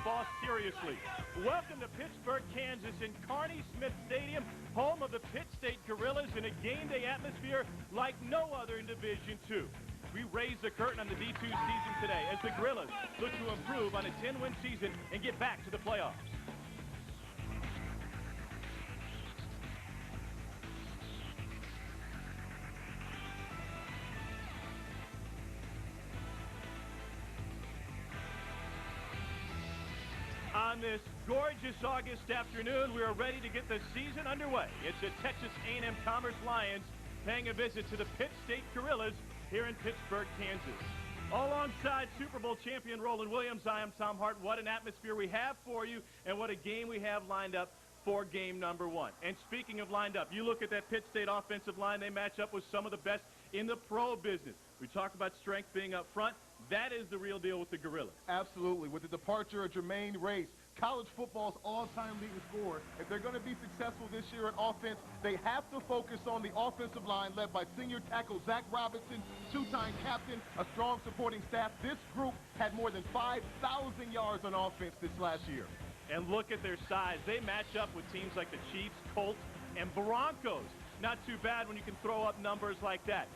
football seriously. Welcome to Pittsburgh, Kansas, in Carney Smith Stadium, home of the Pitt State Gorillas, in a game day atmosphere like no other in Division II. We raise the curtain on the D2 season today as the Gorillas look to improve on a 10-win season and get back to the playoffs. On this gorgeous August afternoon, we are ready to get the season underway. It's the Texas A&M-Commerce Lions paying a visit to the Pitt State Gorillas here in Pittsburgh, Kansas. Alongside Super Bowl champion Roland Williams, I am Tom Hart. What an atmosphere we have for you, and what a game we have lined up for game number one. And speaking of lined up, you look at that Pitt State offensive line, they match up with some of the best in the pro business. We talk about strength being up front. That is the real deal with the Gorillas. Absolutely. With the departure of Jermaine Race, college football's all-time leading scorer, if they're going to be successful this year in offense, they have to focus on the offensive line led by senior tackle Zach Robinson, two-time captain, a strong supporting staff. This group had more than 5,000 yards on offense this last year. And look at their size. They match up with teams like the Chiefs, Colts, and Broncos. Not too bad when you can throw up numbers like that.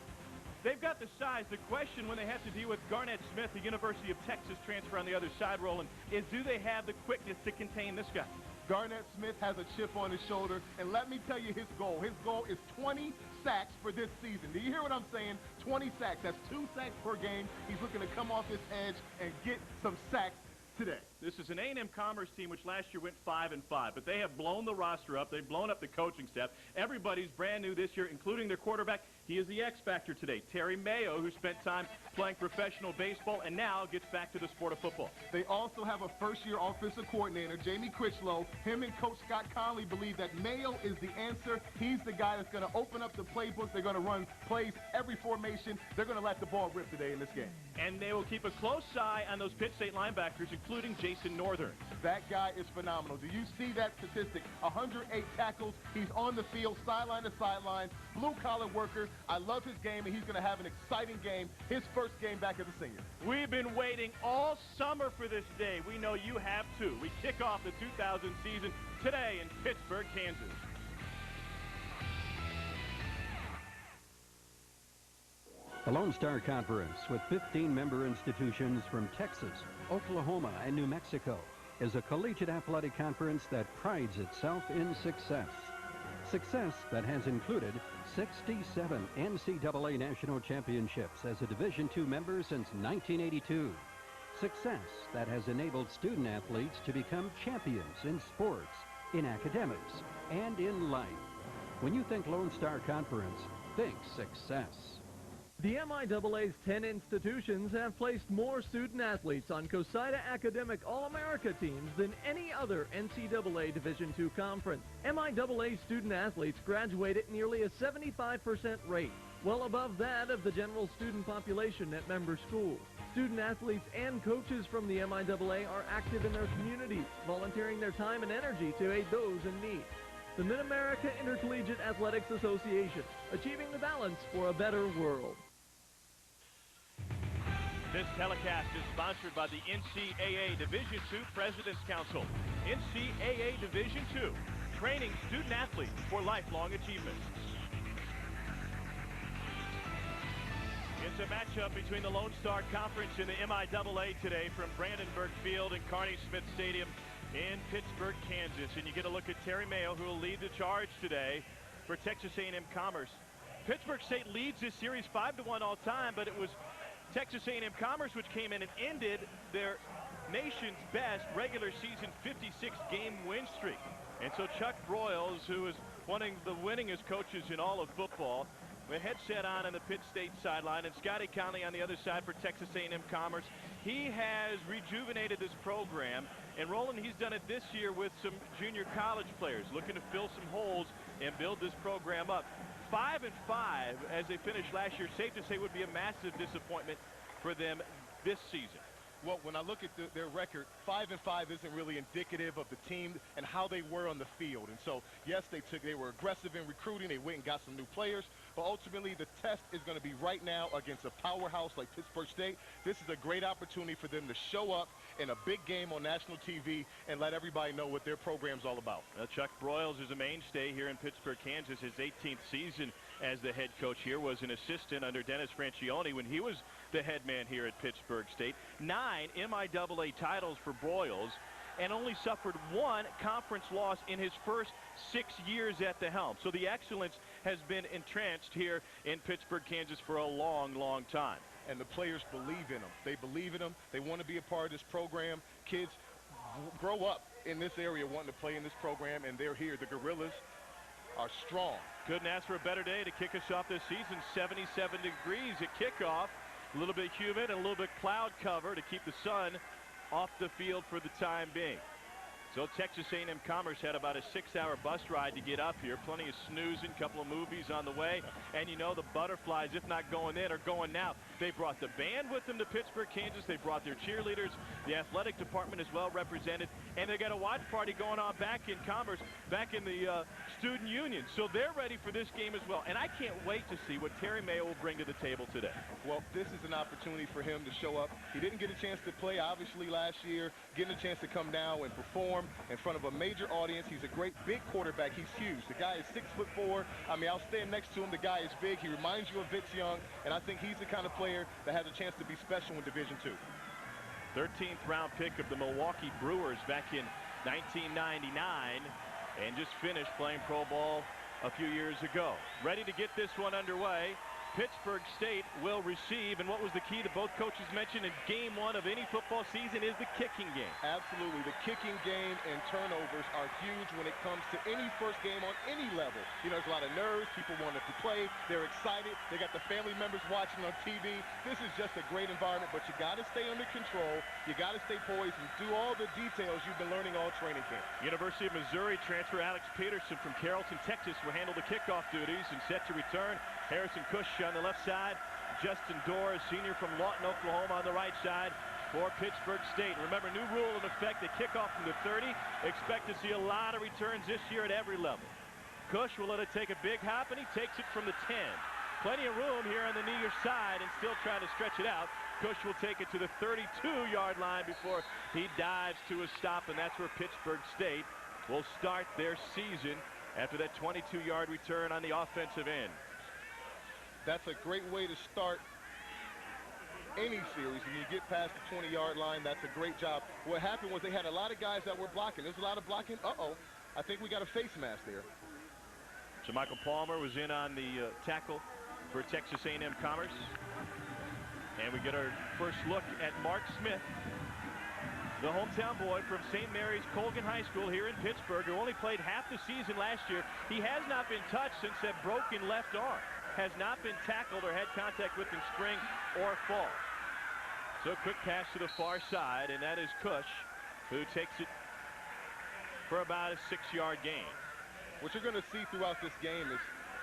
They've got the size. The question when they have to deal with Garnett Smith, the University of Texas transfer on the other side, Roland, is do they have the quickness to contain this guy? Garnett Smith has a chip on his shoulder, and let me tell you his goal. His goal is 20 sacks for this season. Do you hear what I'm saying? 20 sacks. That's 2 sacks per game. He's looking to come off this edge and get some sacks today. This is an A&M-Commerce team which last year went 5-5, but they have blown the roster up. They've blown up the coaching staff. Everybody's brand new this year, including their quarterback. He is the X factor today, Terry Mayo, who spent time playing professional baseball and now gets back to the sport of football. They also have a first-year offensive coordinator, Jamie Critchlow. Him and Coach Scott Conley believe that Mayo is the answer. He's the guy that's going to open up the playbook. They're going to run plays every formation. They're going to let the ball rip today in this game. And they will keep a close eye on those Pitt State linebackers, including Jason Northern. That guy is phenomenal. Do you see that statistic? 108 tackles. He's on the field, sideline to sideline, blue-collar worker. I love his game, and he's going to have an exciting game, his first game back as a senior. We've been waiting all summer for this day. We know you have too. We kick off the 2000 season today in Pittsburgh, Kansas. The Lone Star Conference, with 15 member institutions from Texas, Oklahoma, and New Mexico, is a collegiate athletic conference that prides itself in success. Success that has included 67 NCAA national championships as a Division II member since 1982. Success that has enabled student athletes to become champions in sports, in academics, and in life. When you think Lone Star Conference, think success. The MIAA's 10 institutions have placed more student athletes on COSIDA academic All-America teams than any other NCAA Division II conference. MIAA student athletes graduate at nearly a 75% rate, well above that of the general student population at member schools. Student athletes and coaches from the MIAA are active in their communities, volunteering their time and energy to aid those in need. The Mid-America Intercollegiate Athletics Association, achieving the balance for a better world. This telecast is sponsored by the NCAA Division II President's Council. NCAA Division II, training student athletes for lifelong achievement. It's a matchup between the Lone Star Conference and the MIAA today from Brandenburg Field and Carney Smith Stadium in Pittsburgh, Kansas. And you get a look at Terry Mayo, who will lead the charge today for Texas A&M Commerce. Pittsburgh State leads this series 5-1 all time, but it was Texas A&M Commerce which came in and ended their nation's best regular season 56-game win streak. And so Chuck Broyles, who is one of the winningest coaches in all of football, with headset on the Pitt State sideline, and Scotty Conley on the other side for Texas A&M Commerce. He has rejuvenated this program, and Roland, he's done it this year with some junior college players, looking to fill some holes and build this program up. 5-5 as they finished last year, safe to say would be a massive disappointment for them this season. Well, when I look at their record, 5-5 isn't really indicative of the team and how they were on the field. And so, yes, they were aggressive in recruiting. They went and got some new players. But ultimately, the test is going to be right now against a powerhouse like Pittsburgh State. This is a great opportunity for them to show up in a big game on national TV and let everybody know what their program's all about. Chuck Broyles is a mainstay here in Pittsburgh, Kansas. His 18th season as the head coach here, was an assistant under Dennis Franchione when he was the head man here at Pittsburgh State. 9 MIAA titles for Broyles, and only suffered 1 conference loss in his first 6 years at the helm. So the excellence has been entrenched here in Pittsburgh, Kansas for a long, long time. And the players believe in him. They believe in him. They want to be a part of this program. Kids grow up in this area wanting to play in this program, and they're here. The Gorillas are strong. Couldn't ask for a better day to kick us off this season. 77 degrees at kickoff. A little bit humid and a little bit cloud cover to keep the sun off the field for the time being. So Texas A&M Commerce had about a 6-hour bus ride to get up here. Plenty of snoozing, couple of movies on the way. And you know the Butterflies, if not going in, are going now. They brought the band with them to Pittsburgh, Kansas. They brought their cheerleaders. The athletic department is well represented. And they got a watch party going on back in Commerce, back in the student union. So they're ready for this game as well. And I can't wait to see what Terry Mayo will bring to the table today. Well, this is an opportunity for him to show up. He didn't get a chance to play, obviously, last year. Getting a chance to come down and perform in front of a major audience. He's a great big quarterback. He's huge. The guy is 6'4". I mean, I'll stand next to him. The guy is big. He reminds you of Vince Young, and I think he's the kind of player that has a chance to be special in Division II. 13th round pick of the Milwaukee Brewers back in 1999, and just finished playing pro ball a few years ago. Ready to get this one underway. Pittsburgh State will receive, and what was the key that both coaches mentioned in game 1 of any football season is the kicking game. Absolutely. The kicking game and turnovers are huge when it comes to any first game on any level. You know, there's a lot of nerves. People want to play. They're excited. They got the family members watching on TV. This is just a great environment, but you got to stay under control. You got to stay poised and do all the details you've been learning all training camp. University of Missouri transfer Alex Peterson from Carrollton, Texas will handle the kickoff duties, and set to return Harrison Cush on the left side. Justin Dorr, a senior from Lawton, Oklahoma, on the right side for Pittsburgh State. Remember, new rule in effect, they kick off from the 30. Expect to see a lot of returns this year at every level. Cush will let it take a big hop, and he takes it from the 10. Plenty of room here on the near side, and still trying to stretch it out. Cush will take it to the 32-yard line before he dives to a stop, and that's where Pittsburgh State will start their season after that 22-yard return on the offensive end. That's a great way to start any series. When you get past the 20-yard line, that's a great job. What happened was they had a lot of guys that were blocking. There's a lot of blocking. Uh-oh. I think we got a face mask there. So Michael Palmer was in on the tackle for Texas A&M Commerce. And we get our first look at Mark Smith, the hometown boy from St. Mary's Colgan High School here in Pittsburgh, who only played half the season last year. He has not been touched since that broken left arm. Has not been tackled or had contact with in spring or fall. So quick pass to the far side, and that is Cush, who takes it for about a 6-yard gain. What you're going to see throughout this game is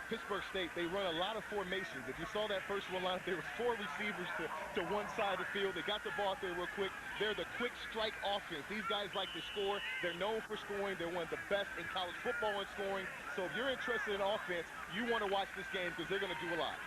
Pittsburgh State, they run a lot of formations. If you saw that first one line, there was 4 receivers to one side of the field. They got the ball out there real quick. They're the quick strike offense. These guys like to score. They're known for scoring. They're one of the best in college football in scoring. So if you're interested in offense, you want to watch this game because they're going to do a lot.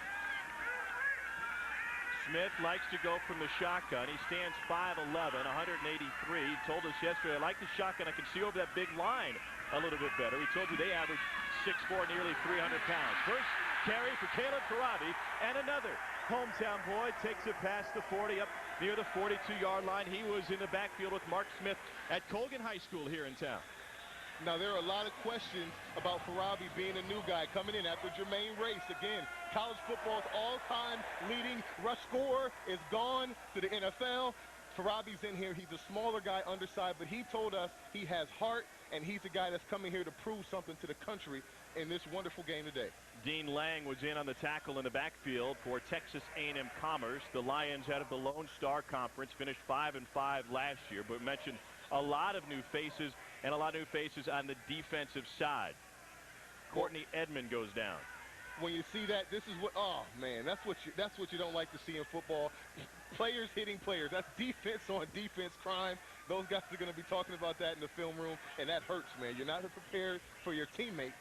Smith likes to go from the shotgun. He stands 5'11", 183. He told us yesterday, I like the shotgun. I can see over that big line a little bit better. He told you they average 6'4", nearly 300 pounds. First carry for Caleb Farabi, and another hometown boy takes it past the 40 up near the 42-yard line. He was in the backfield with Mark Smith at Colgan High School here in town. Now, there are a lot of questions about Farabi being a new guy coming in after Jermaine Race. Again, college football's all-time leading rush scorer is gone to the NFL. Farabi's in here. He's a smaller guy, undersized, but he told us he has heart, and he's a guy that's coming here to prove something to the country in this wonderful game today. Dean Lang was in on the tackle in the backfield for Texas A&M Commerce. The Lions out of the Lone Star Conference finished 5-5 last year, but mentioned a lot of new faces and a lot of new faces on the defensive side. Courtney Edmond goes down. when you see that, this is what, oh man, that's what you don't like to see in football. Players hitting players. That's defense on defense crime. Those guys are going to be talking about that in the film room, and that hurts, man. You're not prepared for your teammate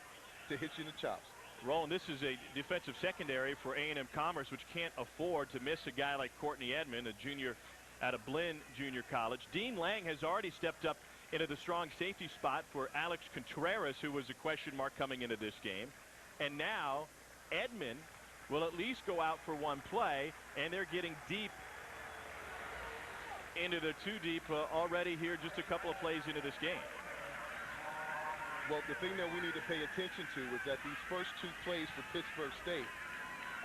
to hit you in the chops. Roland, this is a defensive secondary for A&M-Commerce, which can't afford to miss a guy like Courtney Edmond, a junior out of Blinn Junior College. Dean Lang has already stepped up into the strong safety spot for Alex Contreras, who was a question mark coming into this game. And now Edmond will at least go out for one play, and they're getting deep into the two deep already here just a couple of plays into this game. Well, the thing that we need to pay attention to is that these first two plays for Pittsburgh State,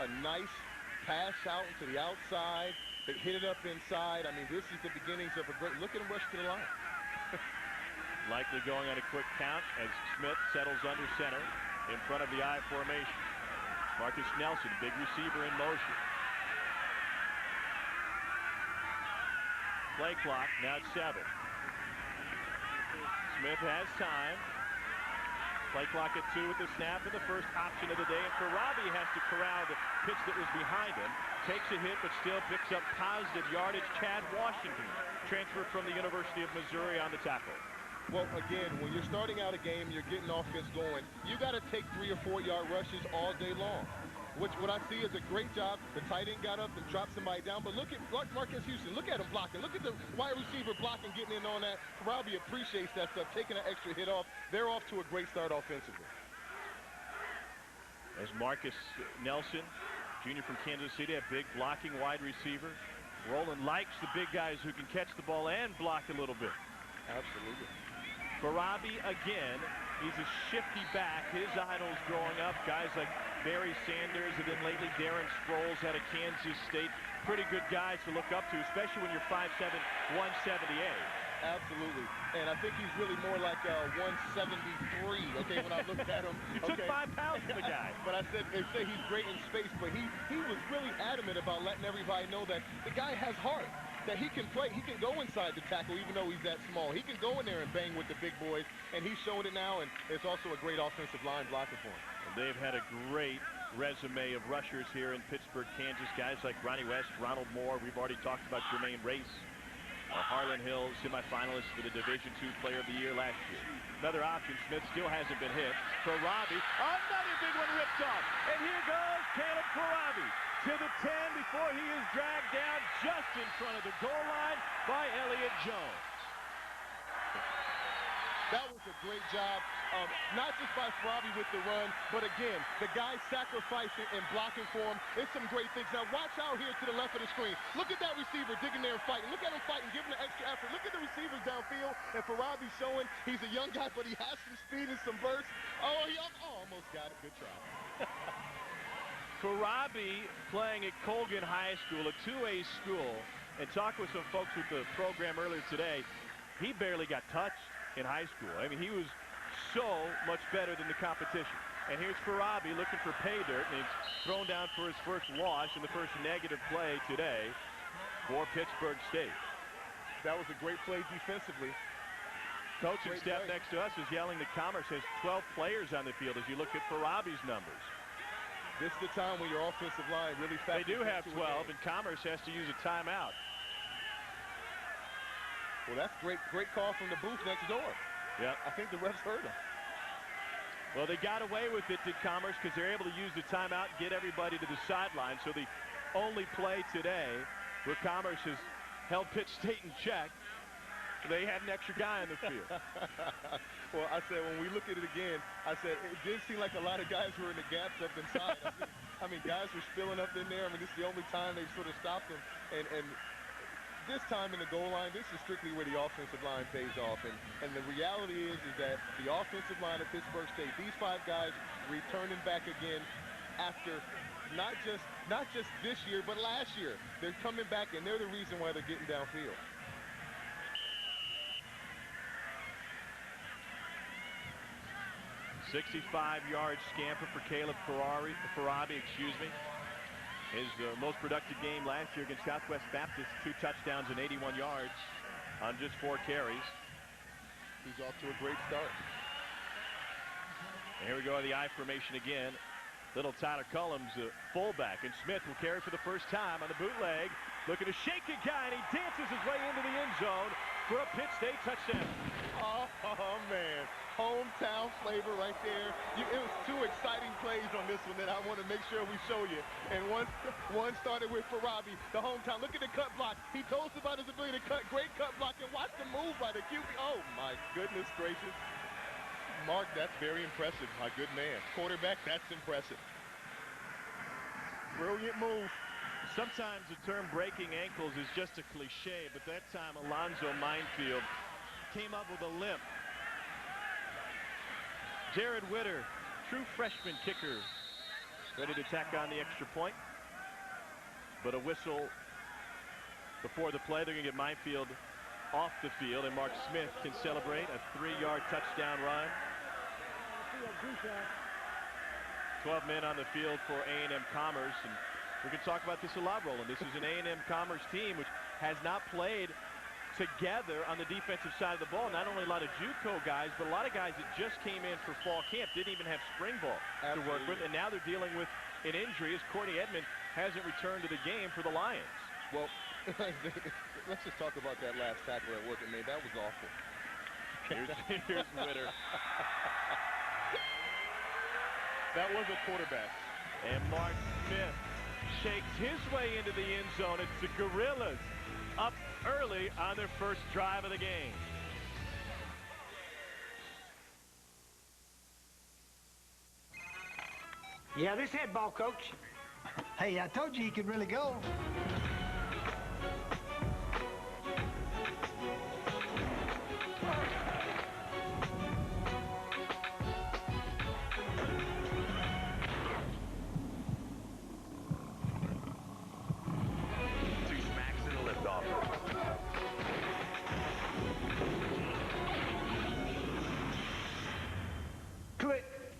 a nice pass out to the outside, they hit it up inside. I mean, this is the beginnings of a great, look at him rush to the line. Likely going on a quick count as Smith settles under center in front of the I formation. Marcus Nelson, big receiver in motion. Play clock, now it's 7. Smith has time. Play clock at 2 with the snap of the first option of the day. And Farabi has to corral the pitch that was behind him. Takes a hit, but still picks up positive yardage. Chad Washington, transferred from the University of Missouri, on the tackle. Well, again, when you're starting out a game, you're getting offense going, you got to take 3 or 4 yard rushes all day long. Which what I see is a great job. The tight end got up and dropped somebody down. But look at Marcus Houston. Look at him blocking. Look at the wide receiver blocking, getting in on that. Robbie appreciates that stuff, taking an extra hit off. They're off to a great start offensively. As Marcus Nelson, junior from Kansas City, a big blocking wide receiver. Roland likes the big guys who can catch the ball and block a little bit. Absolutely. Farabi again. He's a shifty back. His idols growing up, guys like Barry Sanders, and then lately Darren Sproles out of Kansas State. Pretty good guys to look up to, especially when you're 5'7", 178. Absolutely. And I think he's really more like 173, okay, when I looked at him. You took 5 pounds from the guy. But I said, they say he's great in space, but he was really adamant about letting everybody know that the guy has heart, that he can play, he can go inside the tackle even though he's that small. He can go in there and bang with the big boys, and he's showing it now, and it's also a great offensive line blocking for him. And they've had a great resume of rushers here in Pittsburgh, Kansas. Guys like Ronnie West, Ronald Moore. We've already talked about Jermaine Race. Harlan Hill, semifinalist for the Division II Player of the Year last year. Another option. Smith still hasn't been hit. Farabi, another big one ripped off. And here goes Caleb Farabi to the 10 before he is dragged down just in front of the goal line by Elliott Jones. That was a great job, not just by Farabi with the run, but again, the guy sacrificing and blocking for him. It's some great things. Now watch out here to the left of the screen. Look at that receiver digging there and fighting. Look at him fighting, giving an extra effort. Look at the receivers downfield, and Farabi showing he's a young guy, but he has some speed and some burst. Oh, he almost got it. Good try. Farabi playing at Colgan High School, a 2A school, and talked with some folks with the program earlier today. He barely got touched in high school. I mean, he was so much better than the competition. And here's Farabi looking for pay dirt, and he's thrown down for his first loss and the first negative play today for Pittsburgh State. That was a great play defensively. Coaching staff next to us is yelling that Commerce has 12 players on the field as you look at Farabi's numbers. This is the time when your offensive line really factors. They do have 12, and Commerce has to use a timeout. Well, that's great call from the booth next door. Yep. I think the refs heard him. Well, they got away with it, did Commerce, because they're able to use the timeout and get everybody to the sideline. So the only play today where Commerce has held Pitt State in check, they had an extra guy on the field. Well, I said, when we look at it again, I said, it did seem like a lot of guys were in the gaps up inside. I mean, guys were spilling up in there. I mean, this is the only time they sort of stopped them. And this time in the goal line, this is strictly where the offensive line pays off. And the reality is that the offensive line of Pittsburgh State, these 5 guys returning back again after not just this year, but last year. They're coming back, and they're the reason why they're getting downfield. "65-yard scamper for Caleb Farabi, His most productive game last year against Southwest Baptist, 2 touchdowns and 81 yards on just 4 carries. He's off to a great start. And here we go, the I formation again. Little Tyler Cullum's fullback, and Smith will carry for the first time on the bootleg. Looking to shake a guy, and he dances his way into the end zone for a Pitt State touchdown. Oh, man. Hometown flavor right there. It was two exciting plays on this one that I want to make sure we show you. And one started with Farabi, the hometown. Look at the cut block. He told us about his ability to cut. Great cut block. And watch the move by the QB. Oh, my goodness gracious. Mark, that's very impressive. My good man. Quarterback, that's impressive. Brilliant move. Sometimes the term breaking ankles is just a cliche, but that time Alonzo Minefield came up with a limp. Jared Witter, true freshman kicker, ready to tack on the extra point. But a whistle before the play. They're going to get Minefield off the field, and Mark Smith can celebrate a 3-yard touchdown run. 12 men on the field for A&M Commerce, and we can talk about this a lot, Roland. This is an A&M Commerce team which has not played together on the defensive side of the ball. Not only a lot of JUCO guys, but a lot of guys that just came in for fall camp, didn't even have spring ball to work with, and now they're dealing with an injury as Courtney Edmond hasn't returned to the game for the Lions. Well, let's just talk about that last tackle at work. I mean, that was awful. Here's Witter. That was a quarterback. And Mark Smith shakes his way into the end zone. It's the Gorillas up early on their first drive of the game. Yeah, this head ball, coach. Hey, I told you he could really go.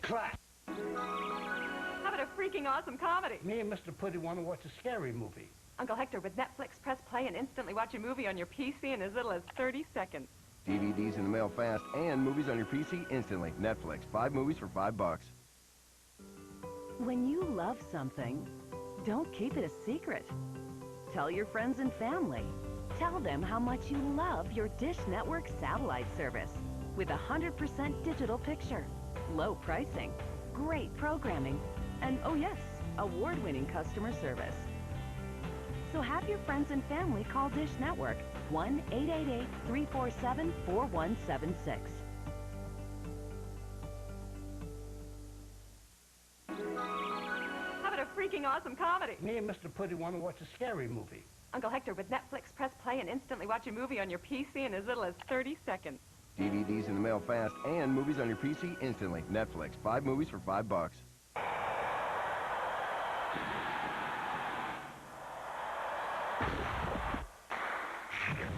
Clap. How about a freaking awesome comedy? Me and Mr. Putty want to watch a scary movie. Uncle Hector, with Netflix, press play and instantly watch a movie on your PC in as little as 30 seconds. DVDs in the mail fast and movies on your PC instantly. Netflix, 5 movies for $5. When you love something, don't keep it a secret. Tell your friends and family. Tell them how much you love your Dish Network satellite service with 100% digital picture. Low pricing, great programming, and oh yes, award-winning customer service. So have your friends and family call Dish Network 1-888-347-4176. How about a freaking awesome comedy? Me and Mr. Putty want to watch a scary movie. Uncle Hector, with Netflix, press play and instantly watch a movie on your PC in as little as 30 seconds. DVDs in the mail fast and movies on your PC instantly. Netflix, 5 movies for $5.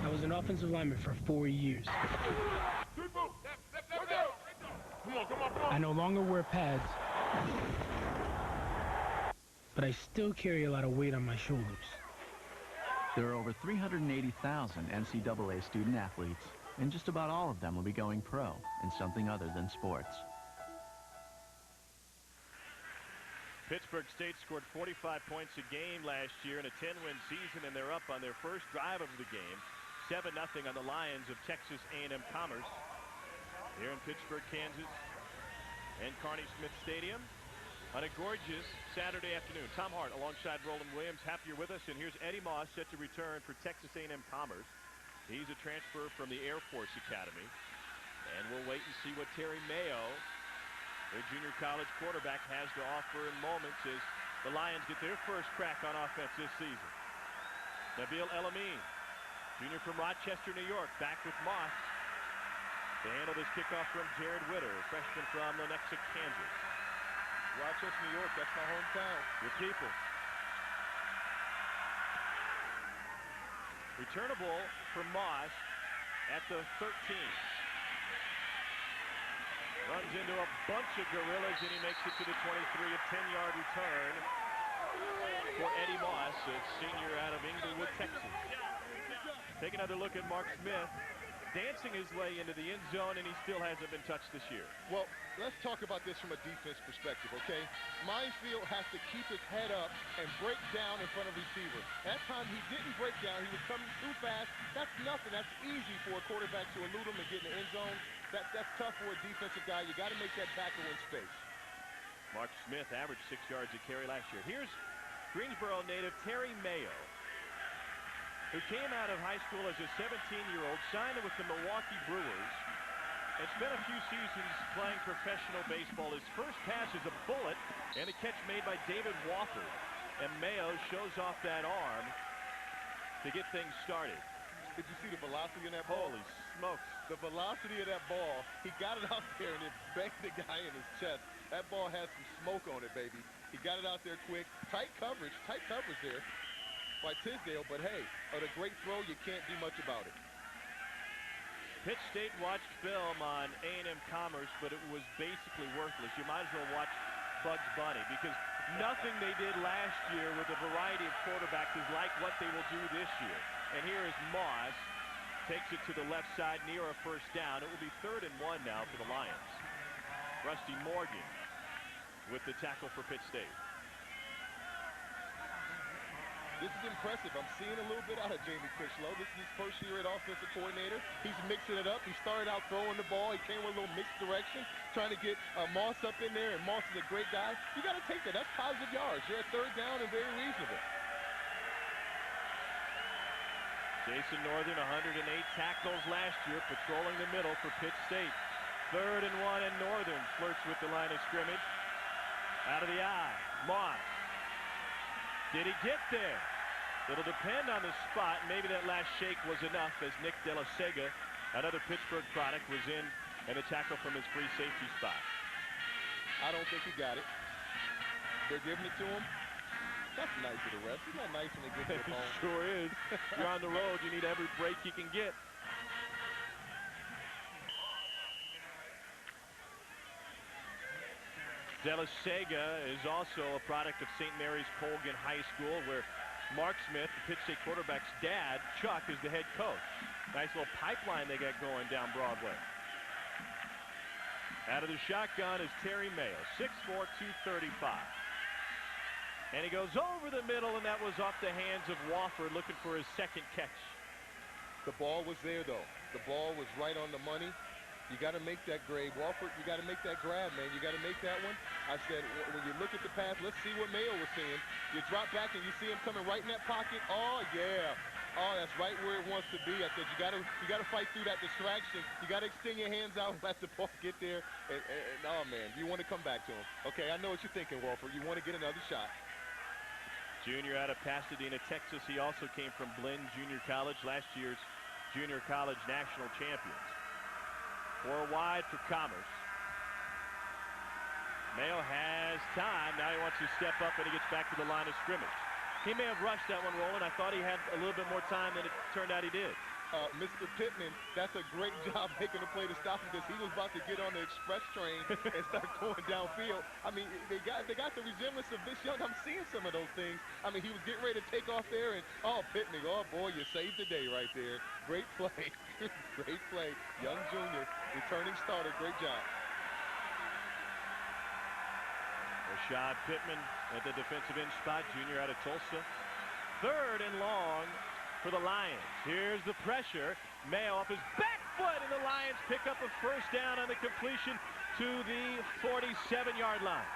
I was an offensive lineman for 4 years. I no longer wear pads, but I still carry a lot of weight on my shoulders. There are over 380,000 NCAA student athletes, and just about all of them will be going pro in something other than sports. Pittsburgh State scored 45 points a game last year in a 10-win season, and they're up on their first drive of the game, 7-0 on the Lions of Texas A&M Commerce here in Pittsburgh, Kansas, and Carney Smith Stadium on a gorgeous Saturday afternoon. Tom Hart alongside Roland Williams, happy you're with us, and here's Eddie Moss set to return for Texas A&M Commerce. He's a transfer from the Air Force Academy, and we'll wait and see what Terry Mayo, their junior college quarterback, has to offer in moments as the Lions get their first crack on offense this season. Nabil Elamine, junior from Rochester, New York, back with Moss to handle this kickoff from Jared Witter, freshman from Lenexa, Kansas. Rochester, New York, that's my hometown. Your people. Returnable for Moss at the 13. Runs into a bunch of Gorillas, and he makes it to the 23, a 10-yard return for Eddie Moss, a senior out of Inglewood, Texas. Take another look at Mark Smith. dancing his way into the end zone, and he still hasn't been touched this year. Well, let's talk about this from a defense perspective, okay? Minefield has to keep his head up and break down in front of receiver. That time he didn't break down. He was coming too fast. That's nothing. That's easy for a quarterback to elude him and get in the end zone. That's tough for a defensive guy. You got to make that tackle in space. Mark Smith averaged 6 yards a carry last year. Here's Greensboro native Terry Mayo, who came out of high school as a 17-year-old, signed with the Milwaukee Brewers, and spent a few seasons playing professional baseball. His first pass is a bullet and a catch made by David Wofford. And Mayo shows off that arm to get things started. Did you see the velocity in that ball? Holy smokes. The velocity of that ball, he got it out there and it banged the guy in his chest. That ball has some smoke on it, baby. He got it out there quick. Tight coverage there by Tisdale, but hey, at a great throw, you can't do much about it. Pitt State watched film on A&M-Commerce, but it was basically worthless. You might as well watch Bugs Bunny, because nothing they did last year with a variety of quarterbacks is like what they will do this year. And here is Moss, takes it to the left side near a first down. It will be 3rd and 1 now for the Lions. Rusty Morgan with the tackle for Pitt State. This is impressive. I'm seeing a little bit out of Jamie Critchlow. This is his first year at offensive coordinator. He's mixing it up. He started out throwing the ball. He came with a little mixed direction, trying to get Moss up in there, and Moss is a great guy. You got to take that. That's positive yards. You're at 3rd down and very reasonable. Jason Northern, 108 tackles last year, patrolling the middle for Pitt State. 3rd and 1, and Northern flirts with the line of scrimmage. Out of the eye, Moss. Did he get there? It'll depend on the spot. Maybe that last shake was enough, as Nick De La Sega, another Pittsburgh product, was in and a tackle from his free safety spot. I don't think he got it. They're giving it to him. That's nice of the refs. Isn't that nice when they give it the ball? Sure is. You're on the road. You need every break you can get. De La Sega is also a product of St. Mary's Colgan High School, where Mark Smith, the Pitt State quarterback's dad, Chuck, is the head coach. Nice little pipeline they got going down Broadway. Out of the shotgun is Terry Mayo, 6'4", 235. And he goes over the middle, and that was off the hands of Wofford, looking for his second catch. The ball was there, though. The ball was right on the money. You got to make that grade. Wofford, you got to make that grab, man. You got to make that one. I said, when you look at the pass, let's see what Mayo was seeing. You drop back and you see him coming right in that pocket. Oh, yeah. Oh, that's right where it wants to be. I said, you got to fight through that distraction. You got to extend your hands out and let the ball get there. And oh, man, you want to come back to him. Okay, I know what you're thinking, Wofford. You want to get another shot. Junior out of Pasadena, Texas. He also came from Blinn Junior College, last year's Junior College National Champions. 4 wide for Commerce. Mayo has time. Now he wants to step up, and he gets back to the line of scrimmage. He may have rushed that one, Roland. I thought he had a little bit more time than it turned out he did. Mr. Pittman, that's a great job making a play to stop him, because he was about to get on the express train and start going downfield. I mean, they got the resemblance of this young. I'm seeing some of those things. I mean, he was getting ready to take off there, and oh, Pittman, oh boy, you saved the day right there. Great play. Great play. Young junior, returning starter, great job. Rashad Pittman at the defensive end spot, junior out of Tulsa. 3rd and long for the Lions. Here's the pressure. Mayo off his back foot, and the Lions pick up a first down on the completion to the 47-yard line.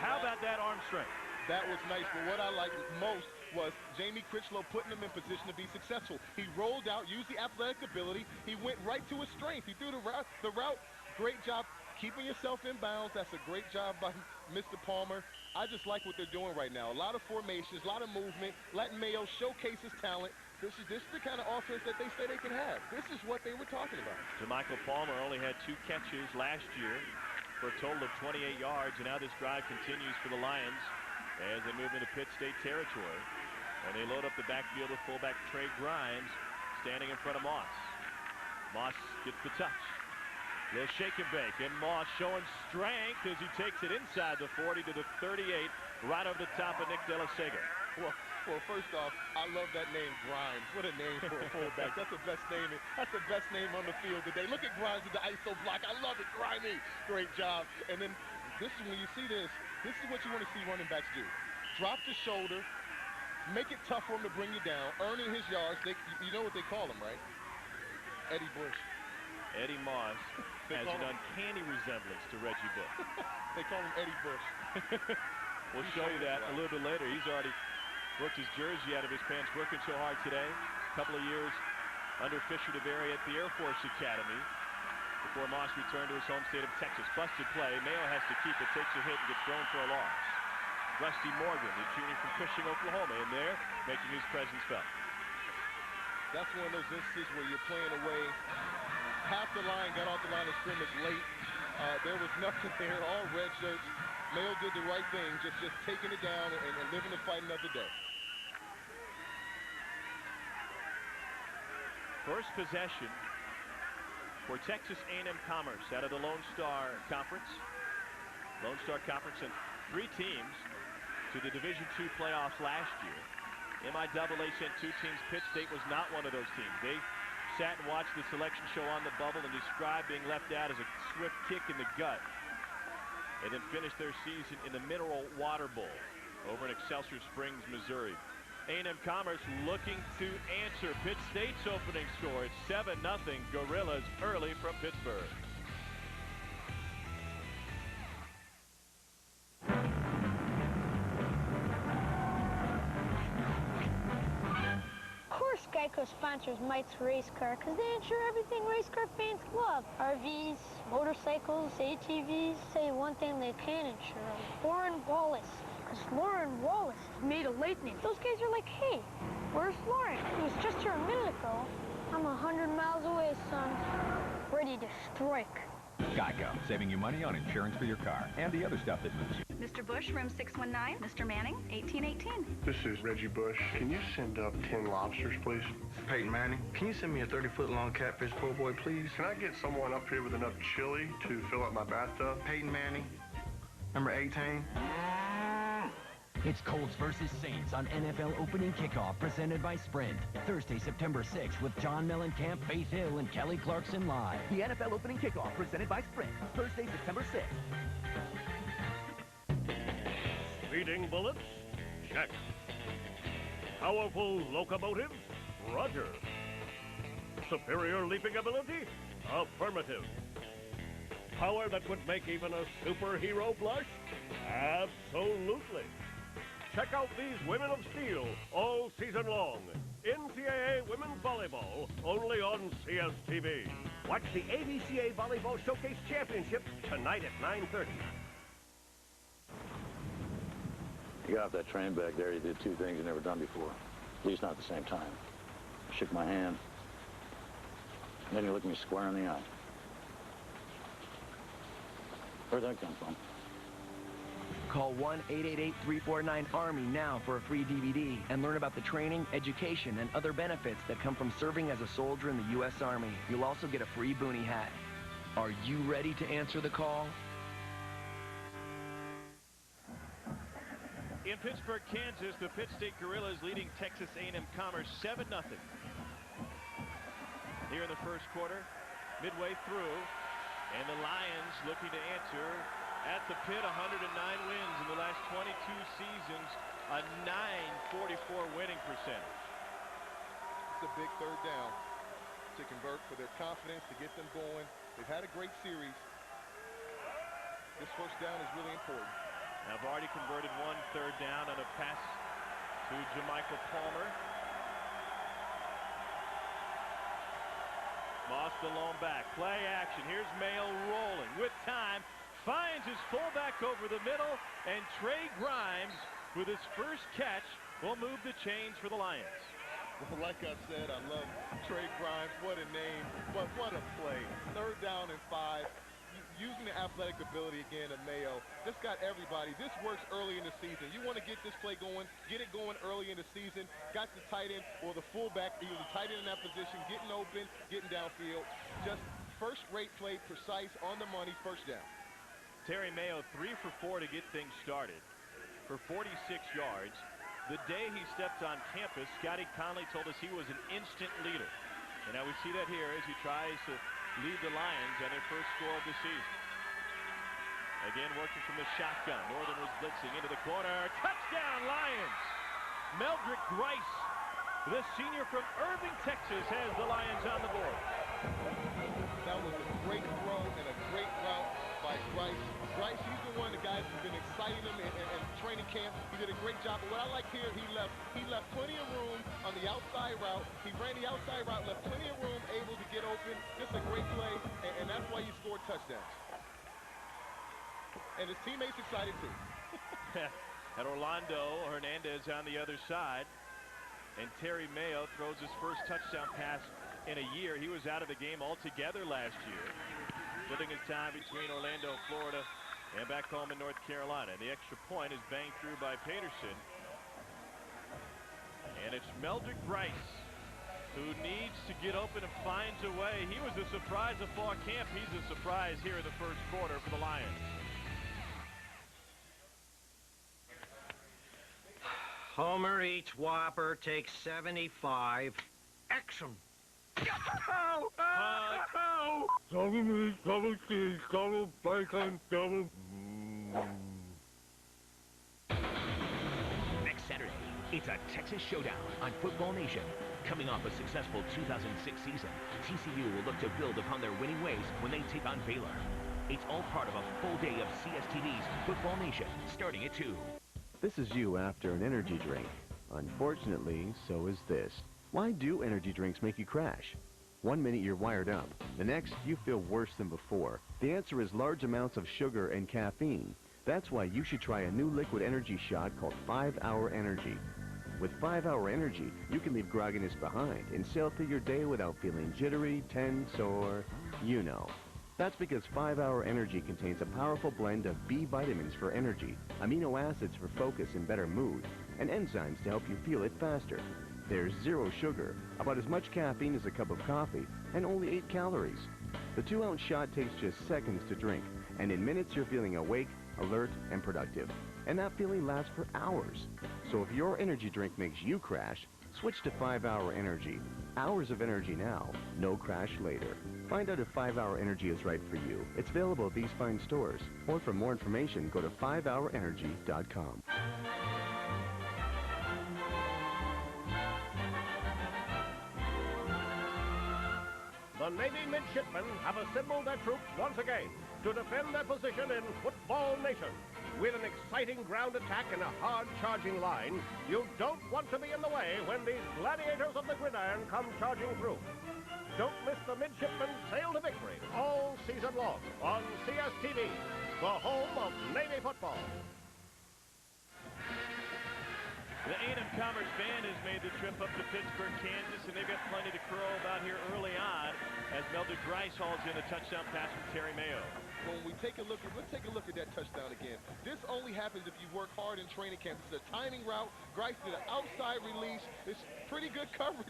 How about that arm strength? That was nice, but what I liked most was Jamie Critchlow putting him in position to be successful. He rolled out, used the athletic ability. He went right to his strength. He threw the route. Great job keeping yourself in bounds. That's a great job by Mr. Palmer. I just like what they're doing right now. A lot of formations, a lot of movement, letting Mayo showcase his talent. This is the kind of offense that they say they can have. This is what they were talking about. JaMychal Palmer only had 2 catches last year for a total of 28 yards, and now this drive continues for the Lions as they move into Pitt State territory. And they load up the backfield with fullback Trey Grimes standing in front of Moss. Moss gets the touch. Little shake and bake, and Moss showing strength as he takes it inside the 40 to the 38, right over the top of Nick De La Sega. Well, Well, first off, I love that name, Grimes. What a name for a fullback. That's the best name. That's the best name on the field today. Look at Grimes with the ISO block. I love it, Grimey. Great job. And then this is when you see this is what you want to see running backs do. Drop the shoulder, make it tough for him to bring you down, earning his yards. You know what they call him, right? Eddie Bush. Eddie Moss has an uncanny resemblance to Reggie Bush. They call him Eddie Bush. We'll show you that a little bit later. He's already worked his jersey out of his pants, working so hard today. A couple of years under Fisher DeVere at the Air Force Academy before Moss returned to his home state of Texas. Busted play. Mayo has to keep it, takes a hit, and gets thrown for a loss. Rusty Morgan, the junior from Cushing, Oklahoma, in there, making his presence felt. That's one of those instances where you're playing away. Half the line got off the line of scrimmage late. There was nothing there, all red shirts. Mayo did the right thing, just taking it down and living the fight another day. First possession for Texas A&M Commerce out of the Lone Star Conference. Lone Star Conference sent 3 teams to the Division II playoffs last year. MIAA sent 2 teams. Pitt State was not one of those teams. They sat and watched the selection show on the bubble and described being left out as a swift kick in the gut. And then finished their season in the Mineral Water Bowl over in Excelsior Springs, Missouri. A&M Commerce looking to answer Pitt State's opening score. It's 7-0 Gorillas early from Pittsburgh. Of course Geico sponsors Mike's Race Car because they insure everything race car fans love. RVs, motorcycles, ATVs. Say one thing they can insure. Lauren Wallace. Because Lauren Wallace made a late name. Those guys are like, hey, where's Lauren? He was just here a minute ago. I'm 100 miles away, son. Ready to strike. Geico, saving you money on insurance for your car and the other stuff that moves you. Mr. Bush, room 619. Mr. Manning, 1818. This is Reggie Bush. Can you send up 10 lobsters, please? Peyton Manning, can you send me a 30-foot-long catfish po' boy, please? Can I get someone up here with enough chili to fill up my bathtub? Peyton Manning, number 18. It's Colts versus Saints on NFL Opening Kickoff, presented by Sprint. Thursday, September 6th, with John Mellencamp, Faith Hill, and Kelly Clarkson live. The NFL Opening Kickoff, presented by Sprint. Thursday, September 6th. Speeding bullets? Check. Powerful locomotive? Roger. Superior leaping ability? Affirmative. Power that would make even a superhero blush? Absolutely. Check out these Women of Steel all season long. NCAA Women's Volleyball, only on CSTV. Watch the ABCA Volleyball Showcase Championship tonight at 9:30. You got off that train back there, you did 2 things you've never done before. At least not at the same time. Shook my hand, and then you looked me square in the eye. Where'd that come from? Call 1-888-349-ARMY now for a free DVD and learn about the training, education, and other benefits that come from serving as a soldier in the U.S. Army. You'll also get a free boonie hat. Are you ready to answer the call? In Pittsburgh, Kansas, the Pitt State Gorillas leading Texas A&M Commerce 7-0. Here in the first quarter, midway through, and the Lions looking to answer. At the Pitt, 109 wins in the last 22 seasons, a .944 winning percentage. It's a big third down to convert for their confidence, to get them going. They've had a great series. This first down is really important. Now, they've already converted 1 third down on a pass to Jamichael Palmer. Moss the lone back. Play action. Here's Mayo rolling with time. Finds his fullback over the middle, and Trey Grimes, with his first catch, will move the chains for the Lions. Well, like I said, I love Trey Grimes. What a name, but what a play. Third down and 5. Using the athletic ability again of Mayo. Just got everybody. This works early in the season. You want to get this play going, get it going early in the season. Got the tight end or the fullback, either the tight end in that position, getting open, getting downfield. Just first-rate play, precise, on the money, first down. Terry Mayo 3 for 4 to get things started for 46 yards. The day he stepped on campus, Scotty Conley told us he was an instant leader. And now we see that here as he tries to lead the Lions on their first score of the season. Again, working from the shotgun. Northern was blitzing into the corner. Touchdown, Lions! Meldrick Grice, the senior from Irving, Texas, has the Lions on the board. That was a great throw and a great route by Grice. Grice, he's been one of the guys who's been exciting him in training camp. He did a great job. But what I like here, he left plenty of room on the outside route. He ran the outside route, left plenty of room, able to get open. Just a great play, and that's why he scored touchdowns. And his teammates excited too. And Orlando Hernandez on the other side. And Terry Mayo throws his first touchdown pass in a year. He was out of the game altogether last year. Splitting his time between Orlando, Florida, and back home in North Carolina. The extra point is banged through by Peterson. And it's Meldrick Grice who needs to get open and finds a way. He was a surprise of fall camp. He's a surprise here in the first quarter for the Lions. Homer eats Whopper, takes 75. Excellent. Oh! Oh! Double meat, double cheese, double bacon, double... Next Saturday, it's a Texas showdown on Football Nation. Coming off a successful 2006 season, TCU will look to build upon their winning ways when they take on Baylor. It's all part of a full day of CSTV's Football Nation, starting at 2. This is you after an energy drink. Unfortunately, so is this. Why do energy drinks make you crash? 1 minute you're wired up. The next, you feel worse than before. The answer is large amounts of sugar and caffeine. That's why you should try a new liquid energy shot called 5-Hour Energy. With 5-Hour Energy, you can leave grogginess behind and sail through your day without feeling jittery, tense, or you know. That's because 5-Hour Energy contains a powerful blend of B vitamins for energy, amino acids for focus and better mood, and enzymes to help you feel it faster. There's 0 sugar, about as much caffeine as a cup of coffee, and only 8 calories. The 2-ounce shot takes just seconds to drink, and in minutes you're feeling awake, alert, and productive. And that feeling lasts for hours. So if your energy drink makes you crash, switch to 5-Hour Energy. Hours of energy now, no crash later. Find out if 5-Hour Energy is right for you. It's available at these fine stores. Or for more information, go to 5hourenergy.com. The Navy midshipmen have assembled their troops once again to defend their position in Football Nation. With an exciting ground attack and a hard-charging line, you don't want to be in the way when these gladiators of the gridiron come charging through. Don't miss the midshipmen sail to victory all season long on CSTV, the home of Navy football. The A&M-Commerce band has made the trip up to Pittsburgh, Kansas, and they've got plenty to crow about here early on as Meldrick Grice hauls in a touchdown pass from Terry Mayo. When we take a look at, let's take a look at that touchdown again. This only happens if you work hard in training camp. This is a timing route. Grice did an outside release. It's pretty good coverage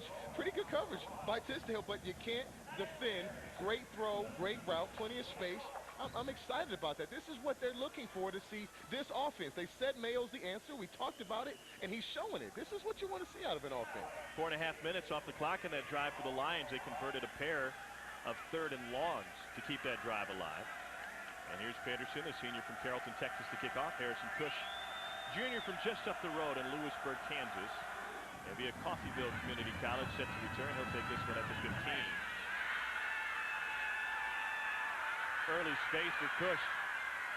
by Tisdale, but you can't defend. Great throw, great route, plenty of space. I'm excited about that. This is what they're looking for to see this offense. They said Mayo's the answer. We talked about it, and he's showing it. This is what you want to see out of an offense. 4.5 minutes off the clock in that drive for the Lions. They converted a pair of 3rd and longs to keep that drive alive. And here's Peterson, a senior from Carrollton, Texas, to kick off. Harrison Cush, junior from just up the road in Lewisburg, Kansas. It'll be a Coffeyville Community College set to return. He'll take this one at the 15. Early space for Cush.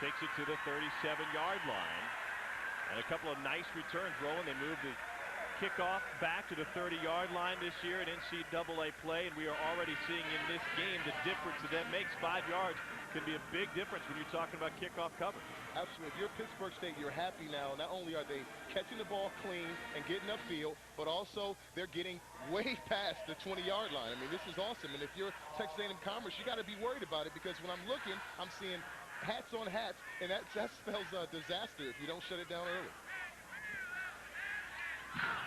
Takes it to the 37-yard line. And a couple of nice returns rolling. They moved the kickoff back to the 30-yard line this year in NCAA play. And we are already seeing in this game the difference that makes. 5 yards can be a big difference when you're talking about kickoff coverage. Absolutely. If you're Pittsburgh State, you're happy now. Not only are they catching the ball clean and getting upfield, but also they're getting way past the 20-yard line. I mean, this is awesome. And if you're Texas A&M Commerce, you got to be worried about it because when I'm looking, I'm seeing hats on hats, and that spells disaster if you don't shut it down early.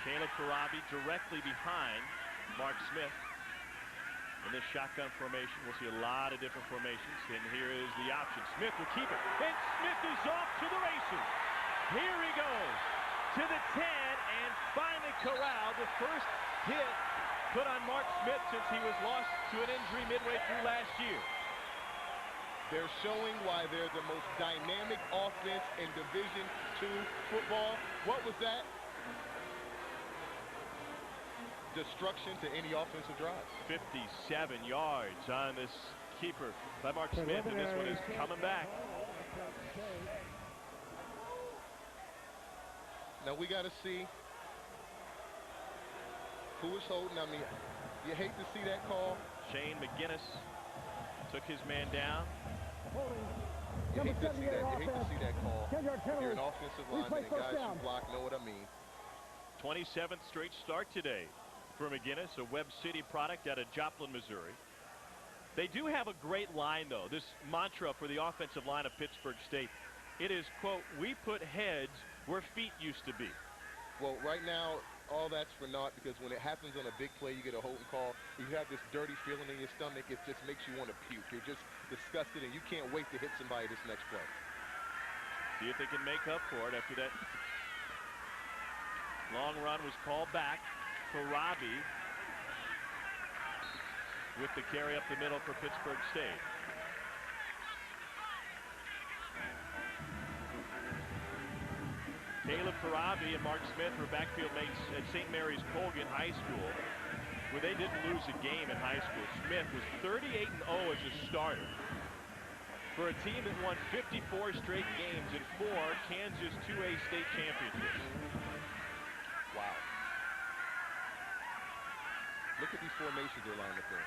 Caleb Farabi directly behind Mark Smith. In this shotgun formation, we'll see a lot of different formations. And here is the option. Smith will keep it. And Smith is off to the races. Here he goes. to the 10 and finally corralled. The first hit put on Mark Smith since he was lost to an injury midway through last year. They're showing why they're the most dynamic offense in Division II football. What was that? Destruction to any offensive drive. 57 yards on this keeper by Mark Smith, and this one is coming back. Now we got to see who is holding. I mean, you hate to see that call. Shane McGinnis took his man down. You hate to see that. You hate to see that call. You're an offensive lineman, and guys who block know what I mean. 27th straight start today for McGinnis, a Webb City product out of Joplin, Missouri. They do have a great line, though. This mantra for the offensive line of Pittsburgh State. It is, quote, "We put heads where feet used to be." Well, right now, all that's for naught, because when it happens on a big play, you get a holding call. You have this dirty feeling in your stomach. It just makes you want to puke. You're just disgusted, and you can't wait to hit somebody this next play. See if they can make up for it after that long run was called back. Robbie with the carry up the middle for Pittsburgh State. Caleb Farabi and Mark Smith were backfield mates at St. Mary's Colgan High School, where they didn't lose a game in high school. Smith was 38-0 as a starter for a team that won 54 straight games and 4 Kansas 2A state championships. Wow. Look at these formations they're lined up in.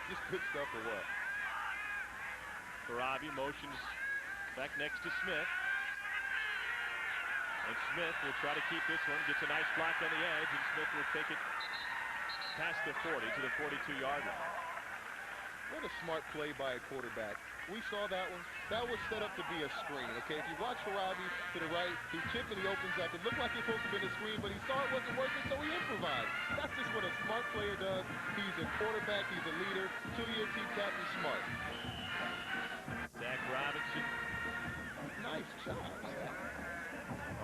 Just good stuff or what? Farabi motions back next to Smith. And Smith will try to keep this one. Gets a nice block on the edge, and Smith will take it past the 40 to the 42-yard line. What a smart play by a quarterback. We saw that one. That was set up to be a screen, okay? If you watch Farabi to the right, he chipped and he opens up. It looked like it was supposed to be a screen, but he saw it wasn't working, so he improvised. That's just what a smart player does. He's a quarterback. He's a leader. 2-year team captain, smart. Zach Robinson. Nice job, Zach.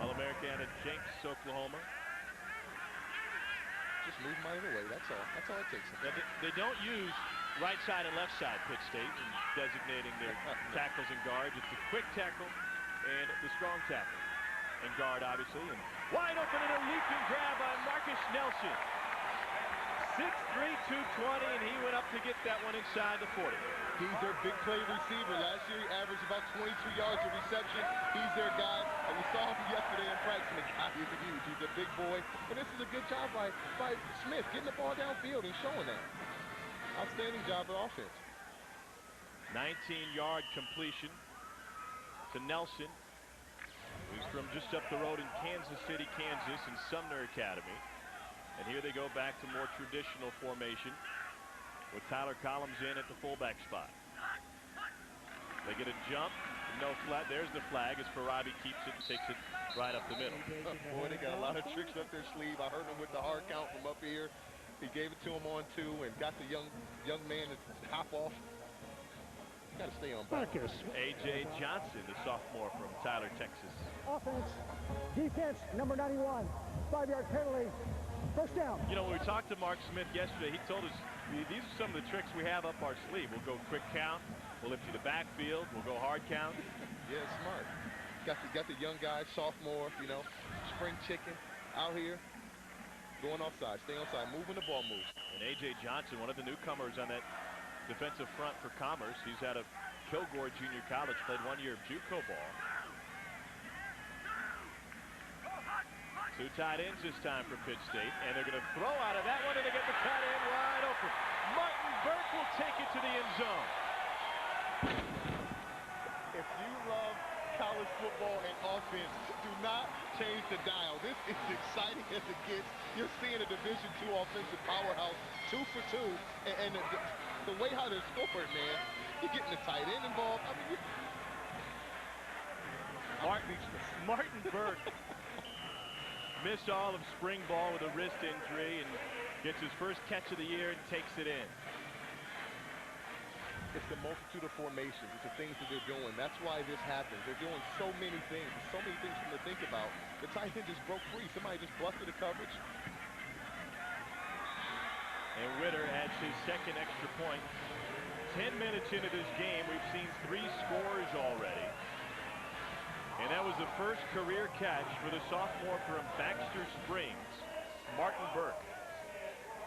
All-American at Jenks, Oklahoma. Just move him out of the way. That's all. That's all it takes. They don't use right side and left side, Pitt State, in designating their tackles and guards. It's the quick tackle and the strong tackle. And guard, obviously. And wide open and a leaping grab by Marcus Nelson. 6'3", 220, and he went up to get that one inside the 40. He's their big play receiver. Last year, he averaged about 22 yards of reception. He's their guy. And we saw him yesterday in practice. The guy is huge. He's a big boy. And this is a good job by Smith, getting the ball downfield and showing that. Outstanding job of offense. 19-yard completion to Nelson, who's from just up the road in Kansas City, Kansas, in Sumner Academy. And here they go back to more traditional formation with Tyler Collins in at the fullback spot. They get a jump, no flag. There's the flag as Farabi keeps it and takes it right up the middle. Boy, they got a lot of tricks up their sleeve. I heard him with the hard count from up here. He gave it to him on 2 and got the young man to hop off. You got to stay on balance. A.J. Johnson, the sophomore from Tyler, Texas. Offense, defense, number 91, 5-yard penalty, first down. You know, when we talked to Mark Smith yesterday, he told us these are some of the tricks we have up our sleeve. We'll go quick count, we'll lift you to backfield, we'll go hard count. Yeah, smart. Got the young guy, sophomore, you know, spring chicken out here. Going offside, stay onside, moving the ball moves. And A.J. Johnson, one of the newcomers on that defensive front for Commerce. He's out of Kilgore Junior College, played 1 year of JUCO ball. 2 tight ends this time for Pitt State, and they're going to throw out of that one, and they get the tight end wide open. Martin Burke will take it to the end zone. If you love college football and offense, do not change the dial. This is exciting as it gets. You're seeing a Division II offensive powerhouse, 2 for 2, and the way how they're scored, man, you're getting the tight end involved. I mean, Martin Burke missed all of spring ball with a wrist injury and gets his first catch of the year and takes it in. It's the multitude of formations. It's the things that they're doing. That's why this happens. They're doing so many things. There's so many things for them to think about. The tight end just broke free. Somebody just busted the coverage. And Witter adds his second extra point. 10 minutes into this game, we've seen 3 scores already. And that was the first career catch for the sophomore from Baxter Springs, Martin Burke.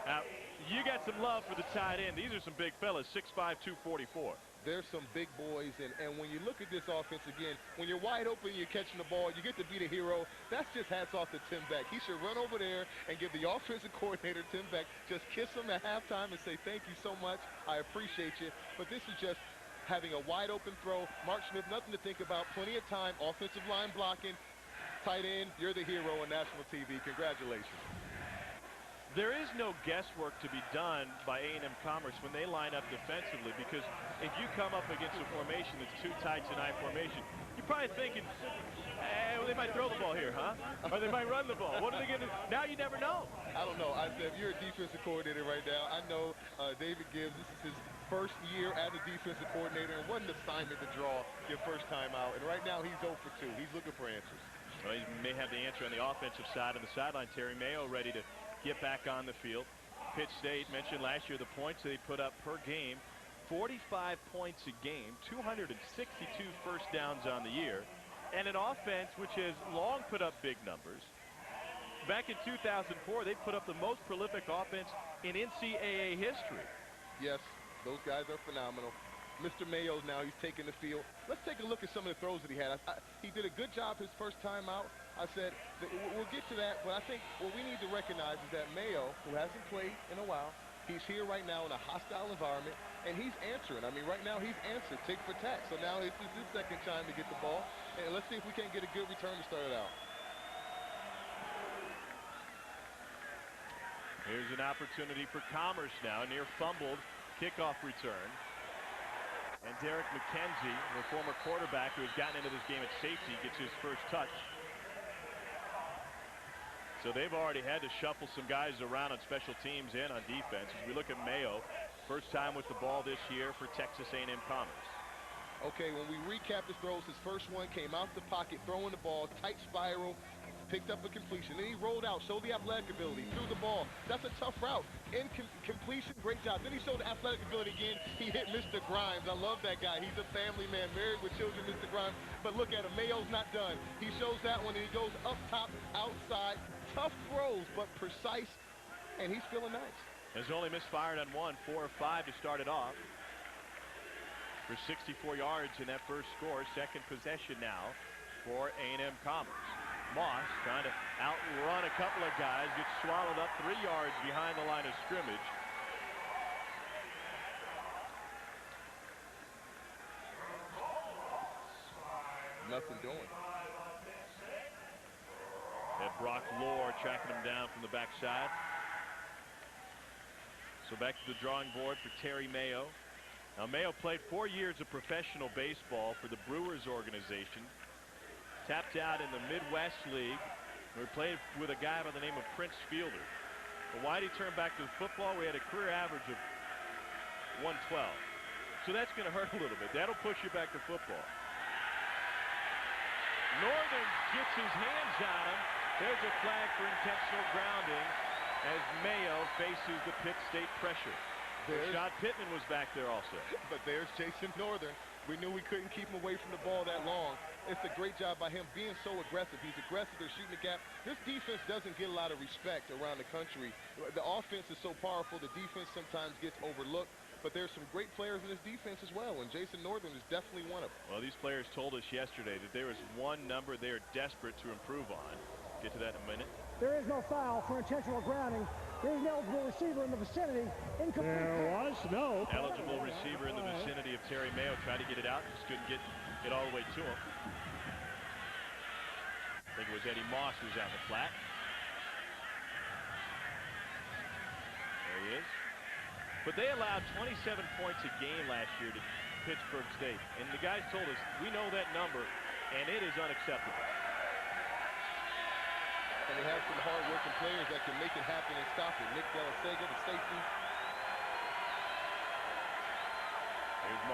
Now, you got some love for the tight end. These are some big fellas, 6'5", 244. There's some big boys, and when you look at this offense again, when you're wide open, you're catching the ball, you get to be the hero. That's just hats off to Tim Beck. He should run over there and give the offensive coordinator, Tim Beck, just kiss him at halftime and say, thank you so much. I appreciate you. But this is just having a wide open throw. Mark Smith, nothing to think about. Plenty of time. Offensive line blocking. Tight end, you're the hero on national TV. Congratulations. There is no guesswork to be done by A&M Commerce when they line up defensively, because if you come up against a formation that's 2 tight and I formation, you're probably thinking, well, they might throw the ball here, huh? Or they might run the ball. What are they going to do? Now you never know. I don't know. I said, if you're a defensive coordinator right now, I know David Gibbs, this is his first year as a defensive coordinator, and what an assignment to draw your first time out. And right now he's 0 for 2. He's looking for answers. Well, he may have the answer on the offensive side. On the sideline, Terry Mayo ready to get back on the field. Pitt State mentioned last year the points they put up per game, 45 points a game, 262 first downs on the year, and an offense which has long put up big numbers. Back in 2004, they put up the most prolific offense in NCAA history. Yes, those guys are phenomenal. Mr. Mayo now, he's taking the field. Let's take a look at some of the throws that he had. He did a good job his first time out. I said, we'll get to that, but I think what we need to recognize is that Mayo, who hasn't played in a while, he's here right now in a hostile environment, and he's answering. I mean, right now he's answered tick for tack. So now this is his second time to get the ball, and let's see if we can't get a good return to start it out. Here's an opportunity for Commerce now, near fumbled kickoff return. And Derek McKenzie, the former quarterback who has gotten into this game at safety, gets his first touch. So they've already had to shuffle some guys around on special teams and on defense. As we look at Mayo, first time with the ball this year for Texas A&M Commerce. Okay, when we recap his throws, his first one came out the pocket, throwing the ball, tight spiral, picked up a completion. Then he rolled out, showed the athletic ability, threw the ball. That's a tough route. Completion, great job. Then he showed the athletic ability again. He hit Mr. Grimes. I love that guy. He's a family man, married with children, Mr. Grimes. But look at him. Mayo's not done. He shows that one, and he goes up top, outside. Tough throws, but precise, and he's feeling nice. Has only misfired on 1, 4 or 5 to start it off. For 64 yards in that first score. Second possession now for A&M Commerce. Moss trying to outrun a couple of guys, gets swallowed up 3 yards behind the line of scrimmage. Nothing doing. And Brock Lohr tracking him down from the backside. So back to the drawing board for Terry Mayo. Now Mayo played 4 years of professional baseball for the Brewers organization. Tapped out in the Midwest League. We played with a guy by the name of Prince Fielder. But why did he turn back to football? We had a career average of 112. So that's going to hurt a little bit. That'll push you back to football. Northern gets his hands on him. There's a flag for intentional grounding as Mayo faces the Pitt State pressure. Rashad Pittman was back there also. But there's Jason Northern. We knew we couldn't keep him away from the ball that long. It's a great job by him being so aggressive. He's aggressive. They're shooting the gap. This defense doesn't get a lot of respect around the country. The offense is so powerful. The defense sometimes gets overlooked. But there's some great players in this defense as well, and Jason Northern is definitely one of them. Well, these players told us yesterday that there is one number they are desperate to improve on. Get to that in a minute. There is no foul for intentional grounding. There is an eligible receiver in the vicinity. Incomplete. There was no. Eligible receiver in the vicinity of Terry Mayo. Tried to get it out. Just couldn't get all the way to him. I think it was Eddie Moss who was out in the flat. There he is. But they allowed 27 points a game last year to Pittsburgh State. And the guys told us, we know that number, and it is unacceptable. And they have some hard-working players that can make it happen and stop it. Nick Delasega, the safety. There's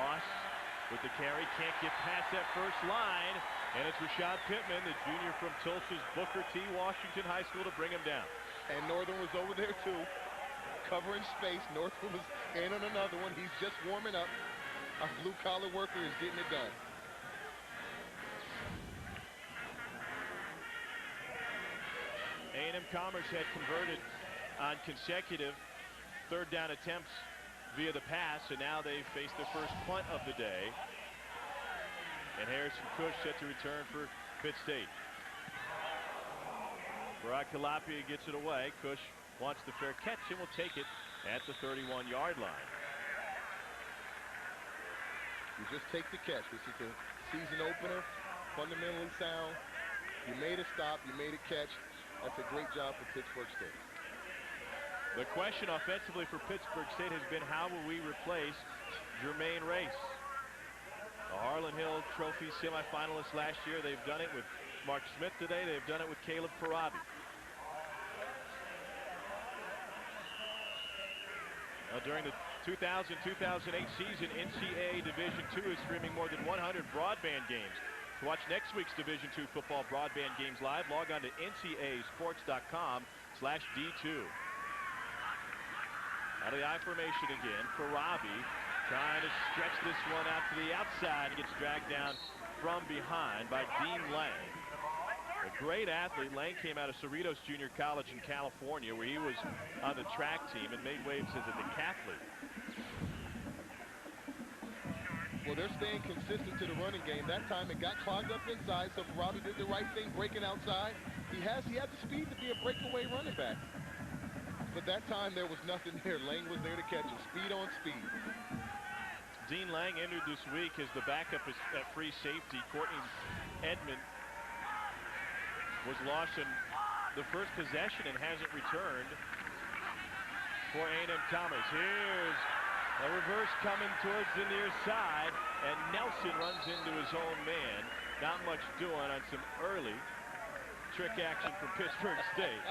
with the carry. Can't get past that first line. And it's Rashad Pittman, the junior from Tulsa's Booker T. Washington High School, to bring him down. And Northern was over there, too, covering space. Northern was in on another one. He's just warming up. Our blue-collar worker is getting it done. A&M-Commerce had converted on consecutive third down attempts via the pass, and now they face their first punt of the day. And Harrison Cush set to return for Pitt State. Barack Kalapia gets it away. Cush wants the fair catch and will take it at the 31-yard line. You just take the catch. This is the season opener. Fundamentally sound. You made a stop. You made a catch. That's a great job for Pittsburgh State. The question offensively for Pittsburgh State has been, how will we replace Jermaine Race? The Harlan Hill Trophy semifinalist last year. They've done it with Mark Smith today. They've done it with Caleb Parabi. Now, during the 2000-2008 season, NCAA Division II is streaming more than 100 broadband games. To watch next week's Division II football broadband games live, log on to ncaasports.com/D2. Out of the I formation again. Parabi trying to stretch this one out to the outside. He gets dragged down from behind by Dean Lang. A great athlete. Lang came out of Cerritos Junior College in California, where he was on the track team and made waves as a decathlete. Well, they're staying consistent to the running game. That time it got clogged up inside, so Parabi did the right thing, breaking outside. He had the speed to be a breakaway running back. But that time there was nothing there. Lang was there to catch him. Speed on speed. Dean Lang entered this week as the backup at free safety. Courtney Edmond was lost in the first possession and hasn't returned for A&M-Commerce. Here's a reverse coming towards the near side, and Nelson runs into his own man. Not much doing on some early trick action from Pittsburgh State.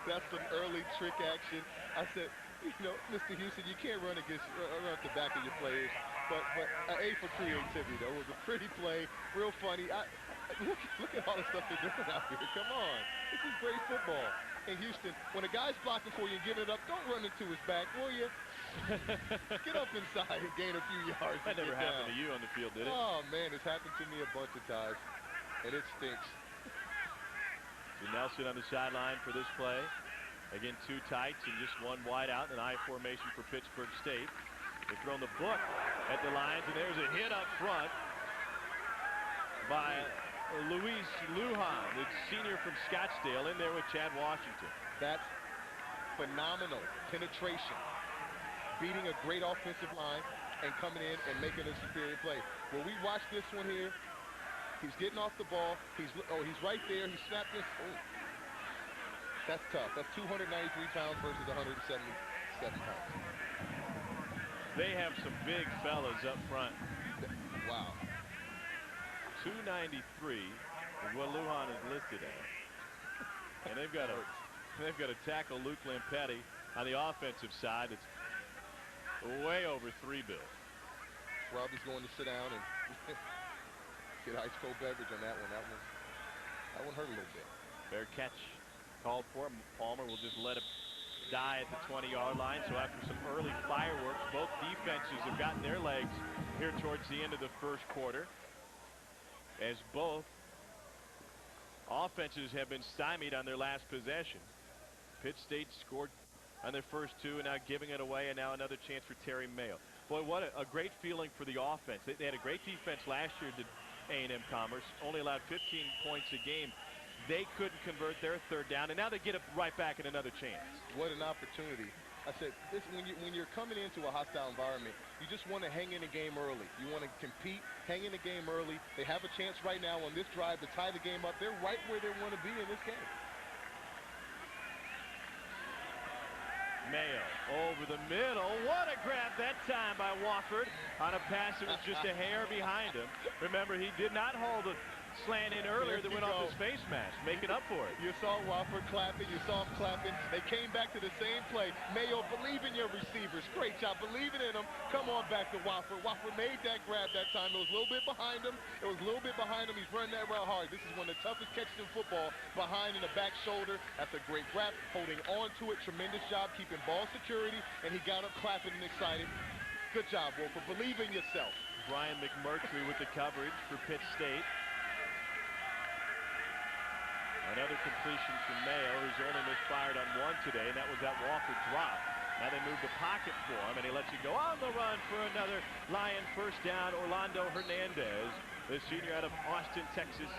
That's some early trick action. I said, you know, Mr. Houston, you can't run at the back of your players. But A for creativity, though. It was a pretty play, real funny. Look at all the stuff they're doing out here. Come on. This is great football. In Houston, when a guy's blocking for you and giving it up, don't run into his back, will you? Get up inside and gain a few yards. That never happened to you on the field, did it? Oh, man, it's happened to me a bunch of times, and it stinks. So Nelson on the sideline for this play. Again, two tights and just one wide out in an I formation for Pittsburgh State. They've thrown the book at the Lions, and there's a hit up front by Luis Lujan, the senior from Scottsdale, in there with Chad Washington. That's phenomenal penetration, beating a great offensive line and coming in and making a superior play. Well, we watched this one here. He's getting off the ball. He's right there. He snapped this. Oh, that's tough. That's 293 pounds versus 177 pounds. They have some big fellas up front. Wow. 293 is what Lujan is listed at. And they've got to tackle Luke Lampetti on the offensive side. It's way over 3 bills. Robbie's going to sit down and get ice cold beverage on that one. That one hurt a little bit. Fair catch called for. Palmer will just let it die at the 20-yard line. So after some early fireworks, both defenses have gotten their legs here towards the end of the first quarter, as both offenses have been stymied on their last possession. Pitt State scored on their first two and now giving it away, and now another chance for Terry Mayo. Boy, what a great feeling for the offense. They had a great defense last year, did A&M-Commerce, only allowed 15 points a game. They couldn't convert their third down, and now they get it right back in another chance. What an opportunity. I said, when you're coming into a hostile environment, you just want to hang in the game early. You want to compete, hang in the game early. They have a chance right now on this drive to tie the game up. They're right where they want to be in this game. Mayo over the middle. What a grab that time by Wofford on a pass that was just a hair behind him. Remember, he did not hold slant in earlier that went off his face mask, making up for it. You saw Wofford clapping. You saw him clapping. They came back to the same play. Mayo, believe in your receivers. Great job believing in them. Come on back to Wofford. Wofford made that grab that time. It was a little bit behind him. He's running that route hard. This is one of the toughest catches in football, behind in the back shoulder. That's a great grab, holding on to it. Tremendous job keeping ball security, and he got up clapping and excited. Good job, Wolford. Believe in yourself. Brian McMurtry with the coverage for Pitt State. Another completion from Mayo, who's only misfired on one today, and that was that Wofford drop. Now they move the pocket for him, and he lets it go on the run for another Lion first down. Orlando Hernandez, the senior out of Austin, Texas,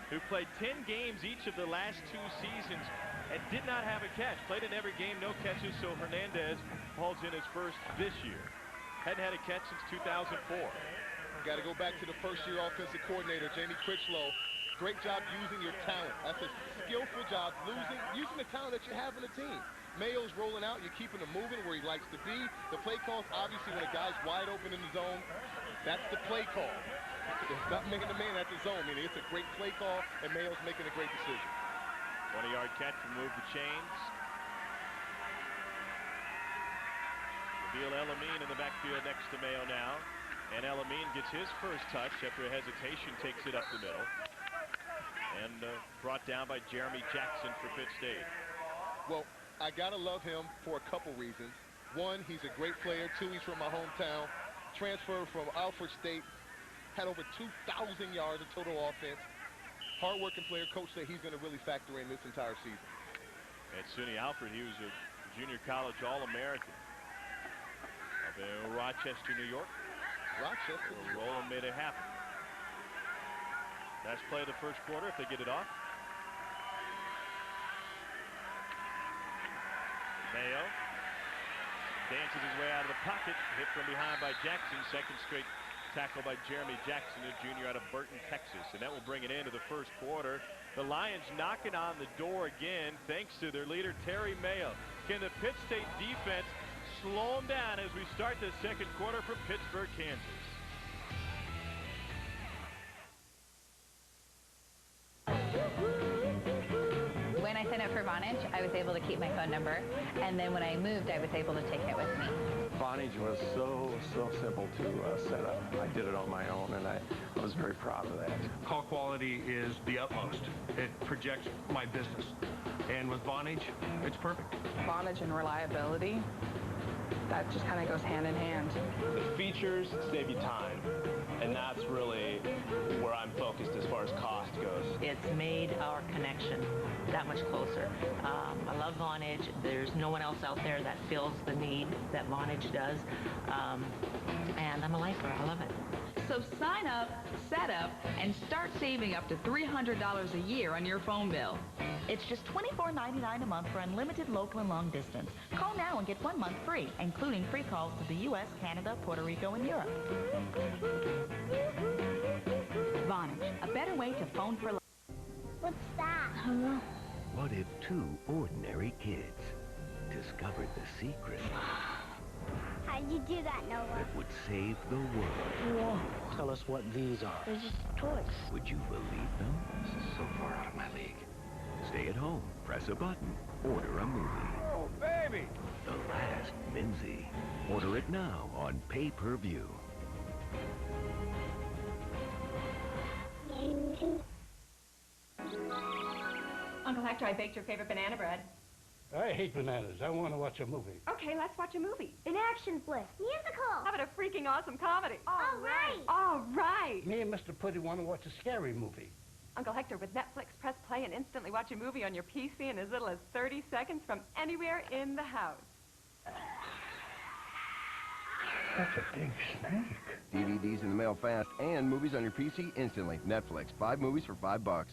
who played 10 games each of the last 2 seasons and did not have a catch. Played in every game, no catches, so Hernandez hauls in his first this year. Hadn't had a catch since 2004. Got to go back to the first-year offensive coordinator, Jamie Critchlow. Great job using your talent. That's a skillful job, using the talent that you have in the team. Mayo's rolling out. You're keeping him moving where he likes to be. The play calls, obviously, when a guy's wide open in the zone, that's the play call. It's not making the man at the zone. I mean, it's a great play call, and Mayo's making a great decision. 20-yard catch, remove the chains. Nabil El-Amin in the backfield next to Mayo now. And El-Amin gets his first touch after a hesitation, takes it up the middle. And brought down by Jeremy Jackson for Pitt State. Well, I got to love him for a couple reasons. One, he's a great player. Two, he's from my hometown. Transferred from Alfred State. Had over 2,000 yards of total offense. Hard-working player. Coach said he's going to really factor in this entire season. At SUNY Alfred, he was a junior college All-American. Up in Rochester, New York. Rochester. We'll roll them, made it happen. Last play of the first quarter if they get it off. Mayo dances his way out of the pocket, hit from behind by Jackson. Second straight tackle by Jeremy Jackson, a junior out of Burton, Texas. And that will bring it into the first quarter. The Lions knocking on the door again thanks to their leader, Terry Mayo. Can the Pitt State defense slow them down as we start the second quarter from Pittsburgh, Kansas? When I signed up for Vonage, I was able to keep my phone number, and then when I moved, I was able to take it with me. Vonage was so simple to set up. I did it on my own, and I was very proud of that. Call quality is the utmost. It projects my business. And with Vonage, it's perfect. Vonage and reliability, that just kind of goes hand in hand. The features save you time, and that's really where I'm focused as far as cost goes. It's made our connection that much closer. I love Vonage. There's no one else out there that fills the need that Vonage does, and I'm a lifer. I love it. So sign up, set up, and start saving up to $300 a year on your phone bill. It's just $24.99 a month for unlimited local and long distance. Call now and get 1 month free, including free calls to the U.S., Canada, Puerto Rico, and Europe. Vonage, a better way to phone for life. What's that? Hello. What if 2 ordinary kids discovered the secret How'd you do that, Noah? that would save the world? Whoa. Tell us what these are. They're just toys. Would you believe them? This is so far out of my league. Stay at home, press a button, order a movie. Oh, baby! The Last Minzy. Order it now on pay-per-view. Uncle Hector, I baked your favorite banana bread. I hate bananas. I want to watch a movie. Okay, let's watch a movie. An action flick. Musical. How about a freaking awesome comedy? All right. All right. Me and Mr. Putty want to watch a scary movie. Uncle Hector, with Netflix, press play and instantly watch a movie on your PC in as little as 30 seconds from anywhere in the house. That's a big snake. DVDs in the mail fast and movies on your PC instantly. Netflix, 5 movies for $5.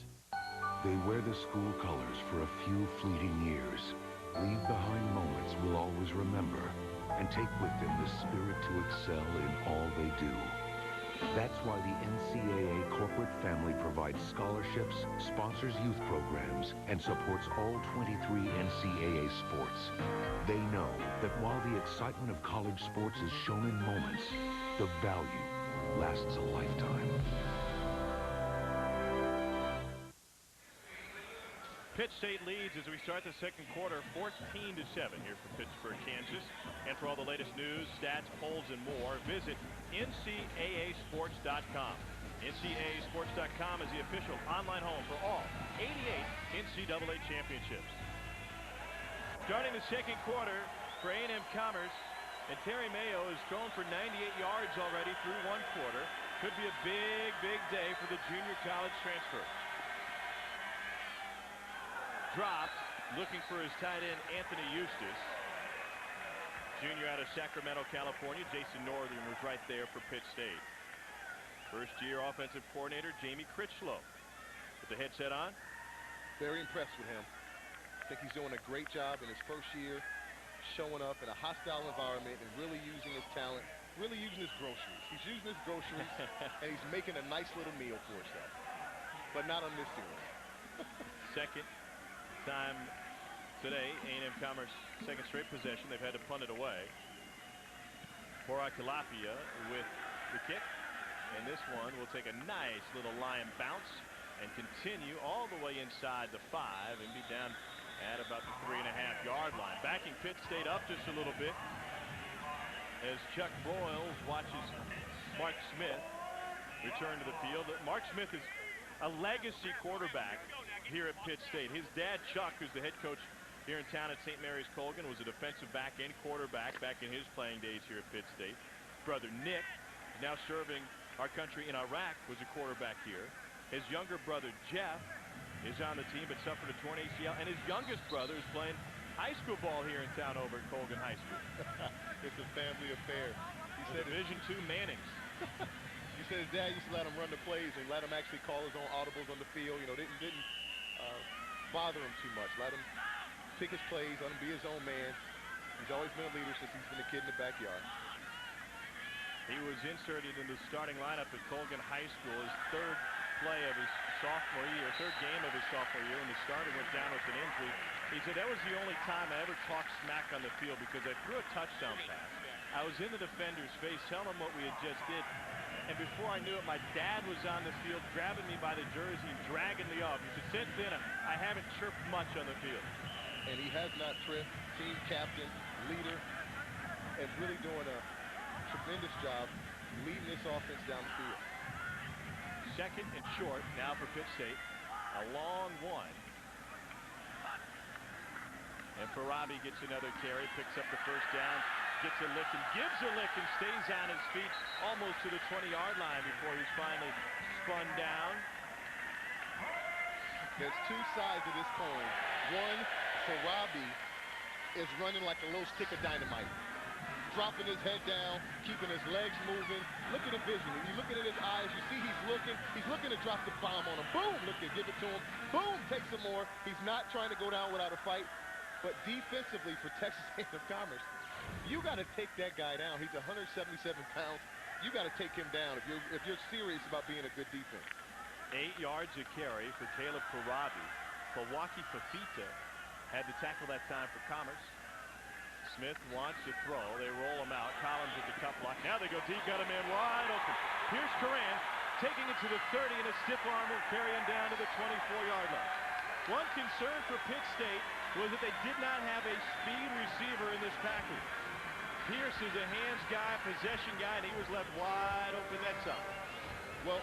They wear the school colors for a few fleeting years, leave behind moments we'll always remember, and take with them the spirit to excel in all they do. That's why the NCAA corporate family provides scholarships, sponsors youth programs, and supports all 23 NCAA sports. They know that while the excitement of college sports is shown in moments, the value lasts a lifetime. Pitt State leads as we start the second quarter, 14-7 here from Pittsburgh, Kansas. And for all the latest news, stats, polls, and more, visit NCAAsports.com. NCAAsports.com is the official online home for all 88 NCAA championships. Starting the second quarter for A&M Commerce, and Terry Mayo has thrown for 98 yards already through one quarter. Could be a big, big day for the junior college transfer. Dropped, looking for his tight end, Anthony Eustace. Junior out of Sacramento, California. Jason Northern was right there for Pitt State. First-year offensive coordinator, Jamie Critchlow. With the headset on. Very impressed with him. I think he's doing a great job in his first year, showing up in a hostile environment and really using his talent, really using his groceries. He's using his groceries, and he's making a nice little meal for himself. But not on this series. Second time today, A&M Commerce second straight possession. They've had to punt it away. Tilapia with the kick, and this one will take a nice little lion bounce and continue all the way inside the 5 and be down at about the 3.5-yard line. Backing Pitt State up just a little bit as Chuck Broyles watches Mark Smith return to the field. Mark Smith is a legacy quarterback here at Pitt State. His dad, Chuck, who's the head coach here in town at St. Mary's Colgan, was a defensive back and quarterback back in his playing days here at Pitt State. Brother Nick, now serving our country in Iraq, was a quarterback here. His younger brother, Jeff, is on the team but suffered a torn ACL. And his youngest brother is playing high school ball here in town over at Colgan High School. It's a family affair. He said Division II Mannings. He said his dad used to let him run the plays and let him actually call his own audibles on the field. You know, didn't bother him too much. Let him pick his plays, let him be his own man. He's always been a leader since he's been a kid in the backyard. He was inserted in the starting lineup at Colgan High School, his third play of his sophomore year, third game of his sophomore year, and the starter went down with an injury. He said that was the only time I ever talked smack on the field because I threw a touchdown pass. I was in the defender's face telling him what we had just did. And before I knew it, my dad was on the field grabbing me by the jersey and dragging me off. He said, since then, I haven't chirped much on the field. And he has not tripped. Team captain, leader, and really doing a tremendous job leading this offense down the field. Second and short now for Pitt State. A long one. And Farabi gets another carry, picks up the first down, gets a lick and gives a lick and stays on his feet almost to the 20-yard line before he's finally spun down. There's two sides of this coin. One, Farabi is running like a little stick of dynamite, dropping his head down, keeping his legs moving. Look at the vision. If you look at his eyes, you see he's looking to drop the bomb on him. Boom, look at, give it to him. Boom, takes some more. He's not trying to go down without a fight. But defensively for Texas A&M Commerce, you got to take that guy down. He's 177 pounds. You got to take him down if you're serious about being a good defense. 8 yards a carry for Caleb Farabi. Milwaukee Fafita had the tackle that time for Commerce. Smith wants to throw. They roll him out. Collins at the cup block. Now they go deep. Got a man wide open. Here's Coran taking it to the 30, and a stiff arm will carry him down to the 24-yard line. One concern for Pitt State was that they did not have a speed receiver in this package. Pierce is a hands guy, possession guy, and he was left wide open. That's up. Well,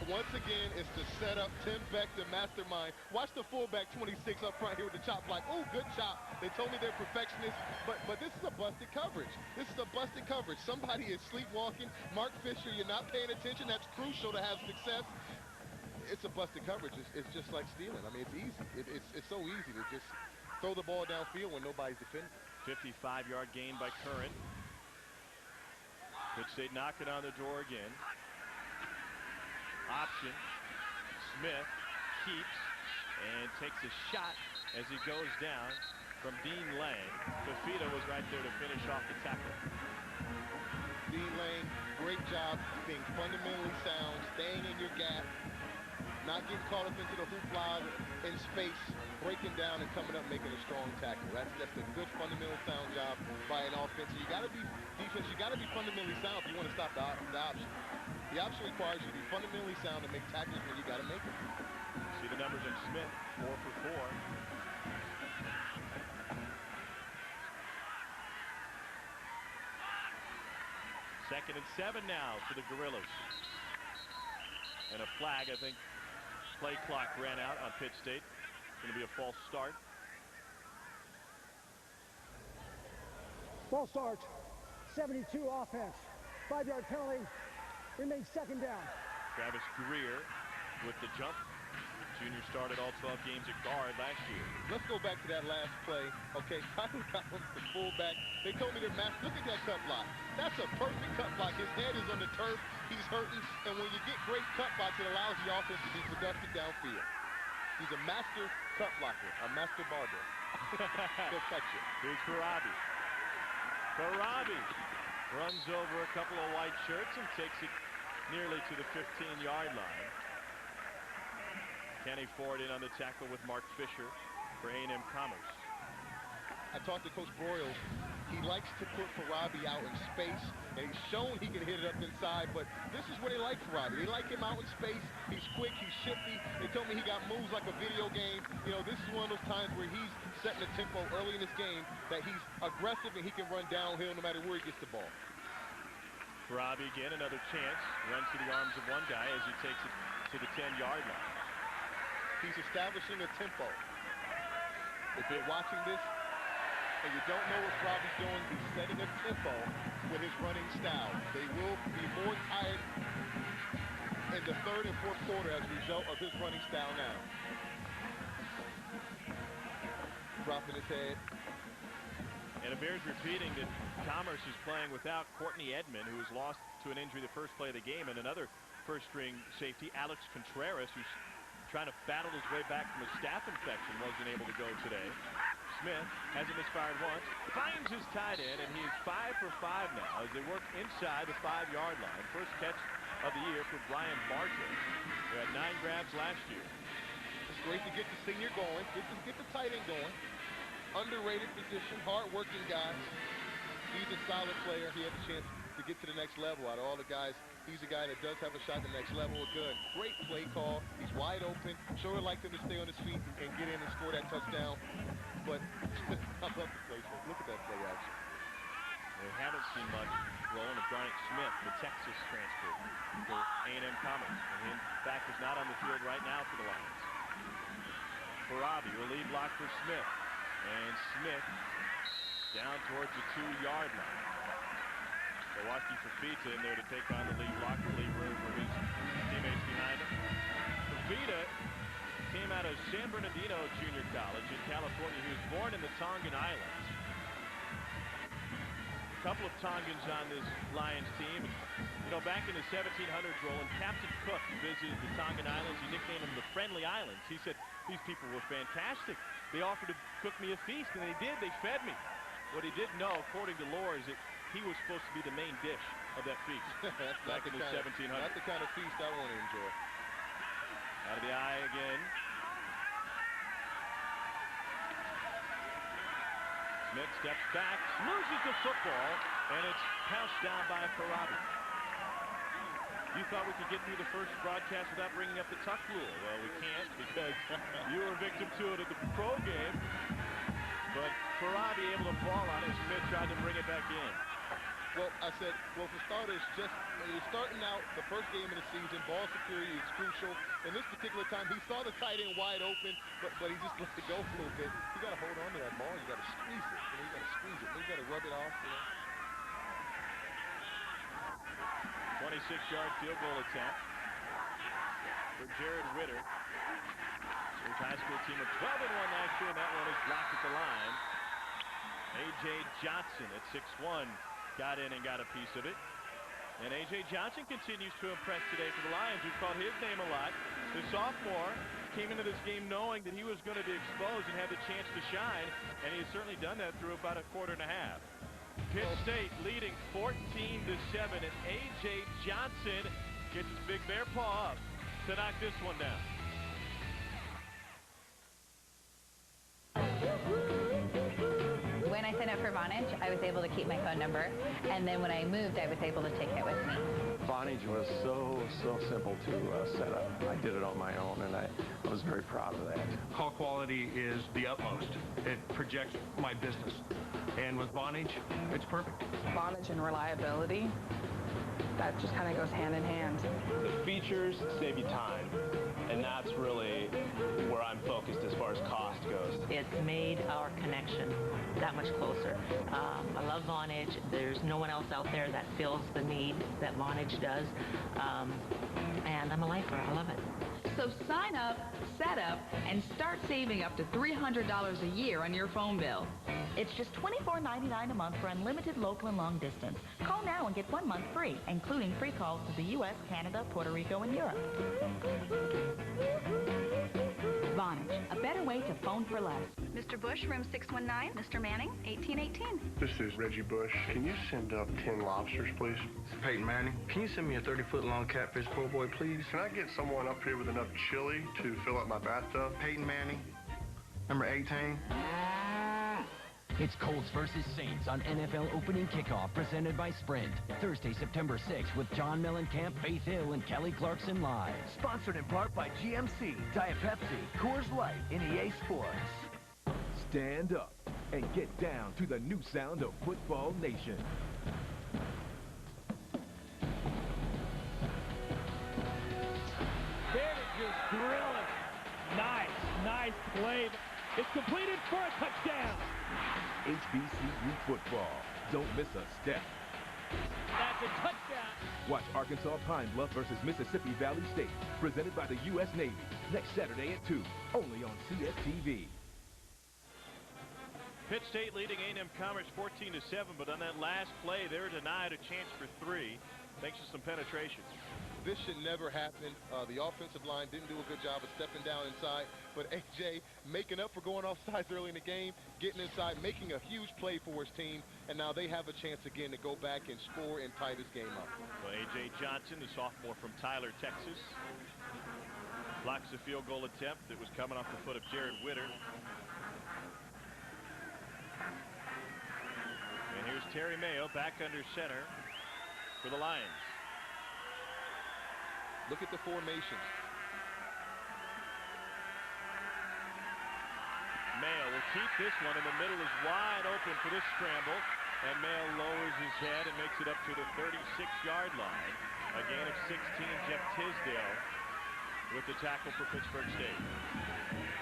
once again, it's the setup. Tim Beck, the mastermind. Watch the fullback 26 up front here with the chop block. Oh, good chop. They told me they're perfectionists, but this is a busted coverage. This is a busted coverage. Somebody is sleepwalking. Mark Fisher, you're not paying attention. That's crucial to have success. It's a busted coverage. It's just like stealing. I mean, it's easy. It's so easy to just throw the ball downfield when nobody's defending. 55-yard gain by Curran. Pitt State knocking on the door again. Option. Smith keeps and takes a shot as he goes down from Dean Lang. Fafita was right there to finish off the tackle. Dean Lang, great job being fundamentally sound, staying in your gap, not getting caught up into the hoopla in space, breaking down and coming up making a strong tackle. That's a good fundamental sound job by an offense. You got to be defense. You got to be fundamentally sound if you want to stop the option. The option requires you to be fundamentally sound to make tackles when you got to make them. See the numbers on Smith, 4 for 4. Second and 7 now for the Gorillas. And a flag, I think. Play clock ran out on Pitt State. It's going to be a false start. Ball start. 72 offense. 5-yard penalty. Remains second down. Travis Greer with the jump. Junior started all 12 games at guard last year. Let's go back to that last play. Okay, Tyler Collins, the fullback. They told me they're masked. Look at that cut block. That's a perfect cut block. His head is on the turf. He's hurting. And when you get great cut blocks, it allows the offense to be productive downfield. He's a master cut blocker, a master barber. He'll catch it. Here's Farabi. Farabi runs over a couple of white shirts and takes it nearly to the 15-yard line. Kenny Ford in on the tackle with Mark Fisher for A&M-Commerce. I talked to Coach Broyles. He likes to put Farabi out in space, and he's shown he can hit it up inside, but this is where they like Farabi. They like him out in space. He's quick. He's shifty. They told me he got moves like a video game. You know, this is one of those times where he's setting the tempo early in this game that he's aggressive and he can run downhill no matter where he gets the ball. Farabi again, another chance. Runs to the arms of one guy as he takes it to the 10-yard line. He's establishing a tempo. If you're watching this and you don't know what Farabi's doing, he's setting a tempo with his running style. They will be more tired in the third and fourth quarter as a result of his running style now. Dropping his head. And it bears repeating that Commerce is playing without Courtney Edmond, who was lost to an injury the first play of the game, and another first-string safety, Alex Contreras, who's trying to battle his way back from a staph infection, wasn't able to go today. Smith hasn't misfired once, finds his tight end, and he is 5 for 5 now as they work inside the 5-yard line. First catch of the year for Brian Barton, who had 9 grabs last year. It's great to get the senior going, get the tight end going. Underrated position, hard-working guy. He's a solid player. He had a chance to get to the next level out of all the guys. He's a guy that does have a shot at the next level. Good. Great play call. He's wide open. Sure would like him to stay on his feet and get in and score that touchdown. But I love the play. Look at that play action. We haven't seen much rolling of Garnet Smith, the Texas transfer for A&M-Commerce. And he, in fact, is not on the field right now for the Lions. Farabi will lead block for Smith. And Smith down towards the 2-yard line. Kowalski Fafita in there to take on the lead block to leave room for his teammates behind him. Fafita came out of San Bernardino Junior College in California. He was born in the Tongan Islands. A couple of Tongans on this Lions team. You know, back in the 1700s, Roland, Captain Cook visited the Tongan Islands. He nicknamed them the Friendly Islands. He said, these people were fantastic. They offered to cook me a feast, and they did. They fed me. What he didn't know, according to lore, is that he was supposed to be the main dish of that feast. Back in the 1700s. Not the kind of feast I want to enjoy. Out of the eye again. Smith steps back, loses the football, and it's pounced down by Farabi. You thought we could get through the first broadcast without bringing up the tuck rule. Well, we can't because you were victim to it at the pro game. But Farabi able to fall on it. Smith tried to bring it back in. Well, I said, well, for starters, just when you're starting out the first game of the season, ball security is crucial. In this particular time, he saw the tight end wide open, but he just let it go a little bit. You got to hold on to that ball. You got to squeeze it. You got to squeeze it. You got to rub it off. 26-yard field goal attempt for Jared Ritter. His high school team of 12-1 last year, and that one is blocked at the line. A.J. Johnson at 6'1" got in and got a piece of it. And A.J. Johnson continues to impress today for the Lions. We've called his name a lot. The sophomore came into this game knowing that he was going to be exposed and have the chance to shine, and he has certainly done that through about a quarter and a half. Pitt State leading 14-7, and A.J. Johnson gets his big bear paw up to knock this one down. When I signed up for Vonage, I was able to keep my phone number, and then when I moved, I was able to take it with me. Vonage was so simple to set up. I did it on my own, and I was very proud of that. Call quality is the utmost. It projects my business. And with Vonage, it's perfect. Vonage and reliability, that just kind of goes hand in hand. The features save you time, and that's really where I'm focused as far as cost goes. It's made our connection that much closer. I love Vonage. There's no one else out there that fills the need that Vonage does. And I'm a lifer. I love it. So sign up, set up, and start saving up to $300 a year on your phone bill. It's just $24.99 a month for unlimited local and long distance. Call now and get 1 month free, including free calls to the U.S., Canada, Puerto Rico, and Europe. Vonage, a better way to phone for less. Mr. Bush, room 619. Mr. Manning, 1818. This is Reggie Bush. Can you send up 10 lobsters, please? Peyton Manning, can you send me a 30-foot-long catfish po' boy, please? Can I get someone up here with enough chili to fill up my bathtub? Peyton Manning, number 18. It's Colts versus Saints on NFL opening kickoff presented by Sprint. Thursday, September 6th with John Mellencamp, Faith Hill, and Kelly Clarkson live. Sponsored in part by GMC, Diet Pepsi, Coors Light, and EA Sports. Stand up and get down to the new sound of Football Nation. There to just drill it. Nice play. It's completed for a touchdown. HBCU football. Don't miss a step. That's a touchdown. Watch Arkansas Pine Bluff versus Mississippi Valley State, presented by the U.S. Navy, next Saturday at 2, only on CSTV. Pitt State leading A&M Commerce 14-7, but on that last play, they were denied a chance for 3, thanks to some penetration. This should never happen. The offensive line didn't do a good job of stepping down inside, but A.J. making up for going offsides early in the game, getting inside, making a huge play for his team, and now they have a chance again to go back and score and tie this game up. Well, A.J. Johnson, the sophomore from Tyler, Texas, blocks a field goal attempt that was coming off the foot of Jared Witter. And here's Terry Mayo back under center for the Lions. Look at the formations. Mayo will keep this one, and the middle is wide open for this scramble. And Mayo lowers his head and makes it up to the 36-yard line. A gain of 16, Jeff Tisdale with the tackle for Pittsburgh State.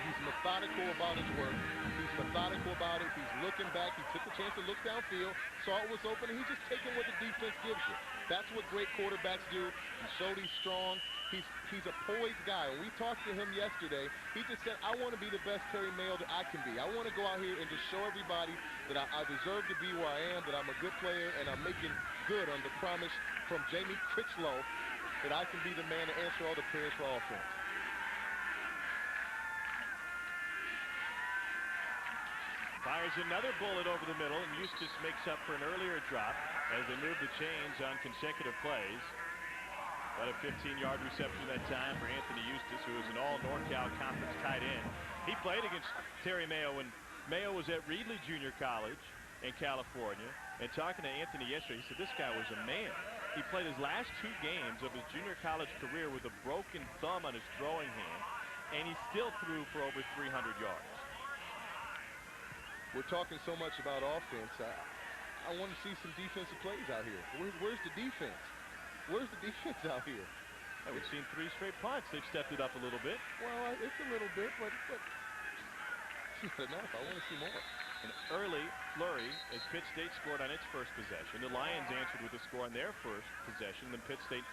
He's methodical about his work. He's methodical about it. He's looking back. He took a chance to look downfield, saw it was open, and he's just taking what the defense gives you. That's what great quarterbacks do. He showed he's strong. He's a poised guy. When we talked to him yesterday, he just said, I want to be the best Terry Mayo that I can be. I want to go out here and just show everybody that I deserve to be where I am, that I'm a good player, and I'm making good on the promise from Jamie Critchlow that I can be the man to answer all the prayers for offense. Fires another bullet over the middle, and Eustace makes up for an earlier drop as they move the chains on consecutive plays. But a 15-yard reception that time for Anthony Eustace, who is an all-NorCal Conference tight end. He played against Terry Mayo when Mayo was at Reedley Junior College in California. And talking to Anthony yesterday, he said this guy was a man. He played his last 2 games of his junior college career with a broken thumb on his throwing hand, and he still threw for over 300 yards. We're talking so much about offense. I want to see some defensive plays out here. Where's the defense? Where's the defense out here? And we've seen 3 straight punts. They've stepped it up a little bit. Well, it's a little bit, but it's not enough. I want to see more. An early flurry as Pitt State scored on its first possession. The Lions answered with a score on their first possession. Then Pitt State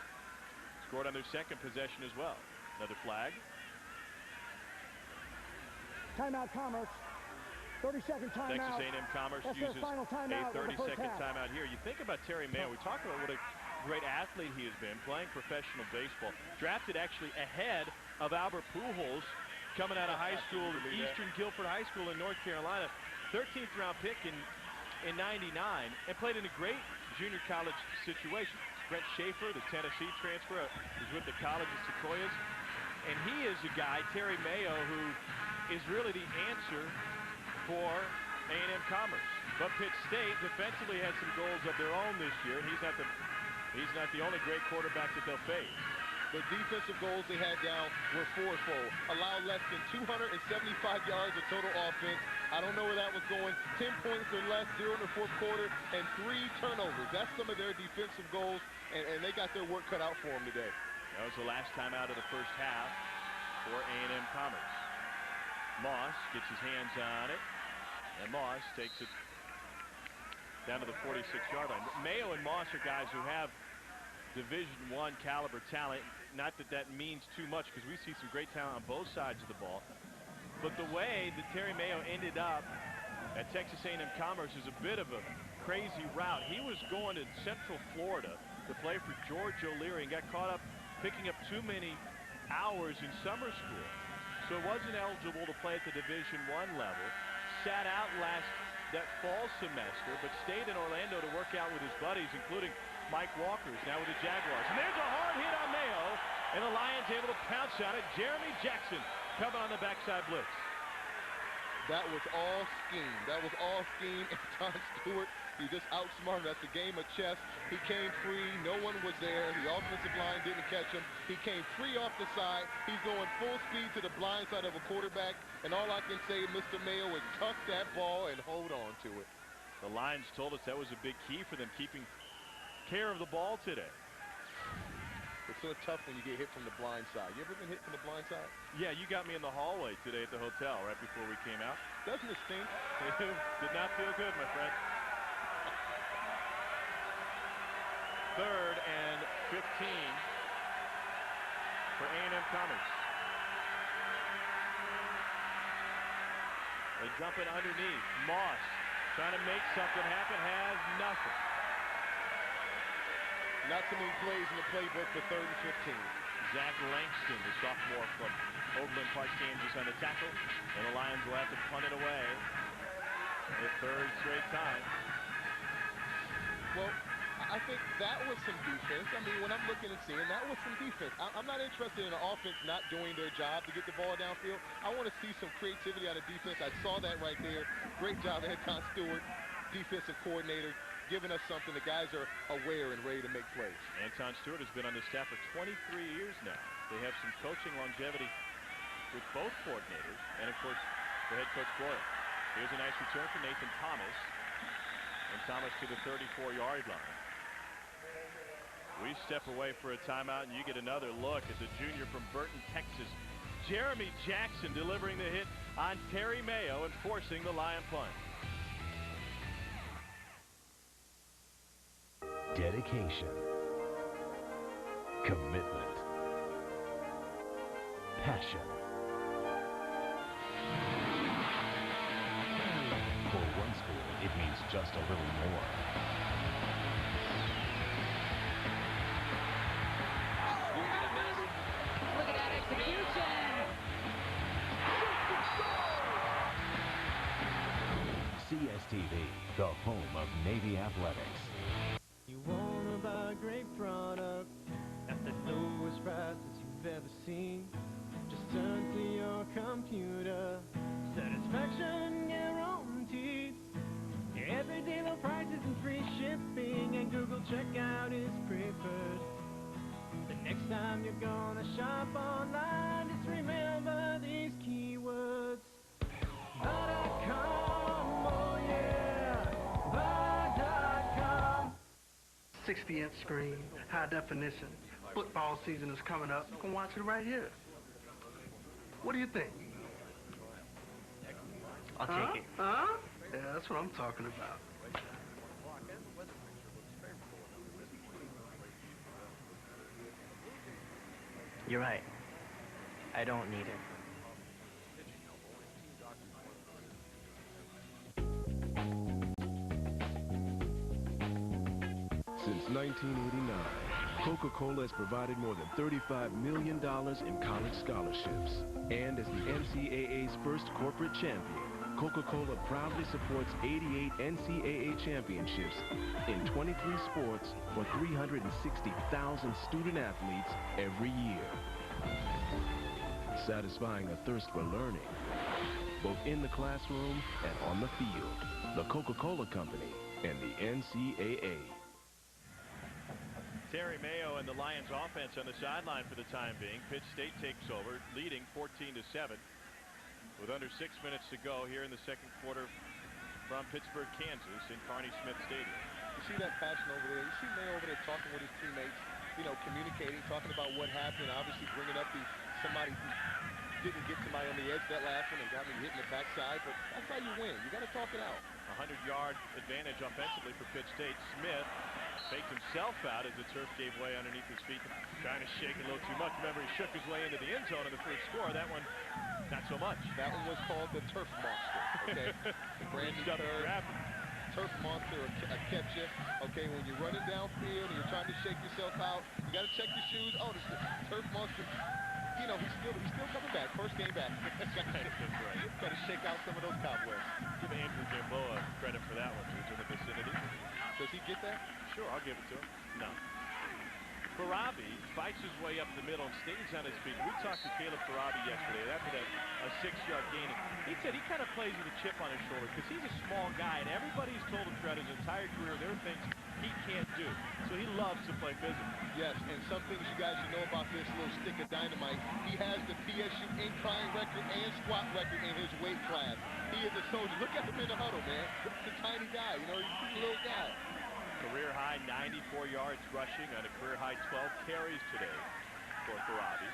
scored on their second possession as well. Another flag. Timeout, Commerce. 30-second timeout. Texas A&M Commerce That's uses final timeout a 30-second timeout here. You think about Terry Mayo. We talk about what a great athlete he has been, playing professional baseball. Drafted actually ahead of Albert Pujols, coming out of high school, Eastern Guilford High School in North Carolina. 13th round pick in 99, and played in a great junior college situation. Brent Schaefer, the Tennessee transfer, was with the College of Sequoias. And he is a guy, Terry Mayo, who is really the answer for A&M Commerce. But Pitt State defensively had some goals of their own this year, and he's not the only great quarterback that they'll face. The defensive goals they had down were fourfold. Allowed less than 275 yards of total offense. I don't know where that was going. 10 points or less, 0 in the fourth quarter, and 3 turnovers. That's some of their defensive goals, and they got their work cut out for them today. That was the last time out of the first half for A&M Commerce. Moss gets his hands on it, and Moss takes it down to the 46-yard line. Mayo and Moss are guys who have Division I caliber talent. Not that that means too much, because we see some great talent on both sides of the ball. But the way that Terry Mayo ended up at Texas A&M Commerce is a bit of a crazy route. He was going to Central Florida to play for George O'Leary and got caught up picking up too many hours in summer school. So wasn't eligible to play at the Division I level. Sat out that fall semester, but stayed in Orlando to work out with his buddies, including Mike Walker's now with the Jaguars. And there's a hard hit on Mayo, and the Lions able to pounce on it. Jeremy Jackson coming on the backside blitz. That was all scheme. That was all scheme. And Tom Stewart, he just outsmarted us. The game of chess. He came free. No one was there. The offensive line didn't catch him. He came free off the side. He's going full speed to the blind side of a quarterback. And all I can say, Mr. Mayo, is tuck that ball and hold on to it. The Lions told us that was a big key for them, keeping care of the ball today. It's so tough when you get hit from the blind side. You ever been hit from the blind side? Yeah, you got me in the hallway today at the hotel right before we came out. Doesn't it stink? It did not feel good, my friend. 3rd and 15 for A&M Commerce. They jump it underneath. Moss trying to make something happen, has nothing. Not too many plays in the playbook for 3rd and 15. Zach Langston, the sophomore from Overland Park, Kansas, on the tackle. And the Lions will have to punt it away the 3rd straight time. Well, I think that was some defense. I mean, when I'm looking and seeing, that was some defense. I'm not interested in an offense not doing their job to get the ball downfield. I want to see some creativity out of defense. I saw that right there. Great job there, Tom Stewart, defensive coordinator, giving us something. The guys are aware and ready to make plays. Anton Stewart has been on the staff for 23 years now. They have some coaching longevity with both coordinators and, of course, the head coach Boyle. Here's a nice return for Nathan Thomas. And Thomas to the 34-yard line. We step away for a timeout, and you get another look at the junior from Burton, Texas. Jeremy Jackson delivering the hit on Terry Mayo and forcing the Lion punt. Dedication, commitment, passion. For one school, it means just a little more. Look at that execution! CSTV, the home of Navy athletics. You wanna buy a great product at the lowest prices you've ever seen. Just turn to your computer. Satisfaction guaranteed. Every day low prices and free shipping, and Google checkout is preferred. The next time you're gonna shop online, just remember these keywords. Buy.com, oh yeah, Buy.com. 60-inch screen, high definition. Football season is coming up. You can watch it right here. What do you think? I'll take it. Huh? Yeah, that's what I'm talking about. You're right. I don't need it. Since 1989, Coca-Cola has provided more than $35 million in college scholarships. And as the NCAA's first corporate champion, Coca-Cola proudly supports 88 NCAA championships in 23 sports for 360,000 student athletes every year. Satisfying a thirst for learning both in the classroom and on the field. The Coca-Cola Company and the NCAA. Terry Mayo and the Lions offense on the sideline for the time being. Pitt State takes over, leading 14-7 with under 6 minutes to go here in the second quarter from Pittsburgh, Kansas in Carney Smith Stadium. You see that passion over there. You see Mayo over there talking with his teammates, you know, communicating, talking about what happened, obviously bringing up somebody who didn't get somebody on the edge that last one and got me hitting the backside, but that's how you win. You got to talk it out. 100-yard advantage offensively for Pitt State. Smith faked himself out as the turf gave way underneath his feet, trying to shake it a little too much. Remember, he shook his way into the end zone in the first score. That one, not so much. That one was called the turf monster, okay? The brand new turf monster will catch you, okay? When you're running downfield and you're trying to shake yourself out, you got to check your shoes. Oh, the turf monster, you know, he's still coming back. First game back. That's right. Got to shake out some of those cobwebs. Give Andrew Gamboa credit for that one. He's in the vicinity. Does he get that? Sure, I'll give it to him. No. Farabi fights his way up the middle and stays on his feet. We talked to Caleb Farabi yesterday after a 6-yard gain. He said he kind of plays with a chip on his shoulder because he's a small guy, and everybody's told him throughout his entire career there are things he can't do. So he loves to play physical. Yes, and some things you guys should know about this little stick of dynamite. He has the PSU incline record and squat record in his weight class. He is a soldier. Look at him in the huddle, man. He's a tiny guy. You know, he's a little guy. Career high 94 yards rushing on a career high 12 carries today for Farabi.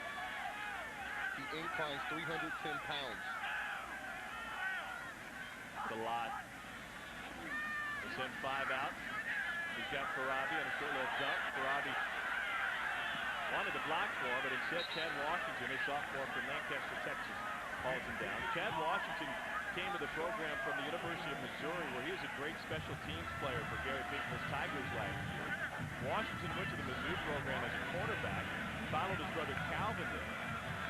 He inclines 310 pounds. It's a lot. They send 5 out. He's got Farabi on a short little dump. Farabi wanted to block for him, but instead Chad Washington, a sophomore from Lancaster, Texas, hauls him down. Chad Washington came to the program from the University of Missouri, where he was a great special teams player for Gary Pinkel's Tigers last year. Washington went to the Mizzou program as a quarterback, followed his brother Calvin there.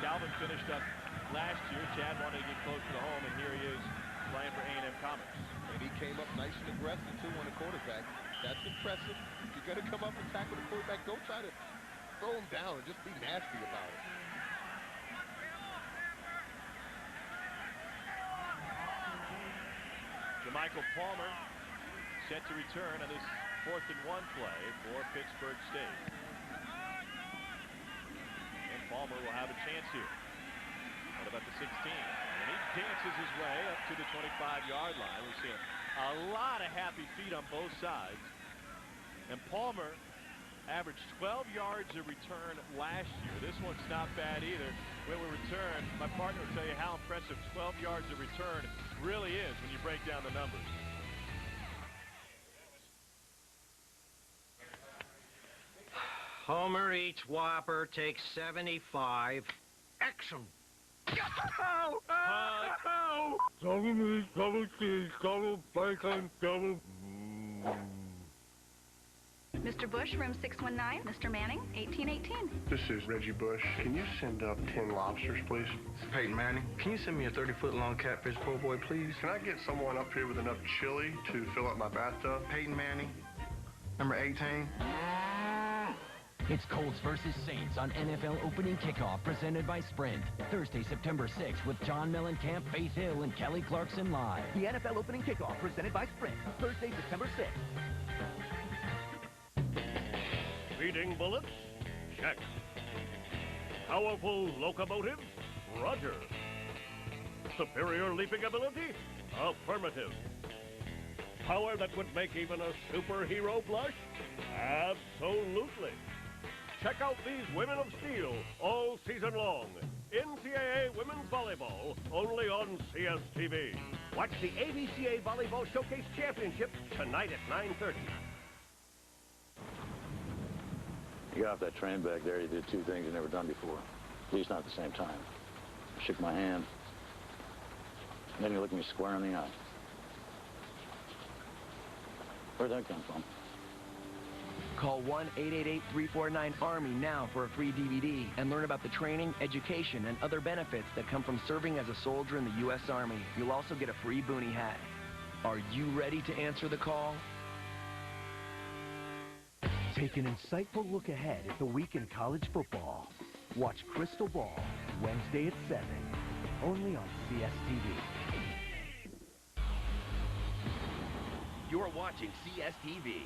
Calvin finished up last year. Chad wanted to get closer to home, and here he is playing for A&M Commerce. And he came up nice and aggressive, too, on the quarterback. That's impressive. If you're going to come up and tackle the quarterback, don't try to throw him down and just be nasty about it. Michael Palmer set to return on this 4th and 1 play for Pittsburgh State. And Palmer will have a chance here. What about the 16? And he dances his way up to the 25-yard line. We're seeing a lot of happy feet on both sides. And Palmer averaged 12 yards a return last year. This one's not bad either. When we return, my partner will tell you how impressive 12 yards a return really is when you break down the numbers. Homer eats Whopper, takes 75. Action! Ow! Ow! Double meat, double cheese, double bacon, double... Mr. Bush, room 619. Mr. Manning, 1818. This is Reggie Bush. Can you send up 10 lobsters, please? Peyton Manning, can you send me a 30-foot-long catfish po' boy, please? Can I get someone up here with enough chili to fill up my bathtub? Peyton Manning, number 18. It's Colts versus Saints on NFL opening kickoff presented by Sprint. Thursday, September 6th with John Mellencamp, Faith Hill, and Kelly Clarkson live. The NFL opening kickoff presented by Sprint. Thursday, September 6th. Feeding bullets? Check. Powerful locomotive? Roger. Superior leaping ability? Affirmative. Power that would make even a superhero blush? Absolutely. Check out these Women of Steel all season long. NCAA Women's Volleyball, only on CSTV. Watch the AVCA Volleyball Showcase Championship tonight at 9:30. You got off that train back there, you did 2 things you've never done before. At least not at the same time. Shook my hand, and then you looked me square in the eye. Where'd that come from? Call 1-888-349-ARMY now for a free DVD and learn about the training, education, and other benefits that come from serving as a soldier in the U.S. Army. You'll also get a free boonie hat. Are you ready to answer the call? Take an insightful look ahead at the week in college football. Watch Crystal Ball, Wednesday at 7, only on CSTV. You're watching CSTV.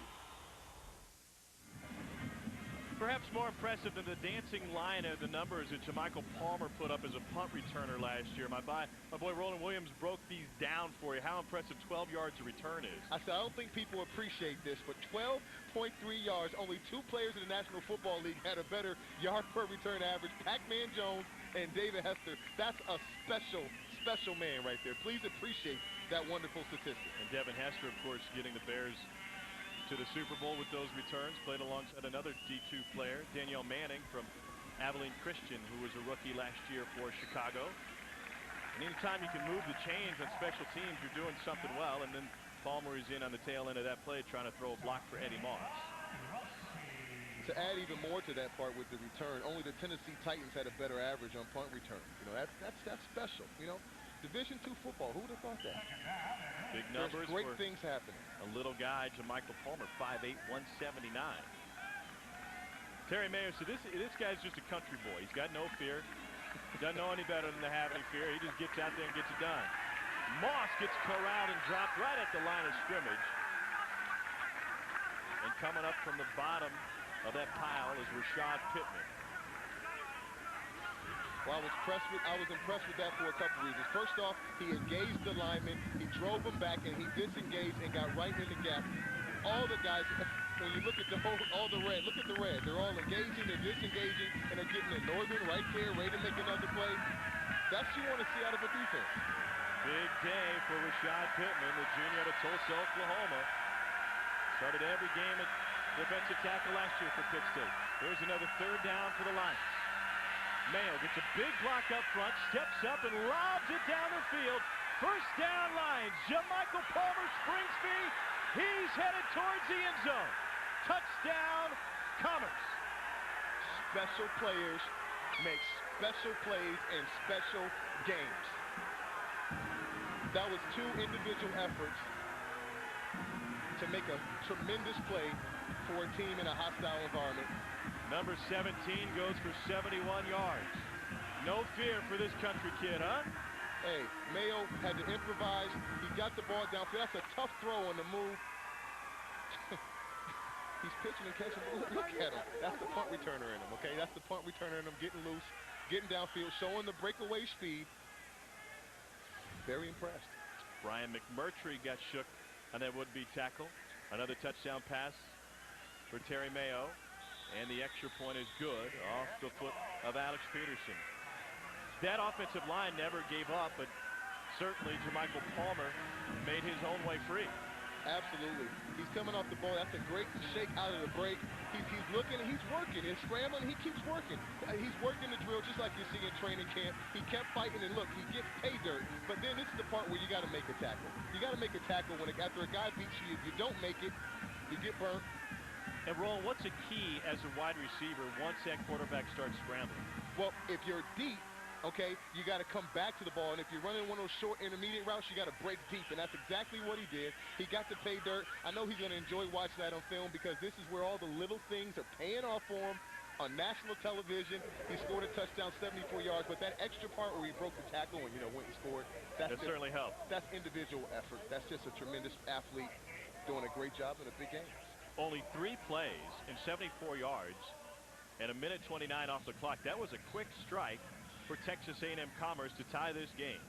Perhaps more impressive than the dancing line of the numbers that Jermichael Palmer put up as a punt returner last year. My boy Roland Williams broke these down for you. How impressive 12 yards of return is. I said, I don't think people appreciate this, but 12.3 yards, only 2 players in the National Football League had a better yard per return average, Pac-Man Jones and David Hester. That's a special man right there. Please appreciate that wonderful statistic. And Devin Hester, of course, getting the Bears to the Super Bowl with those returns, played alongside another D2 player, Danielle Manning from Abilene Christian, who was a rookie last year for Chicago. And anytime you can move the chains on special teams, you're doing something well. And then Palmer is in on the tail end of that play, trying to throw a block for Eddie Moss. To add even more to that part with the return, only the Tennessee Titans had a better average on punt return. You know, that's special. You know, Division II football, who would have thought that? Big numbers. There's great things happening. A little guy, Jermichael Palmer, 5'8", 179. Terry Mayo said, this guy's just a country boy. He's got no fear. Doesn't know any better than to have any fear. He just gets out there and gets it done. Moss gets corralled and dropped right at the line of scrimmage. And coming up from the bottom of that pile is Rashad Pittman. Well, I was impressed with that for a couple reasons. First off, he engaged the lineman, he drove him back, and he disengaged and got right in the gap. All the guys, when you look at all the red, look at the red. They're all engaging, they're disengaging, and they're getting the Northern right there, ready to make another play. That's what you want to see out of a defense. Big day for Rashad Pittman, the junior out of Tulsa, Oklahoma. Started every game at defensive tackle last year for Pitt State. Here's another third down for the Lions. Mayo gets a big block up front, steps up and lobs it down the field. First down Lions. Jermichael Palmer springs free. He's headed towards the end zone. Touchdown, Commerce. Special players make special plays in special games. That was 2 individual efforts to make a tremendous play for a team in a hostile environment. Number 17 goes for 71 yards. No fear for this country kid, huh? Hey, Mayo had to improvise. He got the ball downfield. That's a tough throw on the move. He's pitching and catching. Look at him. That's the punt returner in him, okay? That's the punt returner in him, getting loose, getting downfield, showing the breakaway speed. Very impressed. Brian McMurtry got shook on that would-be tackle. Another touchdown pass for Terry Mayo. And the extra point is good off the foot of Alex Peterson. That offensive line never gave up, but certainly Jermichael Palmer made his own way free. Absolutely. He's coming off the ball. That's a great shake out of the break. He's looking, he's working, he's scrambling, he keeps working. He's working the drill just like you see in training camp. He kept fighting, and look, he gets pay dirt. But then this is the part where you got to make a tackle. You got to make a tackle when after a guy beats you. If you don't make it, you get burnt. And Roland, what's a key as a wide receiver once that quarterback starts scrambling? Well, if you're deep, okay, you got to come back to the ball. And if you're running one of those short intermediate routes, you got to break deep. And that's exactly what he did. He got to pay dirt. I know he's going to enjoy watching that on film because this is where all the little things are paying off for him on national television. He scored a touchdown, 74 yards. But that extra part where he broke the tackle and, went and scored, that certainly helped. That's individual effort. That's just a tremendous athlete doing a great job in a big game. Only 3 plays and 74 yards and 1:29 off the clock. That was a quick strike for Texas A&M Commerce to tie this game.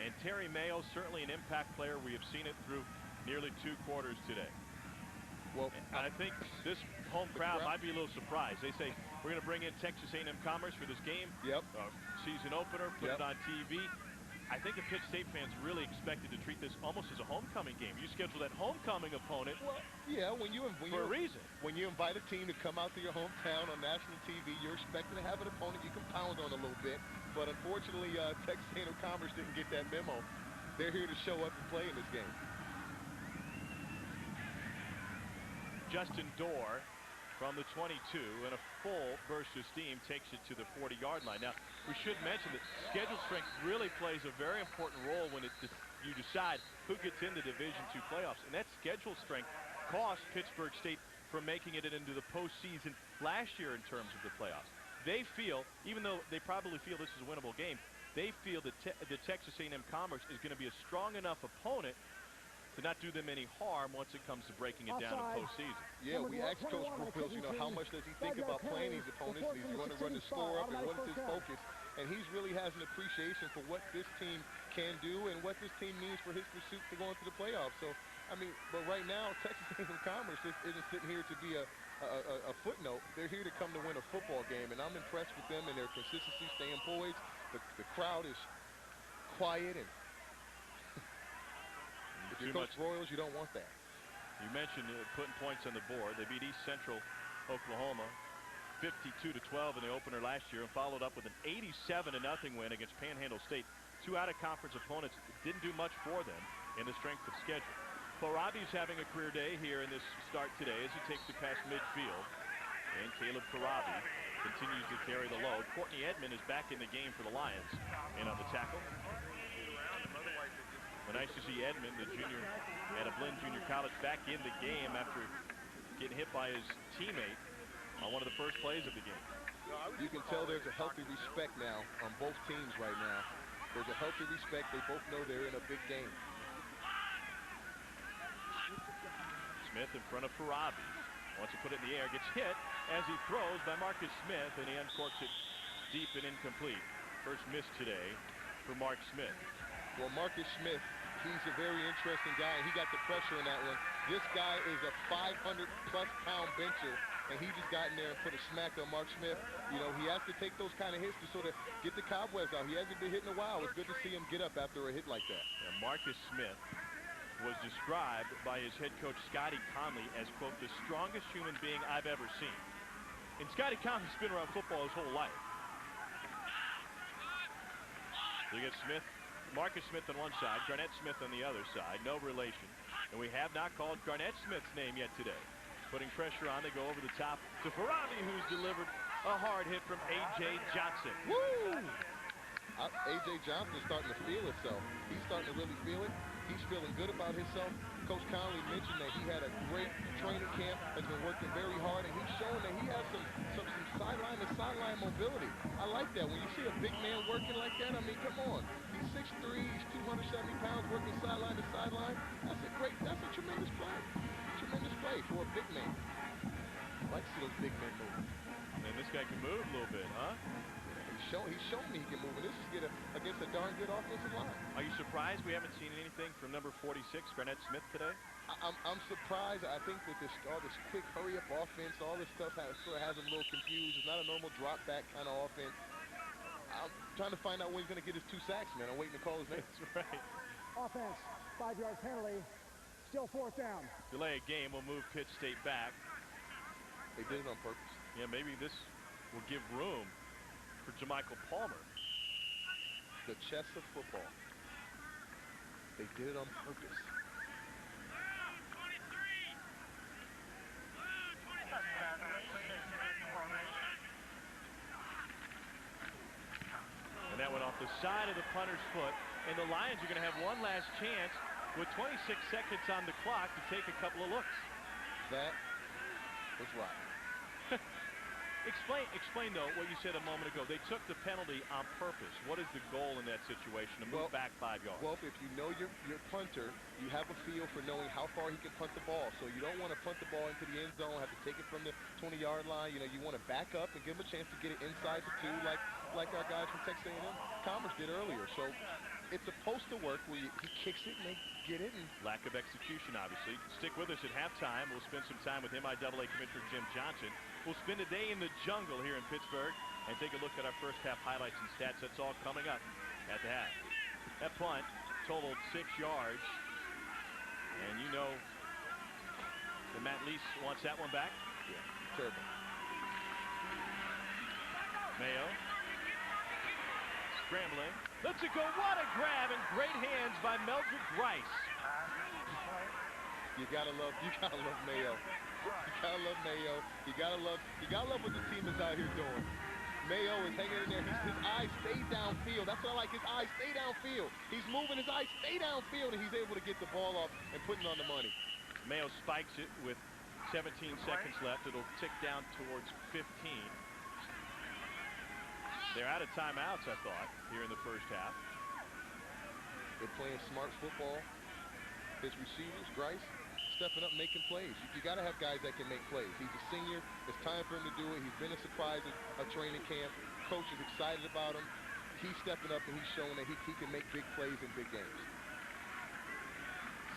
And Terry Mayo, certainly an impact player. We have seen it through nearly 2 quarters today. Well, and I think this home crowd might be a little surprised. They say, we're going to bring in Texas A&M Commerce for this game. Yep. Season opener, put it on TV. I think the Pitt State fans really expected to treat this almost as a homecoming game. You schedule that homecoming opponent for a reason. When you invite a team to come out to your hometown on national TV, you're expecting to have an opponent you can pound on a little bit. But unfortunately, Texas A&M Commerce didn't get that memo. They're here to show up and play in this game. Justin Dorr from the 22 and a full burst of steam takes it to the 40-yard line. Now, we should mention that schedule strength really plays a very important role when you decide who gets into Division II playoffs. And that schedule strength cost Pittsburgh State from making it into the postseason last year in terms of the playoffs. They feel, even though they probably feel this is a winnable game, they feel that the Texas A&M Commerce is going to be a strong enough opponent to not do them any harm once it comes to breaking it down in postseason. Yeah, we asked Coach Brookfield, how much does he think about playing these opponents? And he's going to run the score up, and what is his focus? And he really has an appreciation for what this team can do and what this team means for his pursuit to go into the playoffs. So, I mean, but right now, Texas A&M-Commerce isn't sitting here to be a footnote. They're here to come to win a football game, and I'm impressed with them and their consistency, staying poised. The crowd is quiet, and if you're Coach Royals, you don't want that. You mentioned putting points on the board. They beat East Central Oklahoma 52-12 in the opener last year, and followed up with an 87-0 win against Panhandle State. Two out-of-conference opponents didn't do much for them in the strength of schedule. Korabi's having a career day here in this start today as he takes it past midfield. And Caleb Korabi continues to carry the load. Courtney Edmond is back in the game for the Lions. And on the tackle. Well, nice to see Edmond, the junior at a Blinn Junior College, back in the game after getting hit by his teammate on one of the first plays of the game. You can tell there's a healthy respect now on both teams right now. There's a healthy respect. They both know they're in a big game. Smith in front of Farabi. Wants to put it in the air. Gets hit as he throws by Marcus Smith, and he uncorks it deep and incomplete. First miss today for Mark Smith. Well, Marcus Smith, he's a very interesting guy. He got the pressure in that one. This guy is a 500-plus pound bencher, and he just got in there and put a smack on Mark Smith. You know, he has to take those kind of hits to sort of get the cobwebs out. He hasn't been hit in a while. It's good to see him get up after a hit like that. And Marcus Smith was described by his head coach Scotty Conley as, quote, the strongest human being I've ever seen. And Scotty Conley's been around football his whole life. So you get Smith, Marcus Smith on one side, Garnett Smith on the other side, no relation. And we have not called Garnett Smith's name yet today. Putting pressure on, they go over the top to Farabi, who's delivered a hard hit from A.J. Johnson. Woo! A.J. Johnson is starting to feel itself. He's starting to really feel it. He's feeling good about himself. Coach Conley mentioned that he had a great training camp, has been working very hard, and he's showing that he has some sideline-to-sideline mobility. I like that. When you see a big man working like that, I mean, come on. He's 6'3", he's 270 pounds, working sideline to sideline. That's a tremendous play. Tremendous play for a big man. I like to see those big men move. And this guy can move a little bit, huh? He's shown me he can move, and this is against a darn good offensive line. Are you surprised we haven't seen anything from number 46, Garnett Smith, today? I'm surprised. I think with all this quick hurry-up offense, all this stuff sort of has him a little confused. It's not a normal drop-back kind of offense. I'm trying to find out when he's going to get his 2 sacks, man. I'm waiting to call his name. That's right. Offense, 5-yard penalty, still 4th down. Delay a game will move Pitt State back. They did it on purpose. Yeah, maybe this will give room for Jamichael Palmer. The chess of football. They did it on purpose. And that went off the side of the punter's foot, and the Lions are going to have one last chance with 26 seconds on the clock to take a couple of looks. That was right. Explain though what you said a moment ago. They took the penalty on purpose. What is the goal in that situation? To move back 5 yards. Well, if you know your punter, you have a feel for knowing how far he can punt the ball. So you don't want to punt the ball into the end zone, have to take it from the 20-yard line. You know, you want to back up and give him a chance to get it inside the 2, like our guys from Texas A&M-Commerce did earlier. So it's supposed to work where he kicks it and they get it. And lack of execution, obviously. Stick with us at halftime. We'll spend some time with MIAA Commissioner Jim Johnson. We'll spend a day in the jungle here in Pittsburgh and take a look at our first half highlights and stats. That's all coming up at the half. That punt totaled 6 yards. And you know that Matt Lease wants that one back? Yeah, terrible. Mayo. Scrambling. Lets it go. What a grab, and great hands by Meldrick Rice. You gotta love Mayo. You gotta love Mayo. You gotta love what the team is out here doing. Mayo is hanging in there. His eyes stay downfield. That's what I like. His eyes stay downfield. He's moving. His eyes stay downfield, and he's able to get the ball off and put it on the money. Mayo spikes it with 17 seconds left. It'll tick down towards 15. They're out of timeouts, I thought, here in the first half. They're playing smart football. his receivers, Grice, stepping up, making plays. You got to have guys that can make plays. He's a senior. It's time for him to do it. He's been a surprise at training camp. Coach is excited about him. He's stepping up, and he's showing that he can make big plays in big games.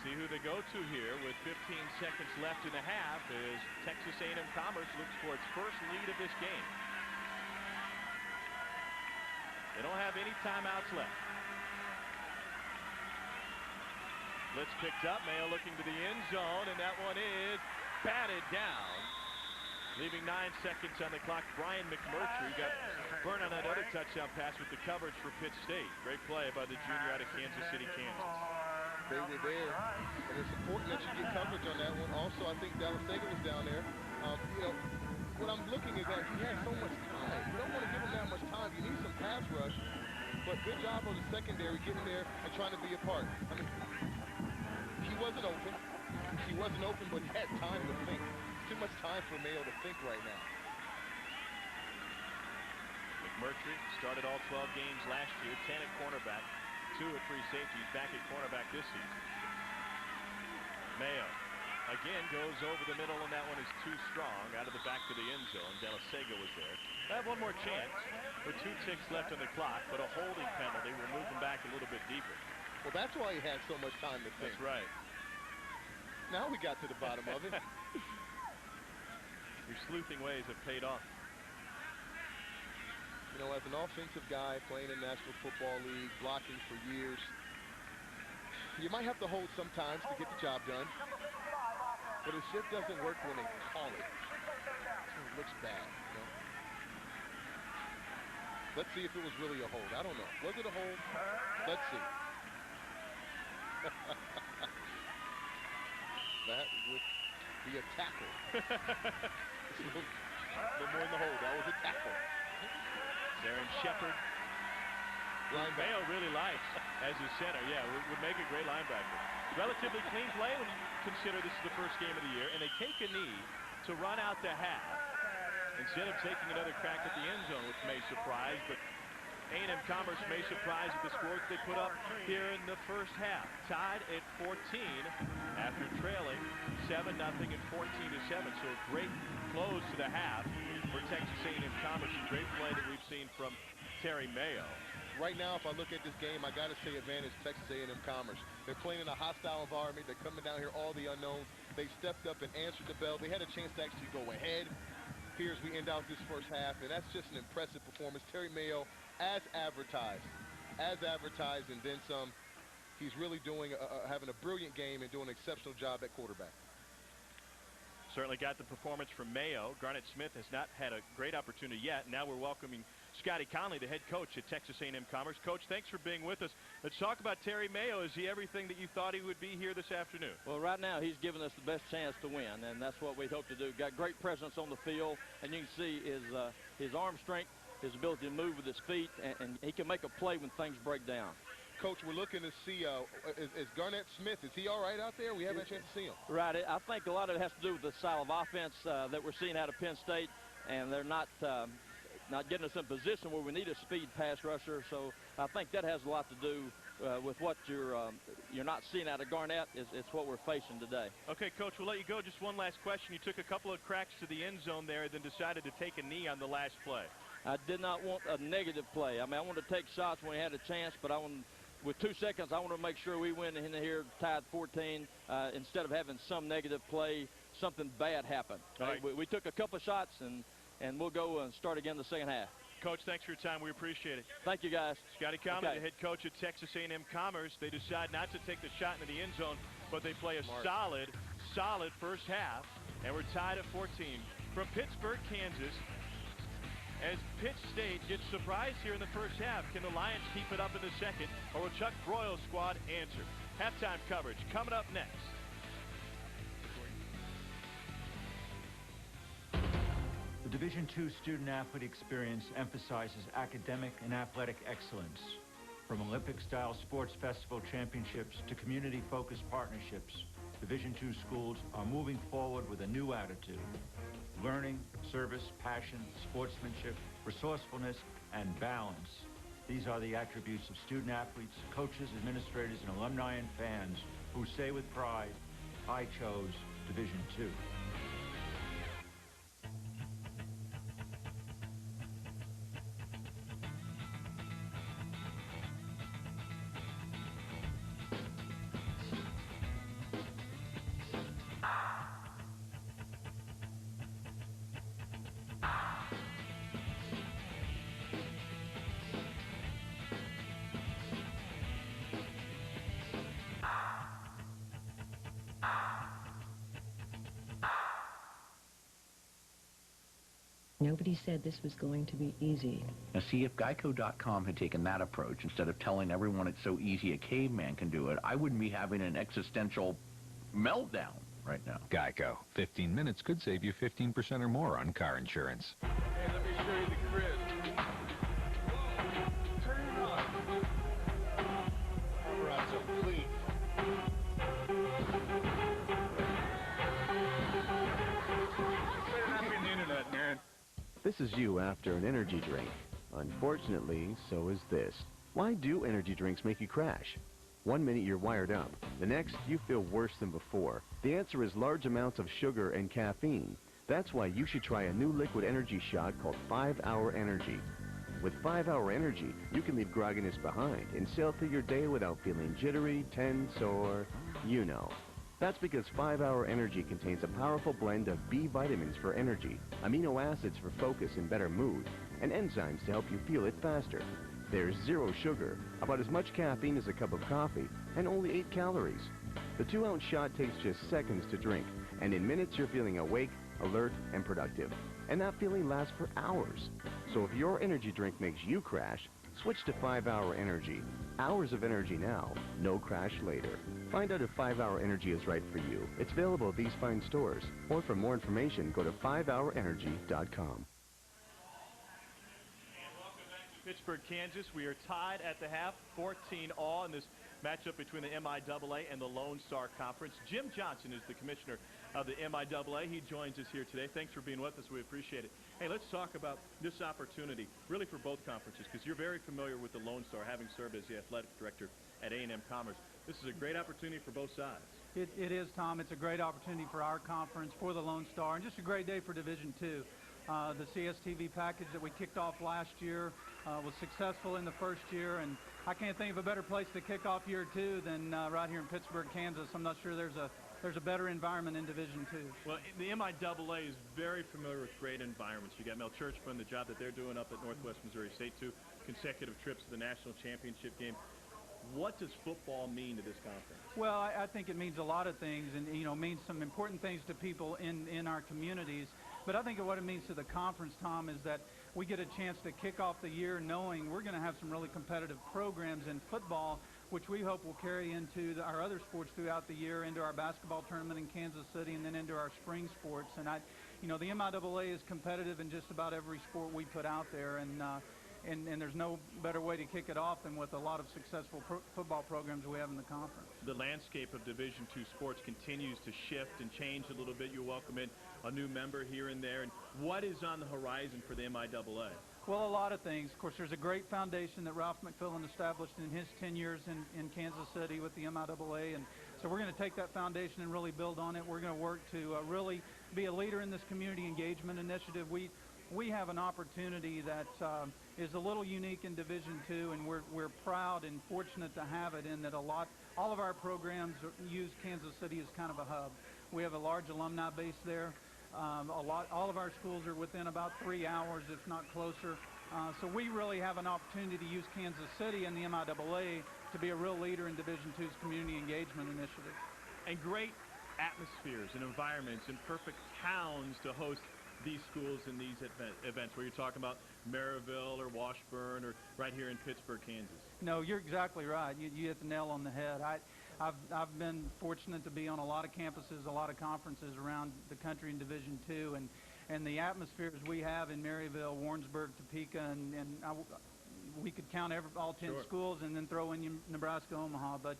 See who they go to here with 15 seconds left in the half as Texas A&M-Commerce looks for its first lead of this game. They don't have any timeouts left. Blitz picked up. Mayo looking to the end zone, and that one is batted down. Leaving 9 seconds on the clock. Brian McMurtry got burned on that other touchdown pass with the coverage for Pitt State. Great play by the junior out of Kansas City, Kansas. They were there, and it's important that you get coverage on that one. Also, I think Dallasega was down there. You know, what I'm looking is that he had so much time. You don't want to give him that much time. You need some pass rush, but good job on the secondary getting there and trying to be a part. I mean, he wasn't open. He wasn't open, but he had time to think. Too much time for Mayo to think right now. McMurtry started all 12 games last year, 10 at cornerback, 2 at free safety. He's back at cornerback this season. Mayo again goes over the middle, and that one is too strong. Out of the back to the end zone. Dallasega was there. They have one more chance with 2 ticks left on the clock, but a holding penalty will move them back a little bit deeper. Well, that's why he had so much time to think. That's right. Now we got to the bottom of it. Your sleuthing ways have paid off. You know, as an offensive guy playing in National Football League, blocking for years, you might have to hold sometimes to get the job done. But it just doesn't work when they call it. It looks bad, you know? Let's see if it was really a hold. I don't know. Was it a hold? Let's see. That would be a tackle. A little more in the hold. That was a tackle. Darren Shepard. Mayo really likes as his center. Yeah, would make a great linebacker. Relatively clean play when you consider this is the first game of the year, and they take a knee to run out the half instead of taking another crack at the end zone, which may surprise, but A&M-Commerce may surprise with the score they put up here in the first half. Tied at 14 after trailing 7-0 and 14-7. So a great close to the half for Texas A&M-Commerce. A great play that we've seen from Terry Mayo. Right now, if I look at this game, I got to say advantage Texas A&M-Commerce. They're playing in a hostile environment. They're coming down here, all the unknowns. They stepped up and answered the bell. They had a chance to actually go ahead here as we end out this first half, and that's just an impressive performance. Terry Mayo, as advertised, and then some. He's really having a brilliant game and doing an exceptional job at quarterback. Certainly got the performance from Mayo. Garnett Smith has not had a great opportunity yet. Now we're welcoming Scotty Conley, the head coach at Texas A&M-Commerce. Coach, thanks for being with us. Let's talk about Terry Mayo. Is he everything that you thought he would be here this afternoon? Well, right now he's given us the best chance to win, and that's what we hope to do. Got great presence on the field, and you can see his arm strength, his ability to move with his feet, and he can make a play when things break down. Coach, we're looking to see, is Garnett Smith, is he all right out there? We haven't had a chance to see him. Right. I think a lot of it has to do with the style of offense that we're seeing out of Penn State, and they're not getting us in position where we need a speed pass rusher. So I think that has a lot to do with what you're not seeing out of Garnett. It's what we're facing today. Okay, Coach, we'll let you go. Just one last question. You took a couple of cracks to the end zone there, then decided to take a knee on the last play. I did not want a negative play. I mean, I wanted to take shots when we had a chance, but with 2 seconds, I wanted to make sure we went in here tied 14 instead of having some negative play, something bad happen. Right. We took a couple of shots, and we'll go and start again the second half. Coach, thanks for your time. We appreciate it. Thank you, guys. Scotty Conley, the head coach at Texas A&M-Commerce. They decide not to take the shot into the end zone, but they play a solid first half, and we're tied at 14. From Pittsburgh, Kansas, as Pitt State gets surprised here in the first half. Can the Lions keep it up in the second, or will Chuck Broyle's squad answer? Halftime coverage coming up next. The Division II student-athlete experience emphasizes academic and athletic excellence. From Olympic-style sports festival championships to community-focused partnerships, Division II schools are moving forward with a new attitude. Learning, service, passion, sportsmanship, resourcefulness, and balance. These are the attributes of student-athletes, coaches, administrators, and alumni and fans who say with pride, I chose Division II. Nobody said this was going to be easy. Now see, if Geico.com had taken that approach, instead of telling everyone it's so easy a caveman can do it, I wouldn't be having an existential meltdown right now. Geico. 15 minutes could save you 15% or more on car insurance. Hey, let me show you the grid. Turn it on. All right, so please. Better not be on the internet, man. This is you after an energy drink. Unfortunately, so is this. Why do energy drinks make you crash? 1 minute you're wired up. The next, you feel worse than before. The answer is large amounts of sugar and caffeine. That's why you should try a new liquid energy shot called 5-Hour Energy. With 5-Hour Energy, you can leave grogginess behind and sail through your day without feeling jittery, tense, or you know. That's because 5-Hour Energy contains a powerful blend of B vitamins for energy, amino acids for focus and better mood, and enzymes to help you feel it faster. There's zero sugar, about as much caffeine as a cup of coffee, and only 8 calories. The 2-ounce shot takes just seconds to drink, and in minutes you're feeling awake, alert, and productive. And that feeling lasts for hours. So if your energy drink makes you crash, switch to 5-Hour Energy. Hours of energy now, no crash later. Find out if 5-Hour Energy is right for you. It's available at these fine stores. Or for more information, go to 5hourenergy.com. Pittsburgh, Kansas. We are tied at the half, 14-all in this matchup between the MIAA and the Lone Star Conference. Jim Johnson is the commissioner of the MIAA. He joins us here today. Thanks for being with us. We appreciate it. Hey, let's talk about this opportunity, really for both conferences, because you're very familiar with the Lone Star, having served as the athletic director at A&M-Commerce. This is a great opportunity for both sides. It is, Tom. It's a great opportunity for our conference, for the Lone Star, and just a great day for Division II. The CSTV package that we kicked off last year was successful in the first year, and I can't think of a better place to kick off year 2 than right here in Pittsburgh, Kansas. I'm not sure there's a better environment in Division II. Well, the MIAA is very familiar with great environments. You got Mel Churchman, the job that they're doing up at Northwest Missouri State, 2 consecutive trips to the national championship game. What does football mean to this conference? Well, I think it means a lot of things, and means some important things to people in our communities. But I think what it means to the conference, Tom, is that we get a chance to kick off the year knowing we're going to have some really competitive programs in football, which we hope will carry into our other sports throughout the year, into our basketball tournament in Kansas City, and then into our spring sports. And the MIAA is competitive in just about every sport we put out there, and there's no better way to kick it off than with a lot of successful football programs we have in the conference. The landscape of Division II sports continues to shift and change a little bit. You welcome in a new member here and there. And what is on the horizon for the MIAA? Well, a lot of things. Of course, there's a great foundation that Ralph McFillan established in his 10 years in Kansas City with the MIAA. And so we're going to take that foundation and really build on it. We're going to work to really be a leader in this community engagement initiative. We have an opportunity that is a little unique in Division II, and we're proud and fortunate to have it in that all of our programs use Kansas City as kind of a hub. We have a large alumni base there. All of our schools are within about 3 hours, if not closer. So we really have an opportunity to use Kansas City and the MIAA to be a real leader in Division II's community engagement initiative. And great atmospheres and environments and perfect towns to host these schools and these events, where you're talking about Maryville or Washburn or right here in Pittsburgh, Kansas. No, you're exactly right. You hit the nail on the head. I've been fortunate to be on a lot of campuses, a lot of conferences around the country in Division II, and the atmospheres we have in Maryville, Warrensburg, Topeka, we could count all 10 schools and then throw in Nebraska, Omaha. But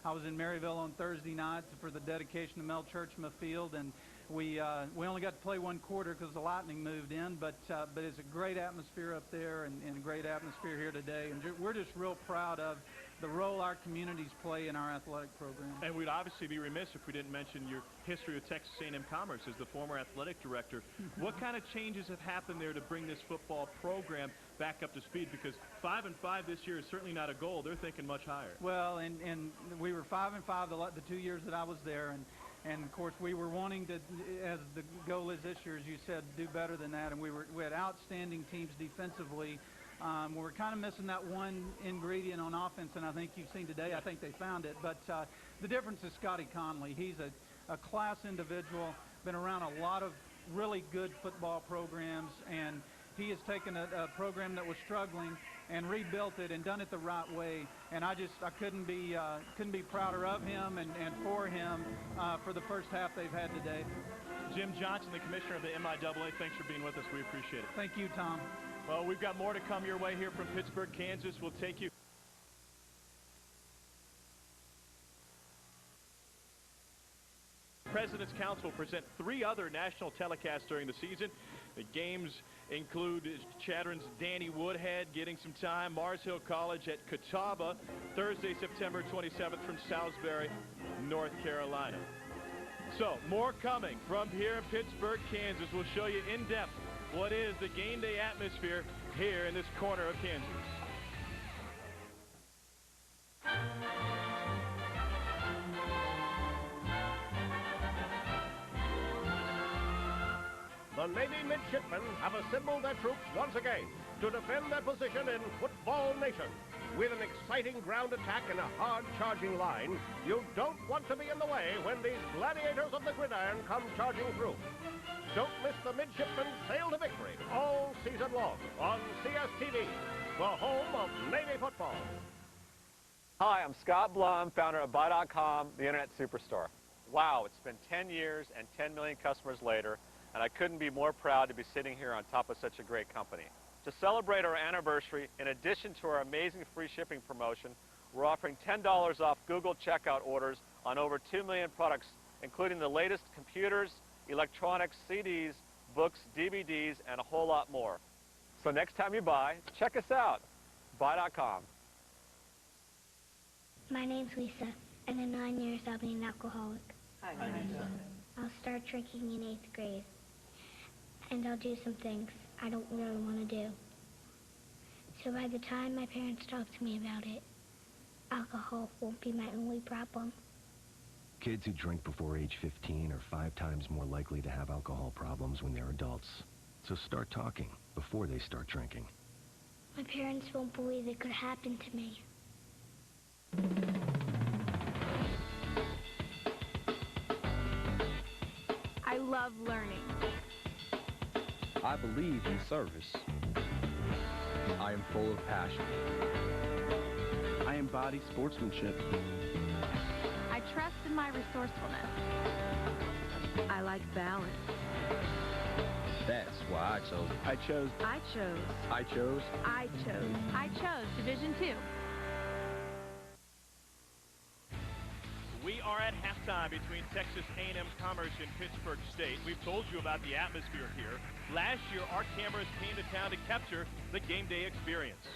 I was in Maryville on Thursday night for the dedication of Mel Churchman Field, and We only got to play one quarter because the Lightning moved in, but it's a great atmosphere up there and a great atmosphere here today. And we're just real proud of the role our communities play in our athletic program. And we'd obviously be remiss if we didn't mention your history with Texas A&M Commerce as the former athletic director. What kind of changes have happened there to bring this football program back up to speed? Because 5-5 this year is certainly not a goal. They're thinking much higher. Well, and we were 5-5 the 2 years that I was there, and of course we were wanting to, as the goal is this year, as you said, do better than that. And we had outstanding teams defensively. We were kind of missing that one ingredient on offense, and I think you've seen today, I think they found it. But the difference is Scotty Conley. He's a class individual, been around a lot of really good football programs, and he has taken a program that was struggling and rebuilt it and done it the right way. And I couldn't be prouder of him and for him for the first half they've had today. Jim Johnson, the commissioner of the MIAA, thanks for being with us. We appreciate it. Thank you, Tom. Well, we've got more to come your way here from Pittsburgh, Kansas. We'll take you. President's Council will present 3 other national telecasts during the season. The games include Chadron's Danny Woodhead getting some time, Mars Hill College at Catawba, Thursday, September 27th from Salisbury, North Carolina. So, more coming from here in Pittsburgh, Kansas. We'll show you in depth what is the game day atmosphere here in this corner of Kansas. The Navy midshipmen have assembled their troops once again to defend their position in Football Nation. With an exciting ground attack and a hard-charging line, you don't want to be in the way when these gladiators of the gridiron come charging through. Don't miss the midshipmen sail to victory all season long on CSTV, the home of Navy football. Hi, I'm Scott Blum, founder of Buy.com, the internet superstore. Wow, it's been 10 years and 10 million customers later, and I couldn't be more proud to be sitting here on top of such a great company. To celebrate our anniversary, in addition to our amazing free shipping promotion, we're offering $10 off Google checkout orders on over 2 million products, including the latest computers, electronics, CDs, books, DVDs, and a whole lot more. So next time you buy, check us out. Buy.com. My name's Lisa, and in 9 years I'll be an alcoholic. Hi, Lisa. I'll start drinking in 8th grade, and I'll do some things I don't really want to do. So by the time my parents talk to me about it, alcohol won't be my only problem. Kids who drink before age 15 are 5 times more likely to have alcohol problems when they're adults. So start talking before they start drinking. My parents won't believe it could happen to me. I love learning. I believe in service. I am full of passion. I embody sportsmanship. I trust in my resourcefulness. I like balance. That's why I chose. I chose Division II. We are at halftime between Texas A&M Commerce and Pittsburgh State. We've told you about the atmosphere here. Last year, our cameras came to town to capture the game day experience.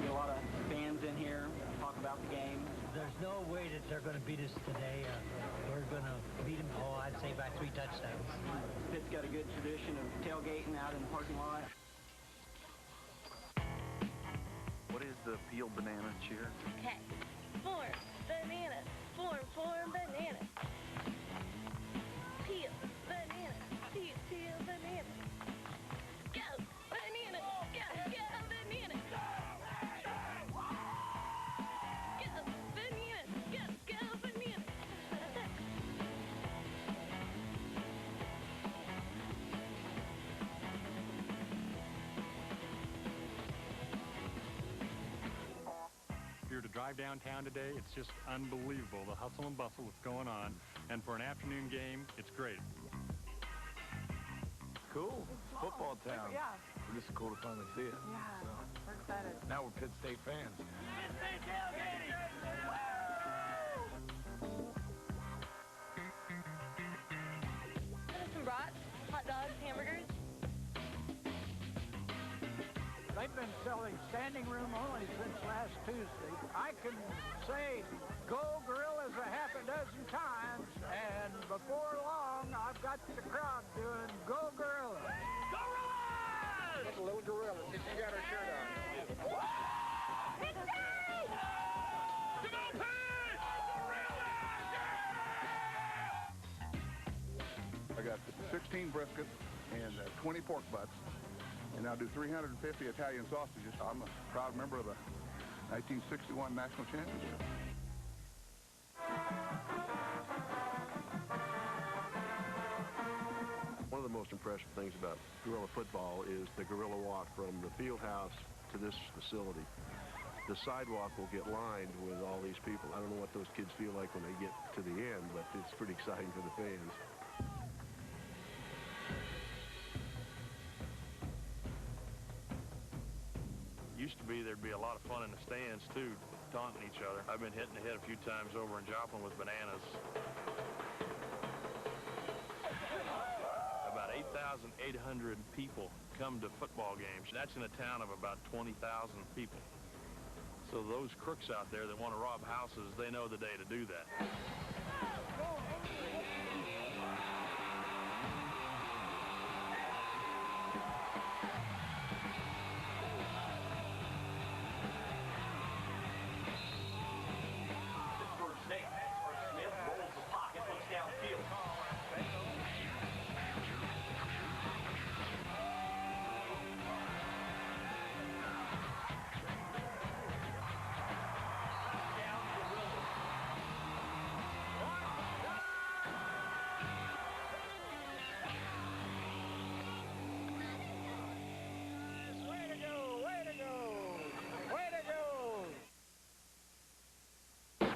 A lot of fans in here talk about the game. There's no way that they're going to beat us today. We're going to beat them, I'd say by 3 touchdowns. Pitt's got a good tradition of tailgating out in the parking lot. What is the peeled banana cheer? Okay. Form banana. Form banana. Peel banana. Peel banana. Go banana. Go banana. Go banana. Go banana. Here to drive downtown today, it's just unbelievable, the hustle and bustle that's going on. And for an afternoon game, it's great. Cool. Football town. Yeah. This is cool to finally see it. Yeah. So, We're excited. now we're Pitt State fans. Pitt State tailgating! Some brats, hot dogs, hamburgers. They've been selling standing room only since last Tuesday. I can say go Gorillas a half a dozen times, and before long, I've got the crowd doing go Gorillas. Gorillas! That's a little gorilla. See, she got her shirt on. Pitt State! To go Pitt! I got 16 briskets and 20 pork butts, and I'll do 350 Italian sausages. I'm a proud member of the 1961 National Championship. One of the most impressive things about guerrilla football is the guerrilla walk from the field house to this facility. The sidewalk will get lined with all these people. I don't know what those kids feel like when they get to the end, but it's pretty exciting for the fans. Used to be there'd be a lot of fun in the stands too, taunting each other. I've been hitting the head a few times over in Joplin with bananas. About 8,800 people come to football games. That's in a town of about 20,000 people. So those crooks out there that want to rob houses, they know the day to do that.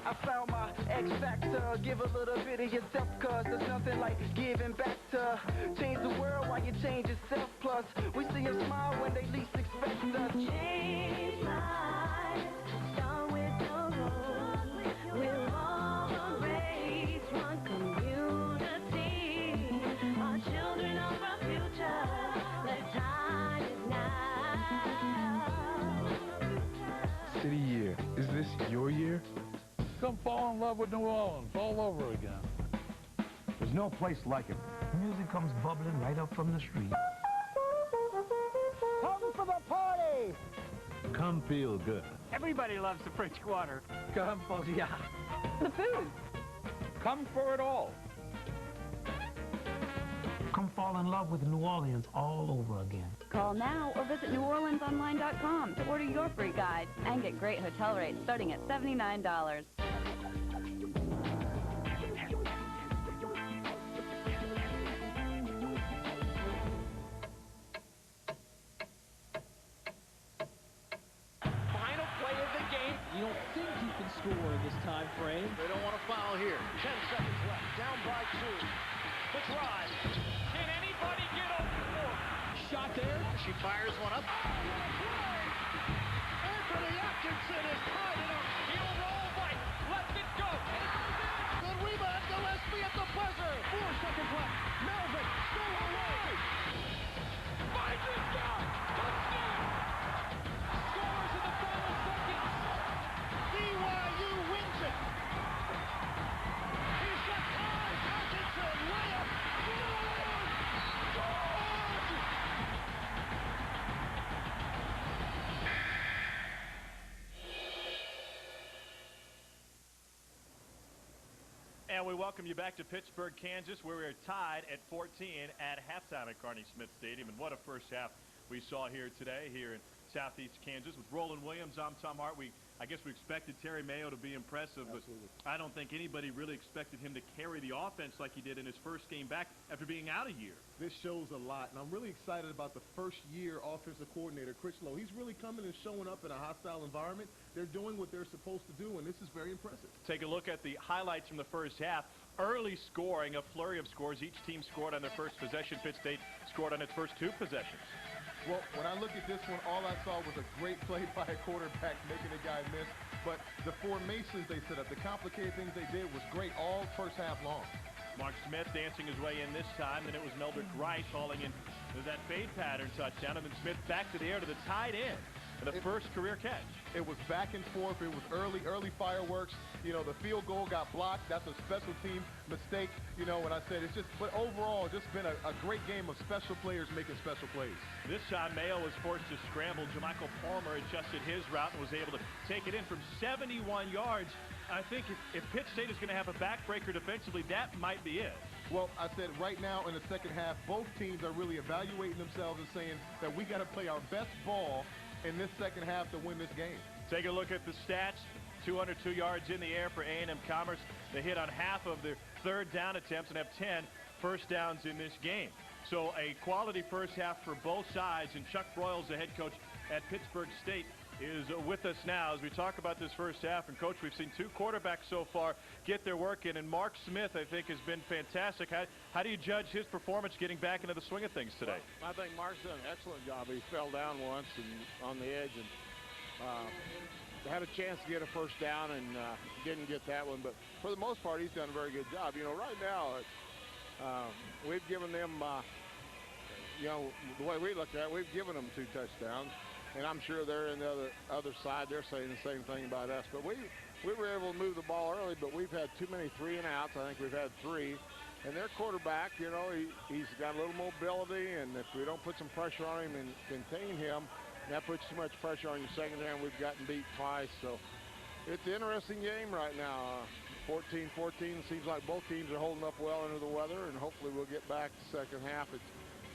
I found my X factor. Give a little bit of yourself, cause there's nothing like giving back to change the world while you change yourself. Plus, we see them smile when they least expect us. Change lives, start with your role. We're all one race, one community. Our children are our future. The time is now. City year. Is this your year? Come fall in love with New Orleans all over again. There's no place like it. Music comes bubbling right up from the street. Come for the party! Come feel good. Everybody loves the French Quarter. Come for the The food. Come for it all. Come fall in love with New Orleans all over again. Call now or visit NewOrleansOnline.com to order your free guide and get great hotel rates starting at $79. Final play of the game. You don't think you can score in this time frame. They don't want to foul here. 10 seconds left. Down by 2. The drive. Can anybody get open for it? Shot there. She fires one up. Anthony Atkinson has tied it up. He'll roll right. Left it go. Good rebound. Gillespie at the buzzer. 4 seconds left. Melvin still away. Finds it. Down. Touchdown. Scores in the final seconds. BYU wins it. He's got time. Atkinson layup. And we welcome you back to Pittsburgh, Kansas, where we are tied at 14 at halftime at Carney Smith Stadium. And what a first half we saw here today, here in Southeast Kansas. With Roland Williams, I'm Tom Hart. We I guess we expected Terry Mayo to be impressive, but I don't think anybody really expected him to carry the offense like he did in his first game back after being out a year. This shows a lot, and I'm really excited about the first-year offensive coordinator, Chris Lowe. He's really coming and showing up in a hostile environment. They're doing what they're supposed to do, and this is very impressive. Take a look at the highlights from the first half. Early scoring, a flurry of scores. Each team scored on their first possession. Pitt State scored on its first 2 possessions. Well, when I look at this one, all I saw was a great play by a quarterback making a guy miss. But the formations they set up, the complicated things they did was great all first half long. Mark Smith dancing his way in this time. Then it was Meldrick Rice hauling in that fade pattern touchdown. And then Smith back to the air to the tight end. And the first career catch. It was back and forth. It was early fireworks. You know, the field goal got blocked. That's a special team mistake. You know, when I said it's just, but overall, just been a great game of special players making special plays. This time, Mayo was forced to scramble. Jermichael Palmer adjusted his route and was able to take it in from 71 yards. I think if Pitt State is going to have a backbreaker defensively, that might be it. Well, I said right now in the second half, both teams are really evaluating themselves and saying that we got to play our best ball in this second half to win this game. Take a look at the stats. 202 yards in the air for A&M-Commerce. They hit on half of their third down attempts and have 10 first downs in this game. So a quality first half for both sides, and Chuck Broyles, the head coach at Pittsburgh State, is with us now as we talk about this first half. And, Coach, we've seen 2 quarterbacks so far get their work in, and Mark Smith, I think, has been fantastic. How do you judge his performance getting back into the swing of things today? Well, I think Mark's done an excellent job. He fell down once and on the edge and had a chance to get a first down and didn't get that one. But for the most part, he's done a very good job. You know, right now, we've given them, you know, the way we look at it, we've given them 2 touchdowns. And I'm sure they're in the other side. They're saying the same thing about us. But we were able to move the ball early, but we've had too many 3-and-outs. I think we've had 3. And their quarterback, you know, he's got a little mobility, and if we don't put some pressure on him and contain him, that puts too much pressure on your second half. We've gotten beat twice. So it's an interesting game right now. 14-14. Seems like both teams are holding up well under the weather, and hopefully we'll get back to second half. It's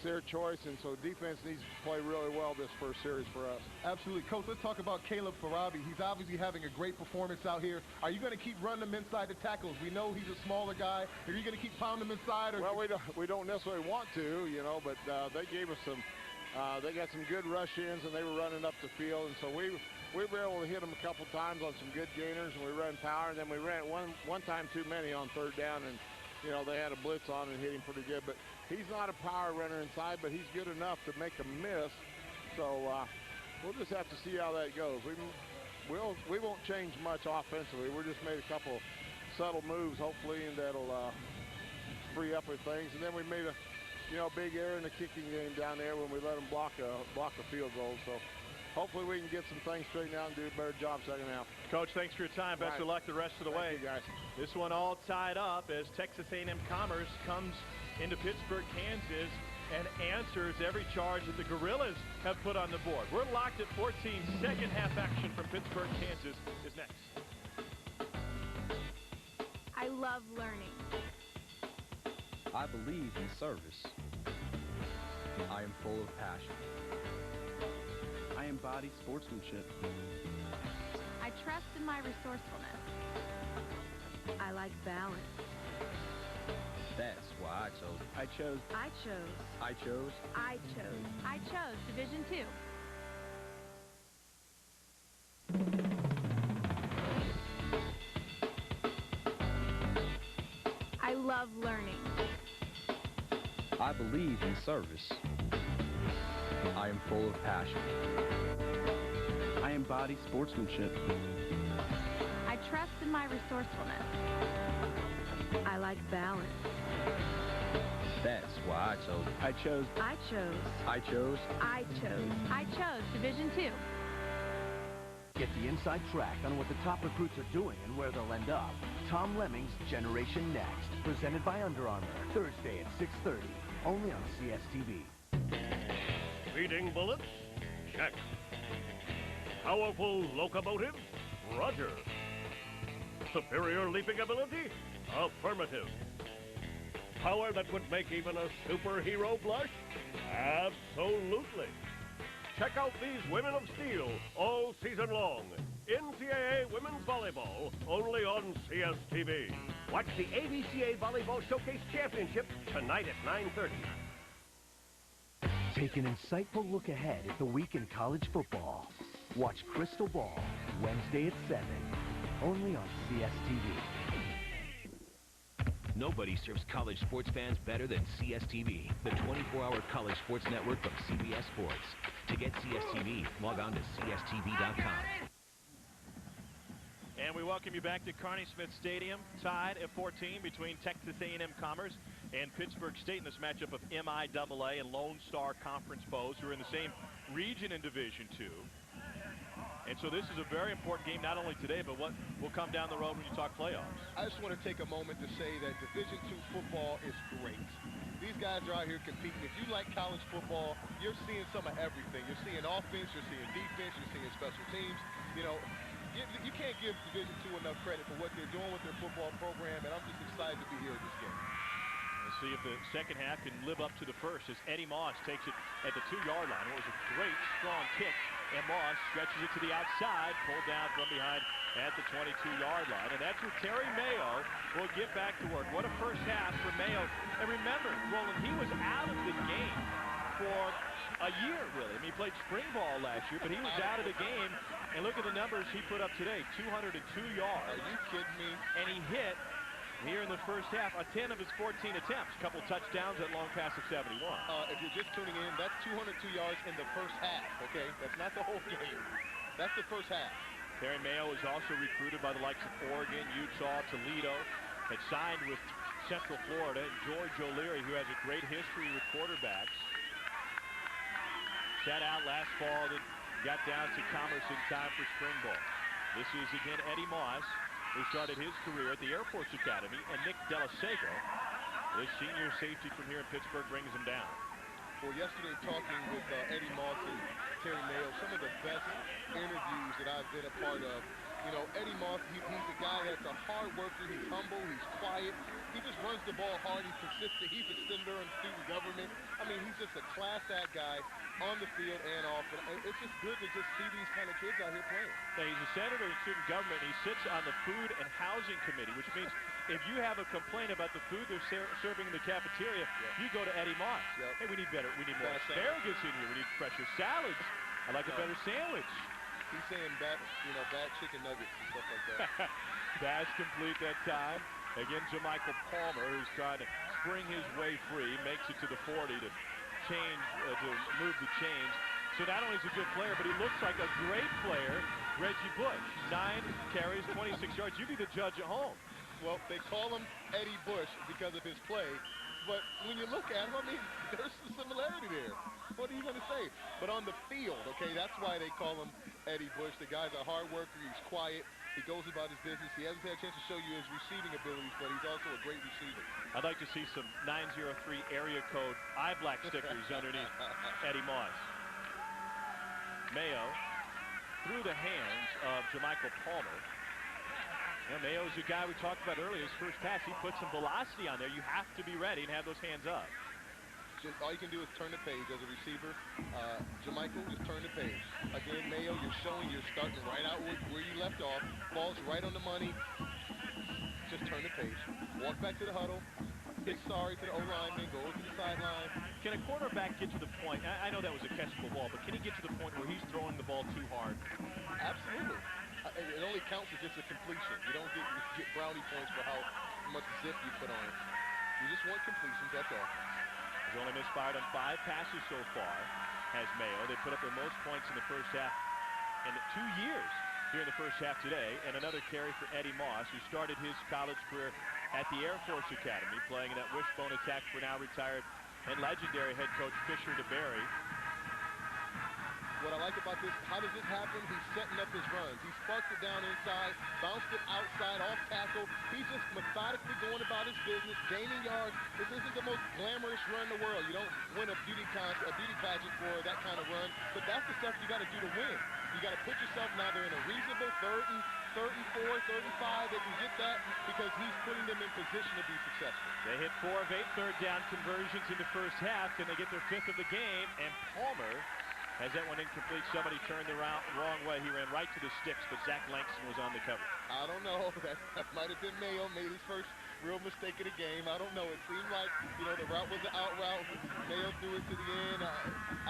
their choice, and so defense needs to play really well this first series for us. Absolutely. Coach, let's talk about Caleb Farabi. He's obviously having a great performance out here. Are you going to keep running him inside the tackles? We know he's a smaller guy. Are you going to keep pounding him inside? Or well, we don't necessarily want to, you know, but they gave us some they got some good rush-ins, and they were running up the field, and so we were able to hit them a couple times on some good gainers, and we ran power, and then we ran one time too many on third down, and you know, they had a blitz on and hit him pretty good. But he's not a power runner inside, but he's good enough to make a miss. So we'll just have to see how that goes. We won't change much offensively. We just made a couple subtle moves, hopefully, and that'll free up with things. And then we made a big error in the kicking game down there when we let them block a field goal. So hopefully we can get some things straightened out and do a better job second half. Coach, thanks for your time. Best of luck the rest of the way. Thank you, guys. This one all tied up as Texas A&M-Commerce comes into Pittsburgh, Kansas, and answers every charge that the Gorillas have put on the board. We're locked at 14. Second half action from Pittsburgh, Kansas is next. I love learning. I believe in service. I am full of passion. I embody sportsmanship. I trust in my resourcefulness. I like balance. That's why I chose. I chose Division II. I love learning. I believe in service. I am full of passion. I embody sportsmanship. I trust in my resourcefulness. I like balance. That's why I chose. I chose Division II. Get the inside track on what the top recruits are doing and where they'll end up. Tom Lemming's Generation Next, presented by Under Armour, Thursday at 6:30, only on CSTV. Feeding bullets? Check. Powerful locomotive? Roger. Superior leaping ability? Affirmative. Power that would make even a superhero blush? Absolutely. Check out these Women of Steel all season long. NCAA Women's Volleyball, only on CSTV. Watch the AVCA Volleyball Showcase Championship tonight at 9:30. Take an insightful look ahead at the week in college football. Watch Crystal Ball, Wednesday at 7, only on CSTV. Nobody serves college sports fans better than CSTV, the 24-hour college sports network from CBS Sports. To get CSTV, log on to CSTV.com. And we welcome you back to Carney Smith Stadium, tied at 14 between Texas A&M Commerce and Pittsburgh State in this matchup of MIAA and Lone Star Conference foes who are in the same region in Division II. And so this is a very important game, not only today, but what will come down the road when you talk playoffs. I just want to take a moment to say that Division II football is great. These guys are out here competing. If you like college football, you're seeing some of everything. You're seeing offense, you're seeing defense, you're seeing special teams. You know, you can't give Division II enough credit for what they're doing with their football program, and I'm just excited to be here at this game. We'll see if the second half can live up to the first as Eddie Moss takes it at the 2-yard line. It was a great, strong kick, and Moss stretches it to the outside, pulled down from behind at the 22-yard line. And that's where Terry Mayo will get back to work. What a first half for Mayo. And remember, Roland, he was out of the game for a year, really. I mean, he played spring ball last year, but he was out of the game. And look at the numbers he put up today, 202 yards. Are you kidding me? And he hit, here in the first half, 10 of his 14 attempts. A couple touchdowns at long pass of 71. If you're just tuning in, that's 202 yards in the first half, okay? That's not the whole game. That's the first half. Terry Mayo is also recruited by the likes of Oregon, Utah, Toledo, had signed with Central Florida, and George O'Leary, who has a great history with quarterbacks. Sat out last fall, then got down to Commerce in time for spring ball. This is, again, Eddie Moss, who started his career at the Air Force Academy, and Nick Delaseco, the senior safety from here in Pittsburgh, brings him down. Well, yesterday talking with Eddie Moss and Terry Mayo, some of the best interviews that I've been a part of. You know, Eddie Moss, he's a guy that's a hard worker. He's humble. He's quiet. He just runs the ball hard. He's consistent. He's a senator in student government. I mean, he's just a class act guy on the field and off. And it's just good to just see these kind of kids out here playing. Yeah, he's a senator in student government. And he sits on the Food and Housing Committee, which means if you have a complaint about the food they're serving in the cafeteria, you go to Eddie Moss. Hey, we need more asparagus in here. We need fresher salads. I'd like a better sandwich. He's saying bad chicken nuggets and stuff like that. Pass complete that time. Again, Jamichael Palmer, who's trying to spring his way free, makes it to the 40 to change, to move the chains. So not only is he a good player, but he looks like a great player. Reggie Bush, 9 carries, 26 yards. You be the judge at home. Well, they call him Eddie Bush because of his play. But when you look at him, I mean, there's some similarity there. What are you going to say? But on the field, okay, that's why they call him Eddie Bush. The guy's a hard worker. He's quiet. He goes about his business. He hasn't had a chance to show you his receiving abilities, but he's also a great receiver. I'd like to see some 903 area code eye black stickers underneath Eddie Moss. Mayo through the hands of Jamichael Palmer. Yeah, Mayo's a guy we talked about earlier. His first pass, he put some velocity on there. You have to be ready and have those hands up. Just all you can do is turn the page as a receiver. Jamichael, just turn the page. Again, Mayo, you're showing you're starting right out where you left off. Ball's right on the money. Just turn the page. Walk back to the huddle. Say sorry to the O-lineman. Go to the sideline. Can a quarterback get to the point? I know that was a catchable ball, but can he get to the point where he's throwing the ball too hard? Absolutely. It only counts as just a completion. You don't get brownie points for how much zip you put on it. You just want completions, that's all. He's only misfired on 5 passes so far, has Mayo. They put up their most points in the first half in 2 years here in the first half today. And another carry for Eddie Moss, who started his college career at the Air Force Academy, playing in that wishbone attack for now retired and legendary head coach Fisher DeBerry. What I like about this, how does this happen? He's setting up his runs. He sparked it down inside, bounced it outside, off tackle. He's just methodically going about his business, gaining yards. This isn't the most glamorous run in the world. You don't win a beauty pageant for that kind of run, but that's the stuff you got to do to win. You got to put yourself now they're in a reasonable third and 4, 35. They can get that because he's putting them in position to be successful. They hit 4 of 8 third down conversions in the first half. Can they get their 5th of the game? And Palmer Has that one incomplete. Somebody turned the wrong way. He ran right to the sticks, but Zach Langston was on the cover. I don't know. That might have been Mayo. Made his first real mistake of the game. I don't know. It seemed like, the route was an out route. Mayo threw it to the end.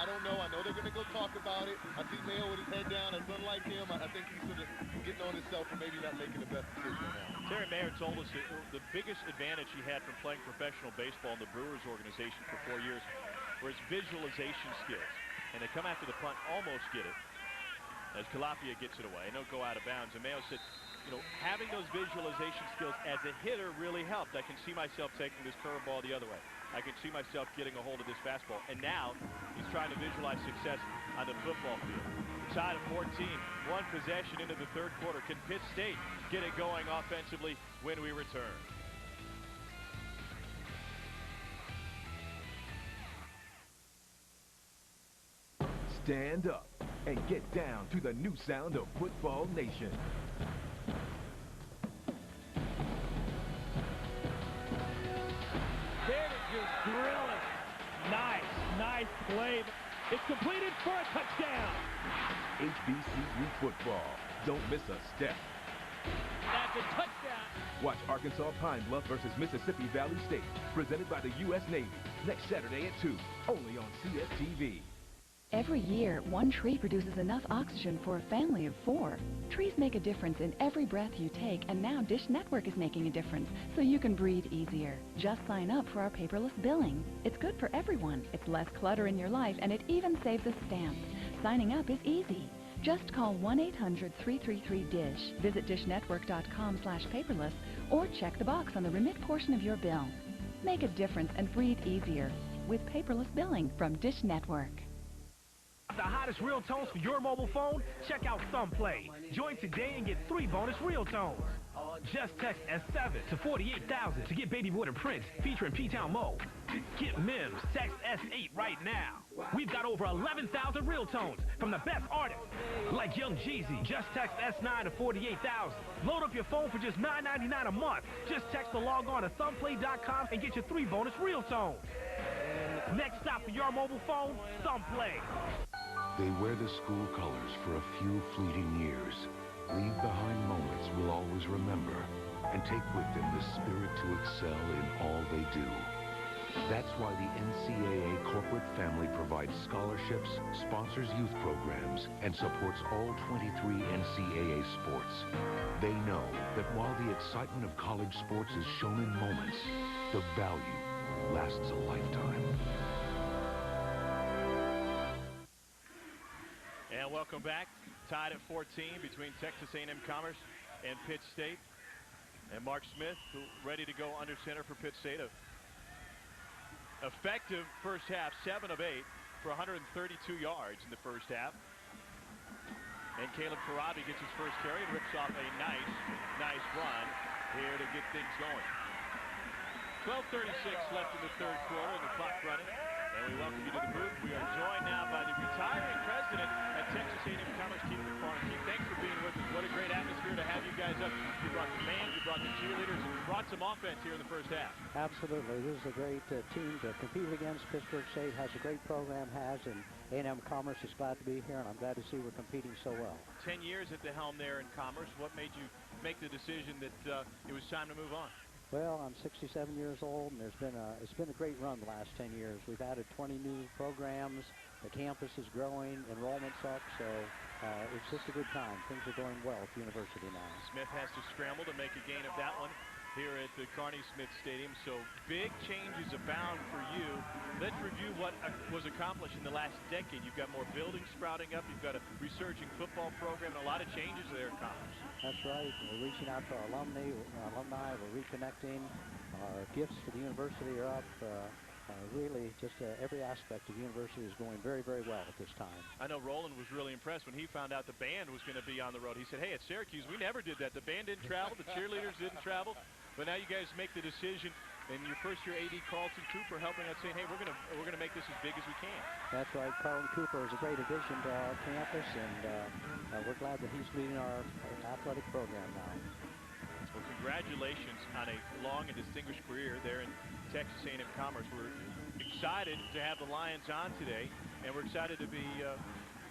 I don't know. I know they're going to go talk about it. I see Mayo with his head down. That's unlike him. I think he's sort of getting on himself and maybe not making the best decision now. Terry Mayer told us that the biggest advantage he had from playing professional baseball in the Brewers organization for 4 years were his visualization skills. And they come after the punt, almost get it, as Calapia gets it away. And don't go out of bounds. And Mayo said, having those visualization skills as a hitter really helped. I can see myself taking this curveball the other way. I can see myself getting a hold of this fastball. And now he's trying to visualize success on the football field. Tied at 14, one possession into the third quarter. Can Pitt State get it going offensively when we return? Stand up and get down to the new sound of Football Nation. There to just drill it. Nice play. It's completed for a touchdown. HBCU football. Don't miss a step. That's a touchdown. Watch Arkansas Pine Bluff versus Mississippi Valley State, presented by the U.S. Navy, next Saturday at 2, only on CSTV. Every year, one tree produces enough oxygen for a family of 4. Trees make a difference in every breath you take, and now Dish Network is making a difference, so you can breathe easier. Just sign up for our paperless billing. It's good for everyone. It's less clutter in your life, and it even saves a stamp. Signing up is easy. Just call 1-800-333-DISH, visit dishnetwork.com/paperless, or check the box on the remit portion of your bill. Make a difference and breathe easier with paperless billing from Dish Network. The hottest real tones for your mobile phone? Check out Thumbplay. Join today and get 3 bonus real tones. Just text S7 to 48,000 to get Baby Boy and Prince featuring P-Town Mo. Get Mims, text S8 right now. We've got over 11,000 real tones from the best artists, like Young Jeezy. Just text S9 to 48,000. Load up your phone for just $9.99 a month. Just text or log on to thumbplay.com and get your 3 bonus real tones. Next stop for your mobile phone, Thumbplay. They wear the school colors for a few fleeting years, leave behind moments we'll always remember, and take with them the spirit to excel in all they do. That's why the NCAA corporate family provides scholarships, sponsors youth programs, and supports all 23 NCAA sports. They know that while the excitement of college sports is shown in moments, the value lasts a lifetime. And welcome back. Tied at 14 between Texas A&M Commerce and Pitt State. And Mark Smith, who ready to go under center for Pitt State. Effective first half, 7 of 8 for 132 yards in the first half. And Caleb Farabi gets his first carry and rips off a nice run here to get things going. 12:36 left in the third quarter and the clock running. And we welcome you to the booth. We are joined now by the retiring president at Texas A&M Commerce, Keith McFarland. Keith, thanks for being with us. What a great atmosphere to have you guys up. You brought the band, you brought the cheerleaders, and you brought some offense here in the first half. Absolutely. This is a great team to compete against. Pittsburgh State has a great program, and A&M Commerce is glad to be here, and I'm glad to see we're competing so well. 10 years at the helm there in Commerce. What made you make the decision that it was time to move on? Well, I'm 67 years old, and it's been a great run the last 10 years. We've added 20 new programs. The campus is growing. Enrollment's up, so it's just a good time. Things are going well at the university now. Smith has to scramble to make a gain of that one here at the Carney Smith Stadium. So big changes abound for you. Let's review what was accomplished in the last decade. You've got more buildings sprouting up. You've got a resurging football program and a lot of changes there at Commerce. That's right. We're reaching out to our alumni. We're reconnecting. Our gifts to the university are up. Really, just every aspect of the university is going very, very well at this time. I know Roland was really impressed when he found out the band was going to be on the road. He said, hey, at Syracuse, we never did that. The band didn't travel. The cheerleaders didn't travel. But now you guys make the decision. And your first year AD Carlton Cooper helping out, saying, hey, we're gonna make this as big as we can. That's right. Carlton Cooper is a great addition to our campus, and we're glad that he's leading our athletic program now. Well, congratulations on a long and distinguished career there in Texas A&M Commerce. We're excited to have the Lions on today, and we're excited to be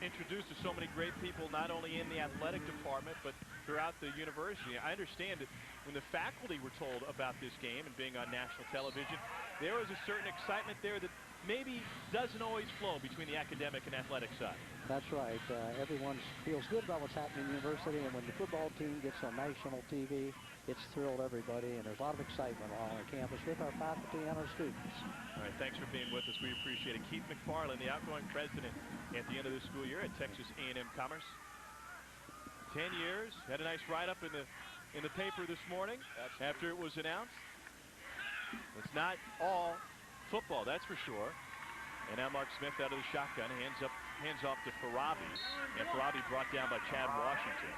introduced to so many great people, not only in the athletic department, but throughout the university. I understand that when the faculty were told about this game and being on national television, there was a certain excitement there that maybe doesn't always flow between the academic and athletic side. That's right. Everyone feels good about what's happening in the university, and when the football team gets on national TV, it's thrilled everybody, and there's a lot of excitement along the campus with our faculty and our students. All right, thanks for being with us. We appreciate it. Keith McFarland, the outgoing president at the end of the school year at Texas A&M Commerce. 10 years, had a nice write-up in the paper this morning. After it was announced. It's not all football, that's for sure. And now Mark Smith out of the shotgun, hands off to Farabi, and Farabi brought down by Chad Washington.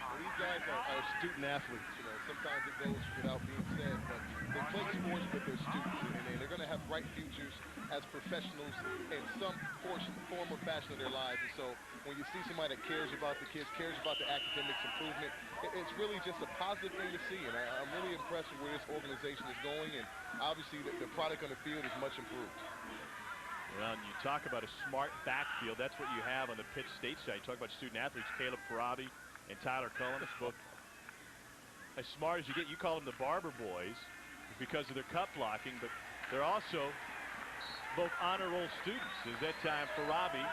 Well, these guys are student athletes. You know, sometimes it goes without being said, but they play sports with their students, and they're going to have bright futures as professionals in some form or fashion of their lives. And so when you see somebody that cares about the kids, cares about the academics improvement, it's really just a positive thing to see. And I'm really impressed with where this organization is going, and obviously the product on the field is much improved. Well, and you talk about a smart backfield. That's what you have on the Pitt State side. You talk about student athletes, Caleb Farabi and Tyler Cullums, both as smart as you get. You call them the Barber Boys because of their cut blocking, but they're also both honor roll students. As that time, Farabi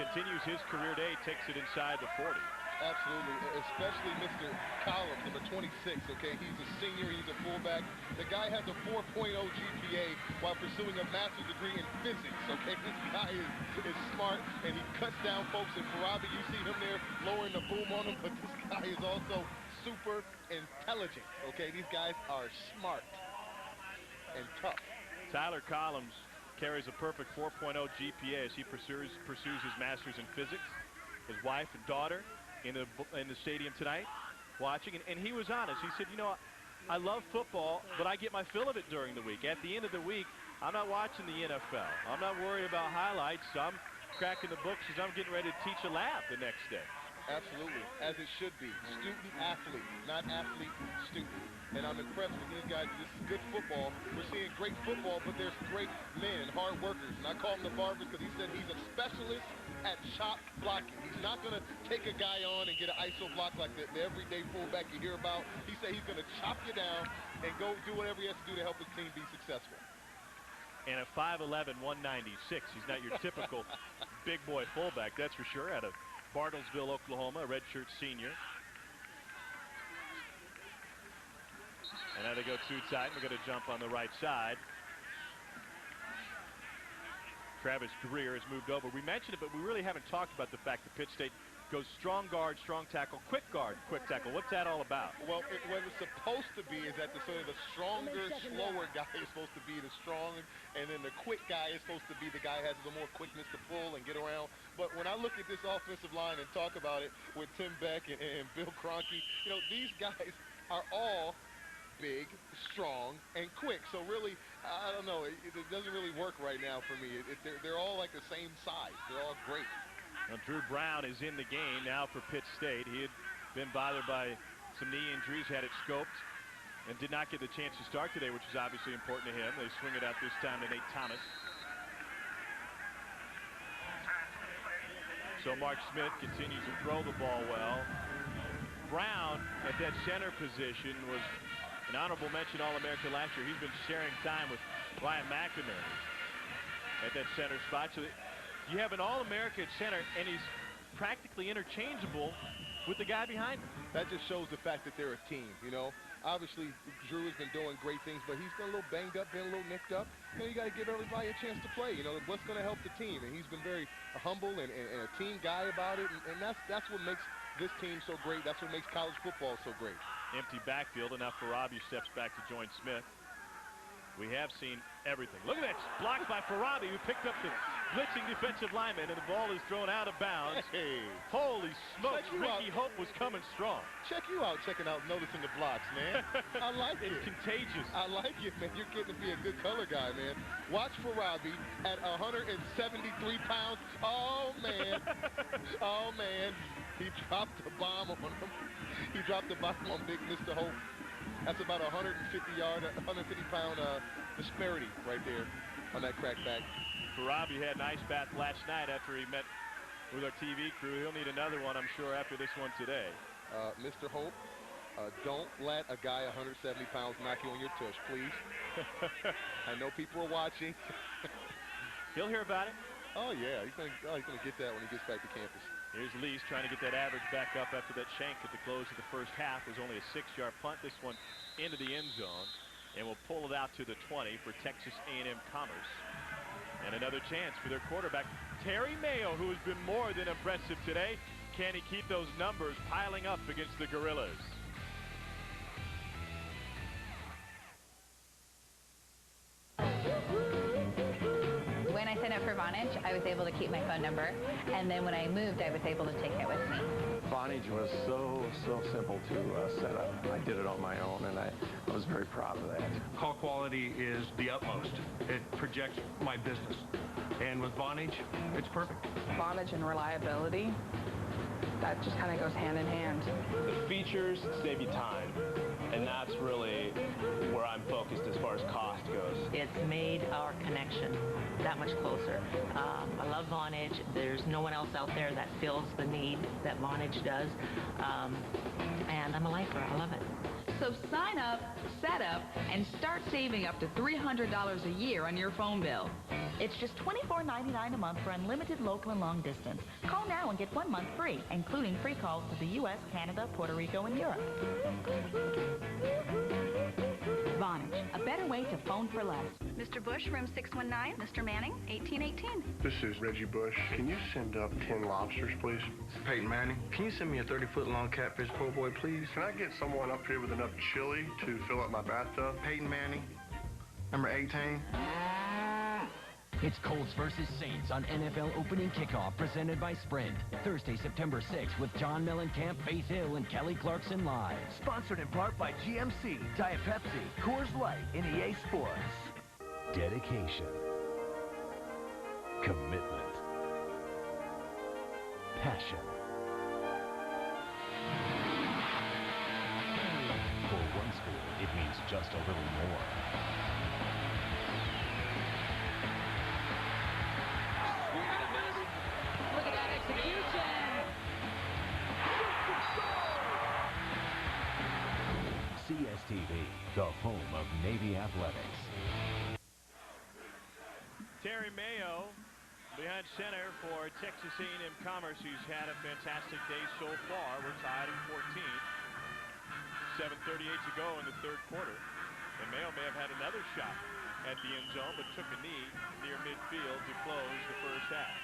continues his career day, takes it inside the 40. Absolutely, especially Mr. Collins, number 26, okay? He's a senior, he's a fullback. The guy has a 4.0 GPA while pursuing a master's degree in physics, okay? This guy is smart, and he cuts down folks. And Farabi, you see him there lowering the boom on him, but this guy is also super intelligent, okay? These guys are smart and tough. Tyler Cullums carries a perfect 4.0 GPA as he pursues his master's in physics. His wife and daughter in the stadium tonight watching, and he was honest. He said, you know, I love football, but I get my fill of it during the week. At the end of the week, I'm not watching the NFL. I'm not worried about highlights. I'm cracking the books as I'm getting ready to teach a lab the next day. Absolutely, as it should be. Student athlete, not athlete student. And I'm impressed with these guys. This is good football. We're seeing great football, but there's great men and hard workers. And I call him the Barbers because he said he's a specialist at chop blocking. He's not going to take a guy on and get an ISO block like the everyday fullback you hear about. He said he's going to chop you down and go do whatever he has to do to help his team be successful. And at 5'11", 196, he's not your typical big boy fullback, that's for sure, out of Bartlesville, Oklahoma, a redshirt senior. And now they go two tight, and we're going to jump on the right side. Travis Greer has moved over. We mentioned it, but we really haven't talked about the fact that Pitt State goes strong guard, strong tackle, quick guard, quick tackle. What's that all about? Well, what it's supposed to be is that the stronger, slower guy is supposed to be the strong, and then the quick guy is supposed to be the guy who has the more quickness to pull and get around. But when I look at this offensive line and talk about it with Tim Beck and Bill Kroenke, you know, these guys are all big, strong, and quick. So really, I don't know, it doesn't really work right now for me. They're all like the same size. They're all great. Now, Drew Brown is in the game now for Pitt State. He had been bothered by some knee injuries, had it scoped, and did not get the chance to start today, which is obviously important to him. They swing it out this time to Nate Thomas. So Mark Smith continues to throw the ball well. Brown at that center position was an honorable mention All-American last year. He's been sharing time with Ryan McInerney at that center spot. So you have an All-American at center, and he's practically interchangeable with the guy behind him. That just shows the fact that they're a team, you know. Obviously, Drew has been doing great things, but he's been a little banged up, been a little nicked up. You know, you got to give everybody a chance to play. You know, what's going to help the team? And he's been very humble and a team guy about it, and that's what makes this team so great. That's what makes college football so great. Empty backfield, and now Farabi steps back to join Smith. We have seen everything. Look at that, blocked by Farabi, who picked up the blitzing defensive lineman, and the ball is thrown out of bounds. Hey. Holy smokes, Ricky Hope was coming strong. Check you out, noticing the blocks, man. I like it. It's contagious. I like it, man. You're getting to be a good color guy, man. Watch Farabi at 173 pounds. Oh, man. Oh, man. He dropped the bomb on him. He dropped the bomb on Big Mr. Hope. That's about 150-pound disparity right there on that crackback. Farabi had an ice bath last night after he met with our TV crew. He'll need another one, I'm sure, after this one today. Mr. Hope, don't let a guy 170 pounds knock you on your tush, please. I know people are watching. He'll hear about it. Oh, yeah. He's gonna get that when he gets back to campus. Here's Lease trying to get that average back up after that shank at the close of the first half. Was only a 6-yard punt. This one into the end zone. And will pull it out to the 20 for Texas A&M Commerce. And another chance for their quarterback, Terry Mayo, who has been more than impressive today. Can he keep those numbers piling up against the Gorillas? When I signed up for Vonage, I was able to keep my phone number, and then when I moved, I was able to take it with me. Vonage was so simple to set up. I did it on my own, and I was very proud of that. Call quality is the utmost. It projects my business. And with Vonage, it's perfect. Vonage and reliability, that just kind of goes hand in hand. The features save you time, and that's really where I'm focused as far as cost goes. It's made our connection that much closer. I love Vonage. There's no one else out there that fills the need that Vonage does. And I'm a lifer. I love it. So sign up, set up, and start saving up to $300 a year on your phone bill. It's just $24.99 a month for unlimited local and long distance. Call now and get 1 month free, including free calls to the U.S., Canada, Puerto Rico, and Europe. Vonage, a better way to phone for less. Mr. Bush, room 619. Mr. Manning, 1818. This is Reggie Bush. Can you send up 10 lobsters, please? Peyton Manning, can you send me a 30-foot-long catfish po' boy, please? Can I get someone up here with enough chili to fill up my bathtub? Peyton Manning, number 18. It's Colts versus Saints on NFL opening kickoff presented by Sprint. Thursday, September 6th with John Mellencamp, Faith Hill, and Kelly Clarkson live. Sponsored in part by GMC, Diet Pepsi, Coors Light, and EA Sports. Dedication. Commitment. Passion. For one school, it means just a little more. Look at that execution! CSTV, the home of Navy athletics. Terry Mayo behind center for Texas A&M Commerce, who's had a fantastic day so far. We're tied at 14. 7:38 to go in the third quarter. And Mayo may have had another shot at the end zone, but took a knee near midfield to close the first half.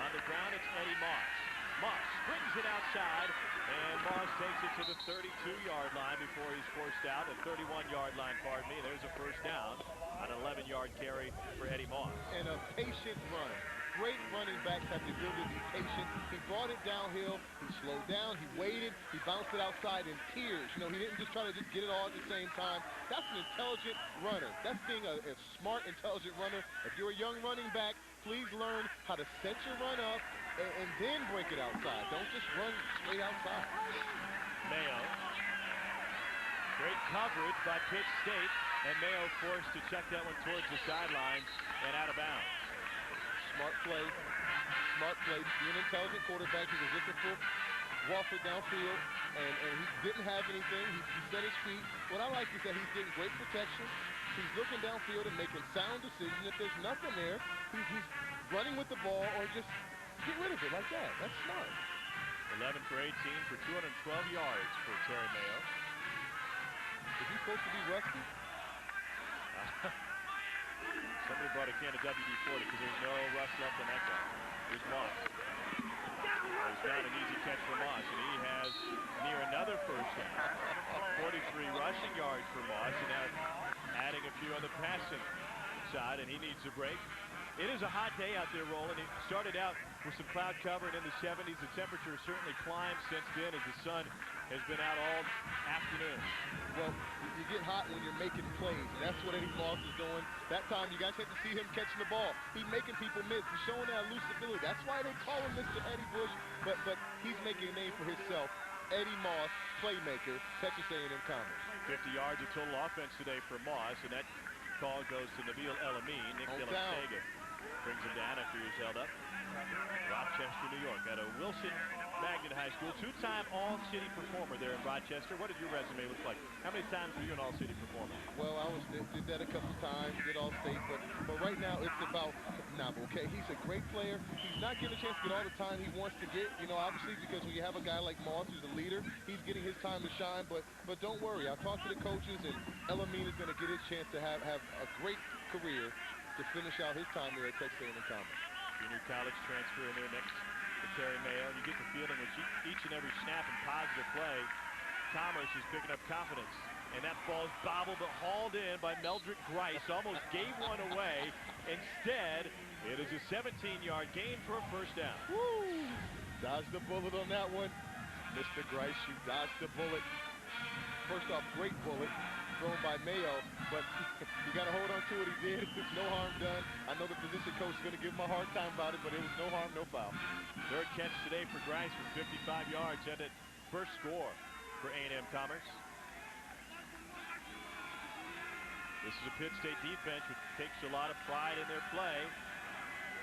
On the ground, it's Eddie Moss. Moss springs it outside, and Moss takes it to the 32-yard line before he's forced out. A 31-yard line, pardon me. There's a first down. An 11-yard carry for Eddie Moss. And a patient run. Great running backs have the ability to be patient. He brought it downhill. He slowed down. He waited. He bounced it outside in tears. You know, he didn't just try to get it all at the same time. That's an intelligent runner. That's being a smart, intelligent runner. If you're a young running back, please learn how to set your run up and then break it outside. Don't just run straight outside. Mayo. Great coverage by Pitt State. And Mayo forced to check that one towards the sidelines and out of bounds. Smart play. Smart play. Being an intelligent quarterback, he was looking for Wofford downfield, and he didn't have anything. He set his feet. What I like is that he's getting great protection. He's looking downfield and making sound decisions. If there's nothing there, he's running with the ball or just get rid of it like that. That's smart. 11 for 18 for 212 yards for Terry Mayo. Is he supposed to be rusty? Somebody brought a can of WD-40 because there's no rust left on that guy. Here's Moss. It's not an easy catch for Moss, and he has near another first down. 43 rushing yards for Moss, and now adding a few on the passing side, and he needs a break. It is a hot day out there, Roland. It started out with some cloud cover and in the 70s. The temperature has certainly climbed since then as the sun has been out all afternoon. Well, you get hot when you're making plays. That's what Eddie Moss is doing. That time, you guys had to see him catching the ball. He's making people miss. He's showing that elusibility. That's why they call him Mr. Eddie Bush, but he's making a name for himself. Eddie Moss, playmaker, Texas A&M Commerce. 50 yards of total offense today for Moss, and that call goes to Nabil El-Amin. Nick Dillasega brings him down after he was held up. Rochester, New York, at a Wilson Magnet High School, two-time All-City performer there in Rochester. What did your resume look like? How many times were you an All-City performer? Well, did that a couple times, did All-State, but right now it's about okay, he's a great player. He's not getting a chance to get all the time he wants to get, obviously, because when you have a guy like Moss who's a leader, he's getting his time to shine, but don't worry. I'll talk to the coaches, and El-Amin is going to get his chance to have a great career to finish out his time there at Texas A&M Commerce. Junior college transfer in there next to Terry Mayo, and you get the feeling with each and every snap and positive play, Commerce is picking up confidence. And that ball's bobbled but hauled in by Meldrick Grice. Almost gave one away. Instead, it is a 17-yard gain for a first down. Woo! Dodged the bullet on that one. Mr. Grice, you dodged the bullet. First off, great bullet thrown by Mayo, but you got to hold on to it. He did. It's no harm done. I know the position coach is going to give him a hard time about it, but it was no harm, no foul. Third catch today for Grice for 55 yards and at first score for A&M Commerce. This is a Pitt State defense which takes a lot of pride in their play,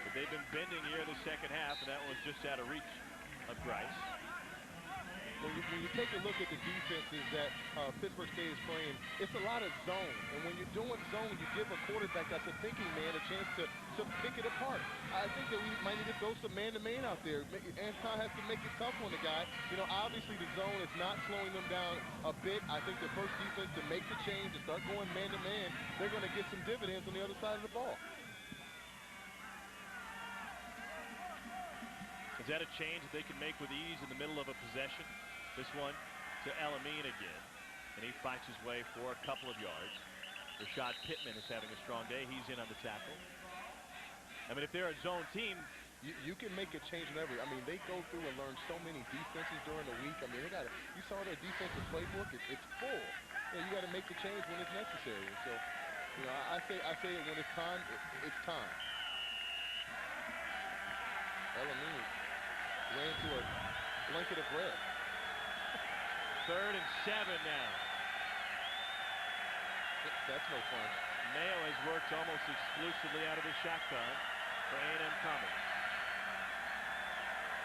but they've been bending here in the second half, and that was just out of reach of Grice. When you take a look at the defenses that Pittsburgh State is playing, it's a lot of zone. And when you're doing zone, you give a quarterback that's a thinking man a chance to pick it apart. I think that we might need to throw some man-to-man out there. Anton has to make it tough on the guy. Obviously the zone is not slowing them down a bit. I think the first defense to make the change, to start going man-to-man, they're going to get some dividends on the other side of the ball. Is that a change that they can make with ease in the middle of a possession? This one to El-Amin again, and he fights his way for a couple of yards. Rashad Pittman is having a strong day. He's in on the tackle. I mean, if they're a zone team, you can make a change whenever. I mean, they go through and learn so many defenses during the week. I mean, you saw their defensive playbook. It's full. You got to make the change when it's necessary. And so, I say it when it's time. It's time. El-Amin ran to a blanket of red. 3rd and 7 now. That's no fun. Mayo has worked almost exclusively out of the shotgun for A&M Commerce.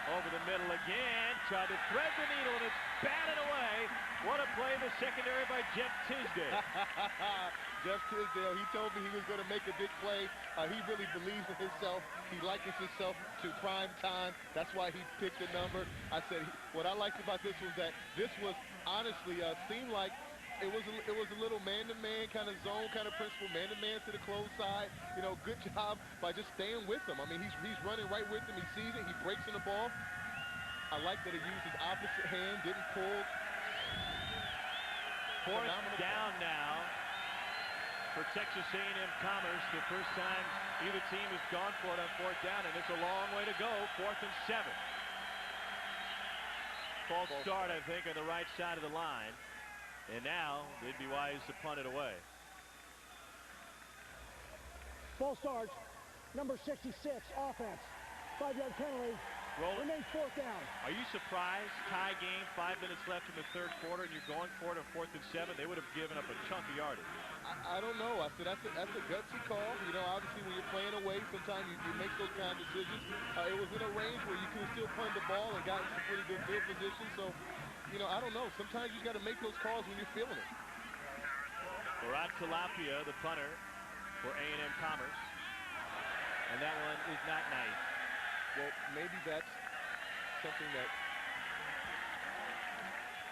Over the middle again, tried to thread the needle, and it's batted away. What a play in the secondary by Jeff Tisdale. Jeff Tisdale, he told me he was going to make a big play. He really believes in himself. He likens himself to prime time. That's why he picked the number. I said, what I liked about this was that this was honestly seemed like it was a little man-to-man kind of zone kind of principle, man-to-man to the close side. Good job by just staying with him. I mean, he's running right with him. He sees it. He breaks in the ball. I like that he used his opposite hand, didn't pull. Fourth down now for Texas A&M Commerce. The first time either team has gone for it on fourth down, and it's a long way to go. 4th and 7. False start, I think, on the right side of the line. And now they'd be wise to punt it away. False start, number 66, offense. 5-yard penalty. Remains 4th down. Are you surprised? Tie game, 5 minutes left in the 3rd quarter, and you're going for it on 4th and 7. They would have given up a chunk of yardage. I don't know. I said that's a gutsy call. Obviously when you're playing away, sometimes you make those kind of decisions. It was in a range where you could still punt the ball and got some pretty good field position. So, I don't know. Sometimes you got to make those calls when you're feeling it. Murat Tilapia, the punter for A&M Commerce. And that one is not nice. Well, maybe that's something that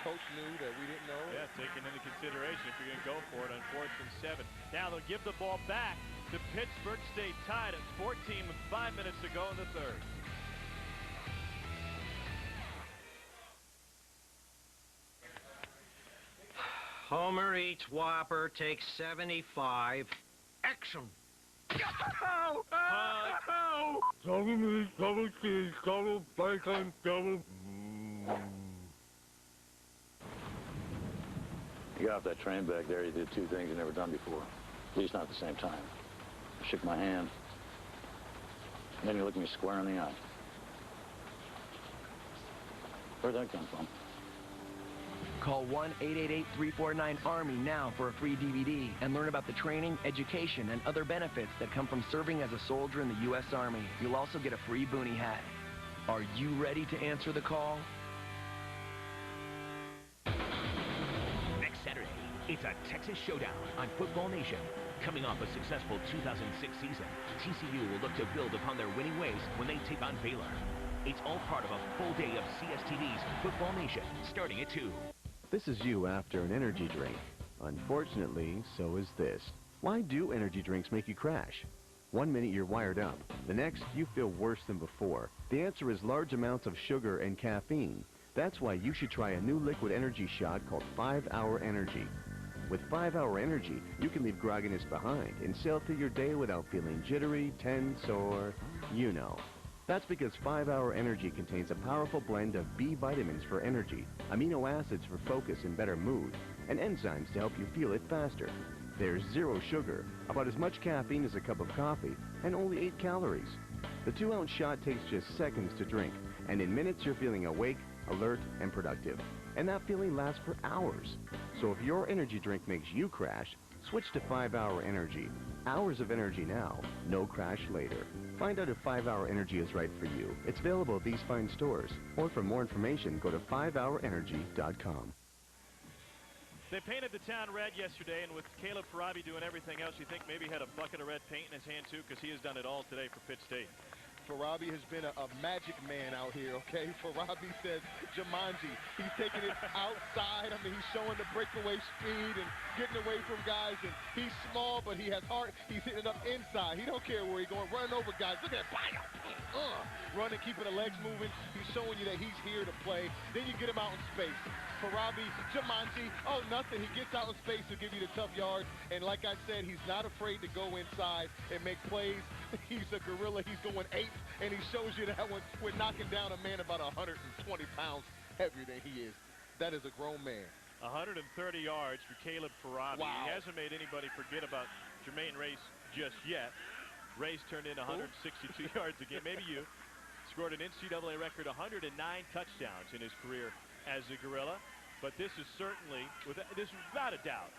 coach knew that we didn't know. Yeah, taken into consideration if you're going to go for it on 4th and 7. Now they'll give the ball back to Pittsburgh State, tied at 14 with 5 minutes to go in the 3rd. Homer eats Whopper, takes 75. Action! Ow! Ow! Double meat, double cheese, double bacon, double... You got off that train back there, you did 2 things you never done before. At least not at the same time. You shook my hand, and then you looked me square in the eye. Where'd that come from? Call 1-888-349-ARMY now for a free DVD and learn about the training, education, and other benefits that come from serving as a soldier in the U.S. Army. You'll also get a free boonie hat. Are you ready to answer the call? Next Saturday, it's a Texas showdown on Football Nation. Coming off a successful 2006 season, TCU will look to build upon their winning ways when they take on Baylor. It's all part of a full day of CSTV's Football Nation, starting at 2. This is you after an energy drink. Unfortunately, so is this. Why do energy drinks make you crash? 1 minute you're wired up. The next, you feel worse than before. The answer is large amounts of sugar and caffeine. That's why you should try a new liquid energy shot called 5-Hour Energy. With 5-Hour Energy, you can leave grogginess behind and sail through your day without feeling jittery, tense, or you know. That's because 5-Hour Energy contains a powerful blend of B vitamins for energy, amino acids for focus and better mood, and enzymes to help you feel it faster. There's 0 sugar, about as much caffeine as a cup of coffee, and only 8 calories. The 2-ounce shot takes just seconds to drink, and in minutes you're feeling awake, alert, and productive. And that feeling lasts for hours. So if your energy drink makes you crash, switch to 5-Hour Energy. Hours of energy now, no crash later. Find out if 5-Hour Energy is right for you. It's available at these fine stores. Or for more information, go to 5hourenergy.com. They painted the town red yesterday, and with Caleb Farabi doing everything else, you think maybe he had a bucket of red paint in his hand too, because he has done it all today for Pitt State. Farabi has been a magic man out here, okay? Farabi says Jumanji. He's taking it outside. I mean, he's showing the breakaway speed and getting away from guys. And he's small, but he has heart. He's hitting it up inside. He don't care where he's going. Running over guys. Look at that. Running, keeping the legs moving. He's showing you that he's here to play. Then you get him out in space. Farabi, Jumanji, oh, nothing. He gets out in space to give you the tough yards. And like I said, he's not afraid to go inside and make plays. He's a gorilla. He's going 8, and he shows you that when we're knocking down a man about 120 pounds heavier than he is. That is a grown man. 130 yards for Caleb Farabi. Wow. He hasn't made anybody forget about Jermaine Race just yet. Race turned in 162 yards a game. Maybe you. Scored an NCAA record 109 touchdowns in his career as a gorilla. But this is certainly, this is without a doubt,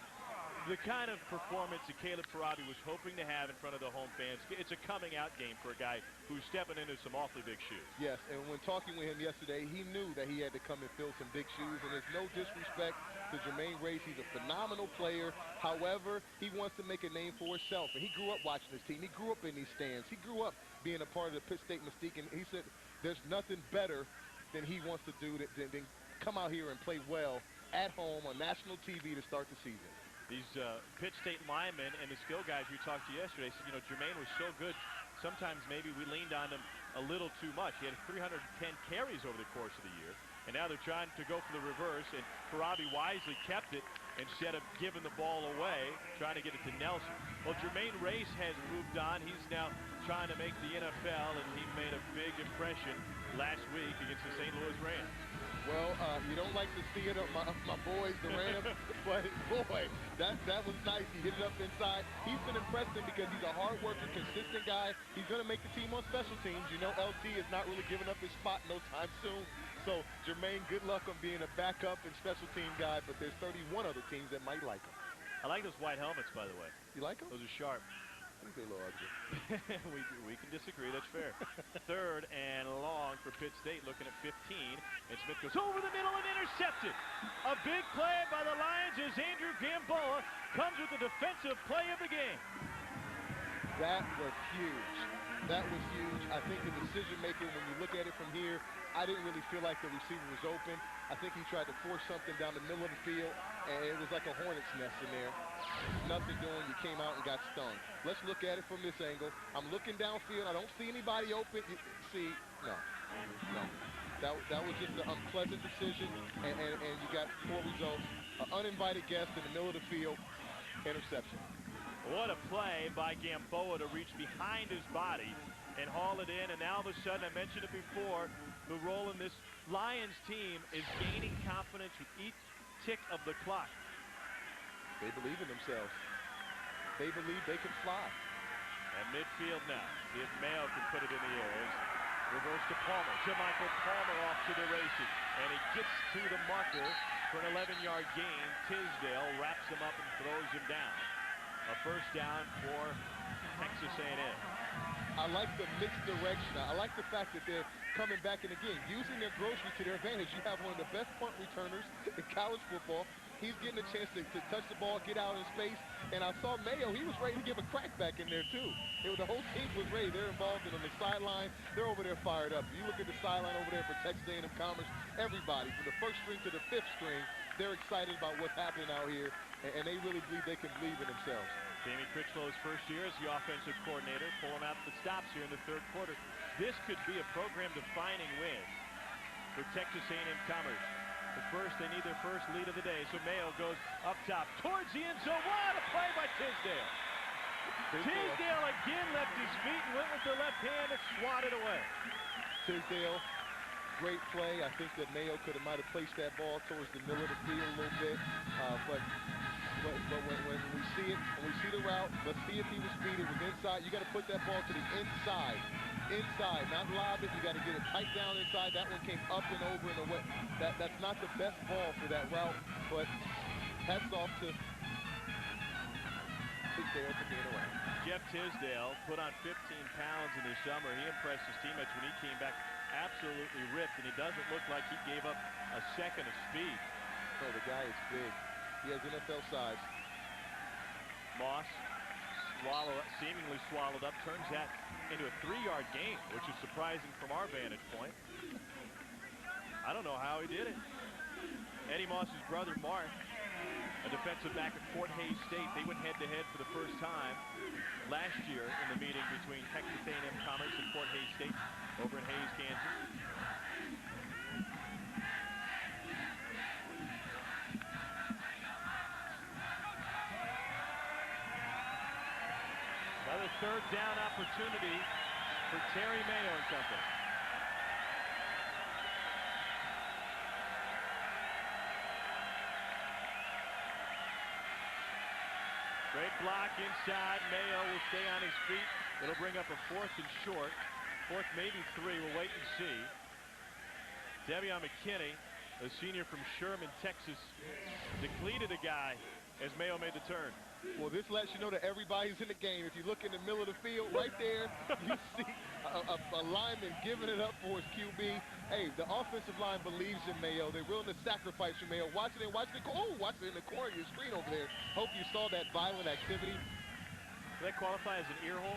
the kind of performance that Caleb Farabi was hoping to have in front of the home fans. It's a coming-out game for a guy who's stepping into some awfully big shoes. Yes, and when talking with him yesterday, he knew that he had to come and fill some big shoes, and there's no disrespect to Jermaine Race. He's a phenomenal player. However, he wants to make a name for himself, and he grew up watching his team. He grew up in these stands. He grew up being a part of the Pitt State Mystique, and he said there's nothing better than he wants to do than come out here and play well at home on national TV to start the season. These Pitt State linemen and the skill guys we talked to yesterday said, you know, Jermaine was so good, sometimes maybe we leaned on him a little too much. He had 310 carries over the course of the year, and now they're trying to go for the reverse, and Farabi wisely kept it instead of giving the ball away, trying to get it to Nelson. Well, Jermaine Race has moved on. He's now trying to make the NFL, and he made a big impression last week against the St. Louis Rams. Well, you don't like to see it of my boys, the Rams, but boy, that was nice. He hit it up inside. He's been impressive because he's a hard worker, consistent guy. He's going to make the team on special teams. You know, LT is not really giving up his spot no time soon. So, Jermaine, good luck on being a backup and special team guy, but there's 31 other teams that might like him. I like those white helmets, by the way. You like them? Those are sharp. I think they're a little ugly. we can disagree. That's fair. 3rd and long for Pitt State, looking at 15. And Smith goes over the middle and intercepted. A big play by the Lions as Andrew Gamboa comes with the defensive play of the game. That was huge. That was huge. I think the decision-making, when you look at it from here, I didn't really feel like the receiver was open. I think he tried to force something down the middle of the field, and it was like a hornet's nest in there. Nothing doing. You came out and got stung. Let's look at it from this angle. I'm looking downfield. I don't see anybody open. No. That was just an unpleasant decision, and you got poor results. An uninvited guest in the middle of the field. Interception. What a play by Gamboa to reach behind his body and haul it in. And now all of a sudden, I mentioned it before, the role in this Lions team is gaining confidence with each tick of the clock. They believe in themselves. They believe they can fly. And midfield now. See if Mayo can put it in the air. Reverse First to Palmer, to Michael Palmer off to the races. And he gets to the marker for an 11-yard gain. Tisdale wraps him up and throws him down. A first down for Texas A&M. I like the mixed direction. I like the fact that they're coming back and again, using their groceries to their advantage. You have one of the best punt returners in college football. He's getting a chance to touch the ball, get out in space. And I saw Mayo, he was ready to give a crack back in there too. The whole team was ready. They're involved on the sideline. They're over there fired up. If you look at the sideline over there for Texas A&M-Commerce, everybody from the first string to the fifth string, they're excited about what's happening out here, and they really believe they can believe in themselves. Jamie Critchlow's first year as the offensive coordinator, pulling out the stops here in the third quarter. This could be a program-defining win for Texas A&M-Commerce. But first, they need their first lead of the day, so Mayo goes up top towards the end zone. What a play by Tisdale. Tisdale again left his feet and went with the left hand and swatted away. Tisdale, great play. I think that Mayo might have placed that ball towards the middle of the field a little bit. But when we see it, when we see the route, let's see if he was beat. It was inside. You got to put that ball to the inside. Inside, not lob it. You got to get it tight down inside. That one came up and over and away. That's not the best ball for that route, but hats off to Tisdale for being around. Jeff Tisdale put on 15 pounds in the summer. He impressed his teammates when he came back absolutely ripped, and he doesn't look like he gave up a second of speed. Oh, the guy is big. He has NFL size. Moss seemingly swallowed up, turns that into a 3-yard gain, which is surprising from our vantage point. I don't know how he did it. Eddie Moss's brother, Mark, a defensive back at Fort Hays State, they went head-to-head for the first time last year in the meeting between Texas A&M-Commerce and Fort Hays State over in Hays, Kansas. Another third down opportunity for Terry Mayo and company. Great block inside. Mayo will stay on his feet. It'll bring up a fourth and short. Fourth, maybe 3. We'll wait and see. Devion McKinney, a senior from Sherman, Texas, depleted a guy as Mayo made the turn. Well, this lets you know that everybody's in the game. If you look in the middle of the field, right there, you see a lineman giving it up for his QB. Hey, the offensive line believes in Mayo. They're willing to sacrifice for Mayo. Watch it in the corner of your screen over there. Hope you saw that violent activity. Does that qualify as an ear hole?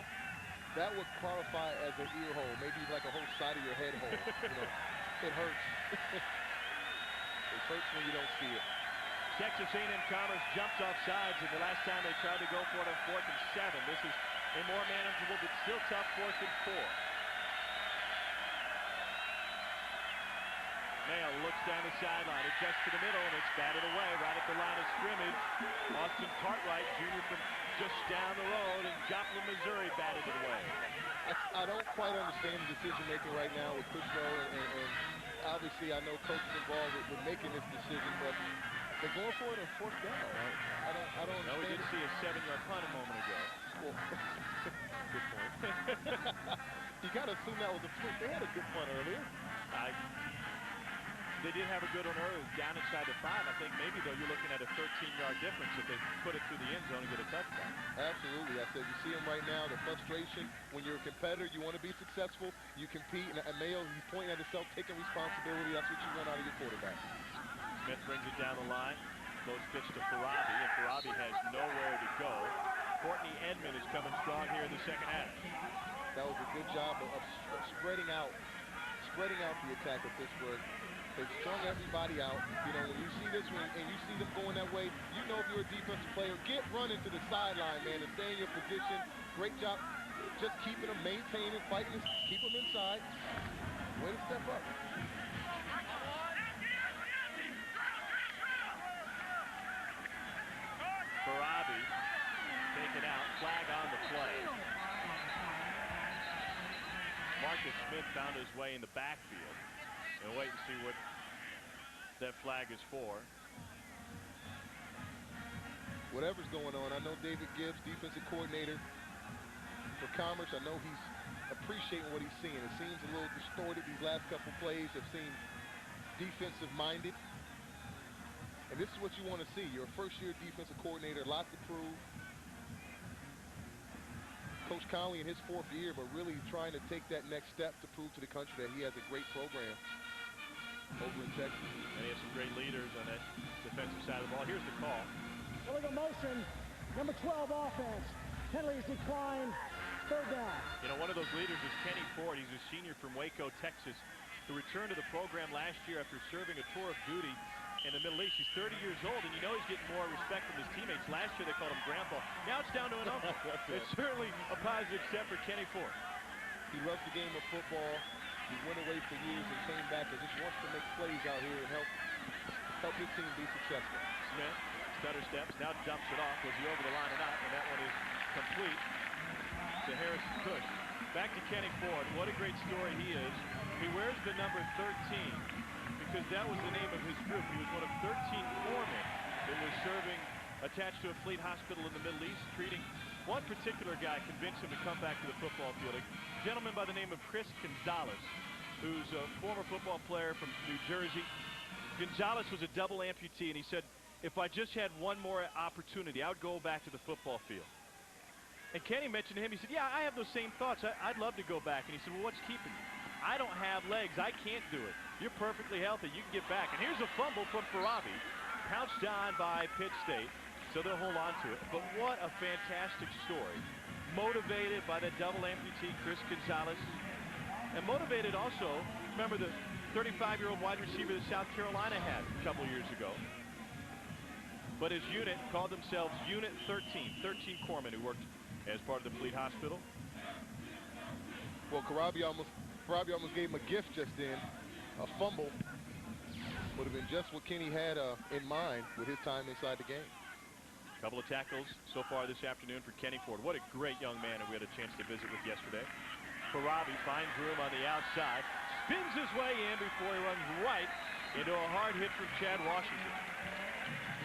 That would qualify as an ear hole, maybe like a whole side of your head hole. It hurts. It hurts when you don't see it. Texas A&M-Commerce jumps off sides, and the last time they tried to go for it on 4th and 7. This is a more manageable but still tough 4th and 4. Mayo looks down the sideline, adjusts to the middle, and it's batted away right at the line of scrimmage. Austin Cartwright, junior from just down the road in Joplin, Missouri, batted it away. I don't quite understand the decision-making right now with Critchlow, and obviously I know coach is involved with making this decision, but they're going for it on 4th down. I don't understand. No, we did see a 7-yard punt a moment ago. Well, good point. You got to assume that was a fluke. They had a good punt earlier. They did have a good one earlier, down inside the 5. I think maybe, though, you're looking at a 13-yard difference if they put it through the end zone and get a touchdown. Absolutely. I said you see them right now, the frustration. When you're a competitor, you want to be successful. You compete. And Mayo, he's pointing at himself, taking responsibility. That's what you want out of your quarterback. Smith brings it down the line. Close pitch to Farabi, and Farabi has nowhere to go. Courtney Edmond is coming strong here in the second half. That was a good job of spreading out the attack of Pittsburgh. They've strung everybody out. When you see this one and you see them going that way, you know if you're a defensive player, get running to the sideline, man, and stay in your position. Great job just keeping them, maintaining, fighting, keep them inside. Way to step up. Farabi taken out, flag on the play. Marcus Smith found his way in the backfield. And wait and see what that flag is for. Whatever's going on, I know David Gibbs, defensive coordinator for Commerce, I know he's appreciating what he's seeing. It seems a little distorted. these last couple plays have seemed defensive-minded. And this is what you want to see. You're a first-year defensive coordinator, a lot to prove. Coach Conley in his 4th year, but really trying to take that next step to prove to the country that he has a great program over in Texas. And he has some great leaders on that defensive side of the ball. Here's the call. Illegal motion, number 12 offense. Penalties decline, 3rd down. You know, one of those leaders is Kenny Ford. He's a senior from Waco, Texas, who returned to the program last year after serving a tour of duty in the Middle East. He's 30 years old, and you know he's getting more respect from his teammates. Last year they called him Grandpa. Now it's down to an uncle. It's certainly a positive step for Kenny Ford. He loves the game of football. He went away for years and came back and just wants to make plays out here and help his team be successful. Smith, stutter steps, now dumps it off. Was he over the line or not? And that one is complete to Harrison Cush. Back to Kenny Ford. What a great story he is. He wears the number 13 because that was the name of his group. He was one of 13 foremen that was serving attached to a fleet hospital in the Middle East, treating one particular guy, convinced him to come back to the football field. A gentleman by the name of Chris Gonzalez, who's a former football player from New Jersey. Gonzalez was a double amputee, and he said, if I just had one more opportunity, I would go back to the football field. And Kenny mentioned to him, he said, yeah, I have those same thoughts. I'd love to go back. And he said, well, what's keeping you? I don't have legs. I can't do it. You're perfectly healthy. You can get back. And here's a fumble from Farabi. Pounched on by Pitt State, so they'll hold on to it. But what a fantastic story. Motivated by the double amputee, Chris Gonzalez. And motivated also, remember the 35-year-old wide receiver that South Carolina had a couple years ago. But his unit called themselves Unit 13, 13 corpsmen who worked as part of the Fleet Hospital. Well, Farabi almost gave him a gift just then. A fumble would have been just what Kenny had in mind with his time inside the game. A couple of tackles so far this afternoon for Kenny Ford. What a great young man that we had a chance to visit with yesterday. Farabi finds room on the outside, spins his way in before he runs right into a hard hit from Chad Washington.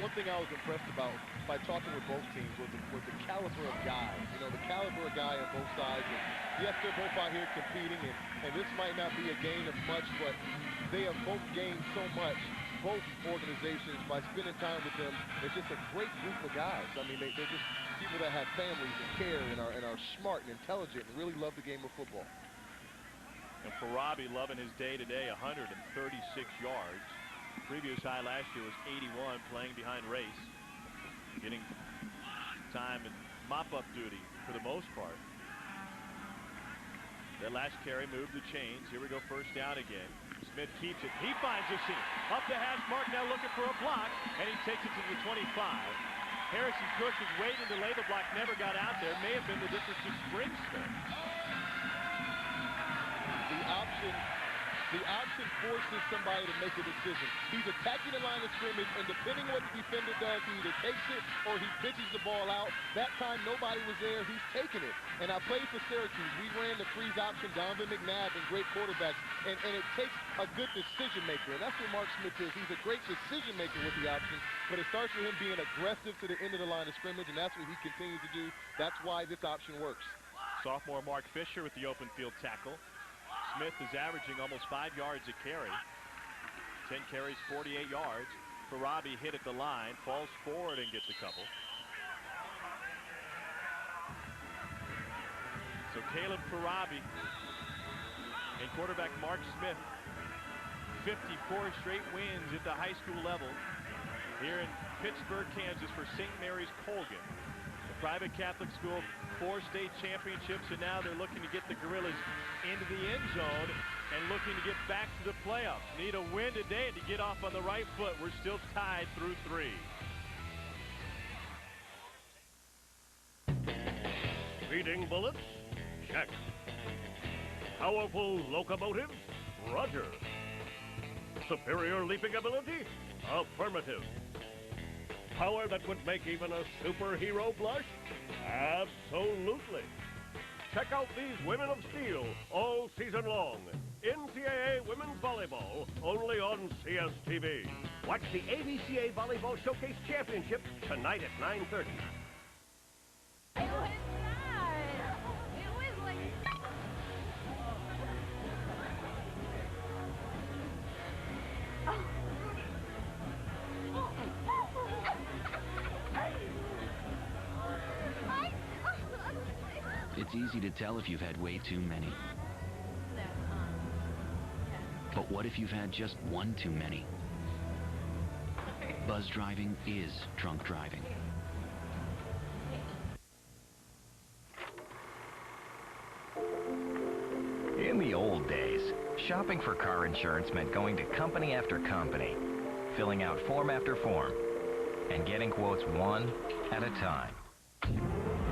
One thing I was impressed about by talking with both teams was the caliber of guys. You know, the caliber of guy on both sides. And yes, they're both out here competing, and this might not be a gain of much, but they have both gained so much, both organizations, by spending time with them. It's just a great group of guys. I mean, they're just people that have families and care and are smart and intelligent and really love the game of football. And Farabi loving his day today, 136 yards. Previous high last year was 81, playing behind Race, getting time and mop-up duty for the most part. That last carry moved the chains. Here we go, first down again. Smith keeps it. He finds the seam. Up the hash mark, now looking for a block, and he takes it to the 25. Harrison Cush was waiting to lay the block, never got out there. May have been the difference to Spring Smith. The option forces somebody to make a decision. He's attacking the line of scrimmage, and depending on what the defender does, he either takes it or he pitches the ball out. That time, nobody was there. He's taking it. And I played for Syracuse. We ran the freeze option, Donovan McNabb, and great quarterbacks. And it takes a good decision maker. And that's what Mark Smith is. He's a great decision maker with the option. But it starts with him being aggressive to the end of the line of scrimmage, and that's what he continues to do. That's why this option works. Sophomore Mark Fisher with the open field tackle. Smith is averaging almost 5 yards a carry. 10 carries, 48 yards. Farabi hit at the line, falls forward and gets a couple. So Caleb Farabi and quarterback Mark Smith, 54 straight wins at the high school level here in Pittsburgh, Kansas for St. Mary's Colgan. The private Catholic school, 4 state championships, and now they're looking to get the Gorillas into the end zone and looking to get back to the playoffs. Need a win today to get off on the right foot. We're still tied through 3. Feeding bullets? Check. Powerful locomotive? Roger. Superior leaping ability? Affirmative. Power that would make even a superhero blush? Absolutely. Check out these Women of Steel all season long. NCAA Women's Volleyball, only on CSTV. Watch the ABCA Volleyball Showcase Championship tonight at 9:30. It was not. It was like... It's easy to tell if you've had way too many. But what if you've had just one too many? Buzz driving is drunk driving. In the old days, shopping for car insurance meant going to company after company, filling out form after form, and getting quotes one at a time.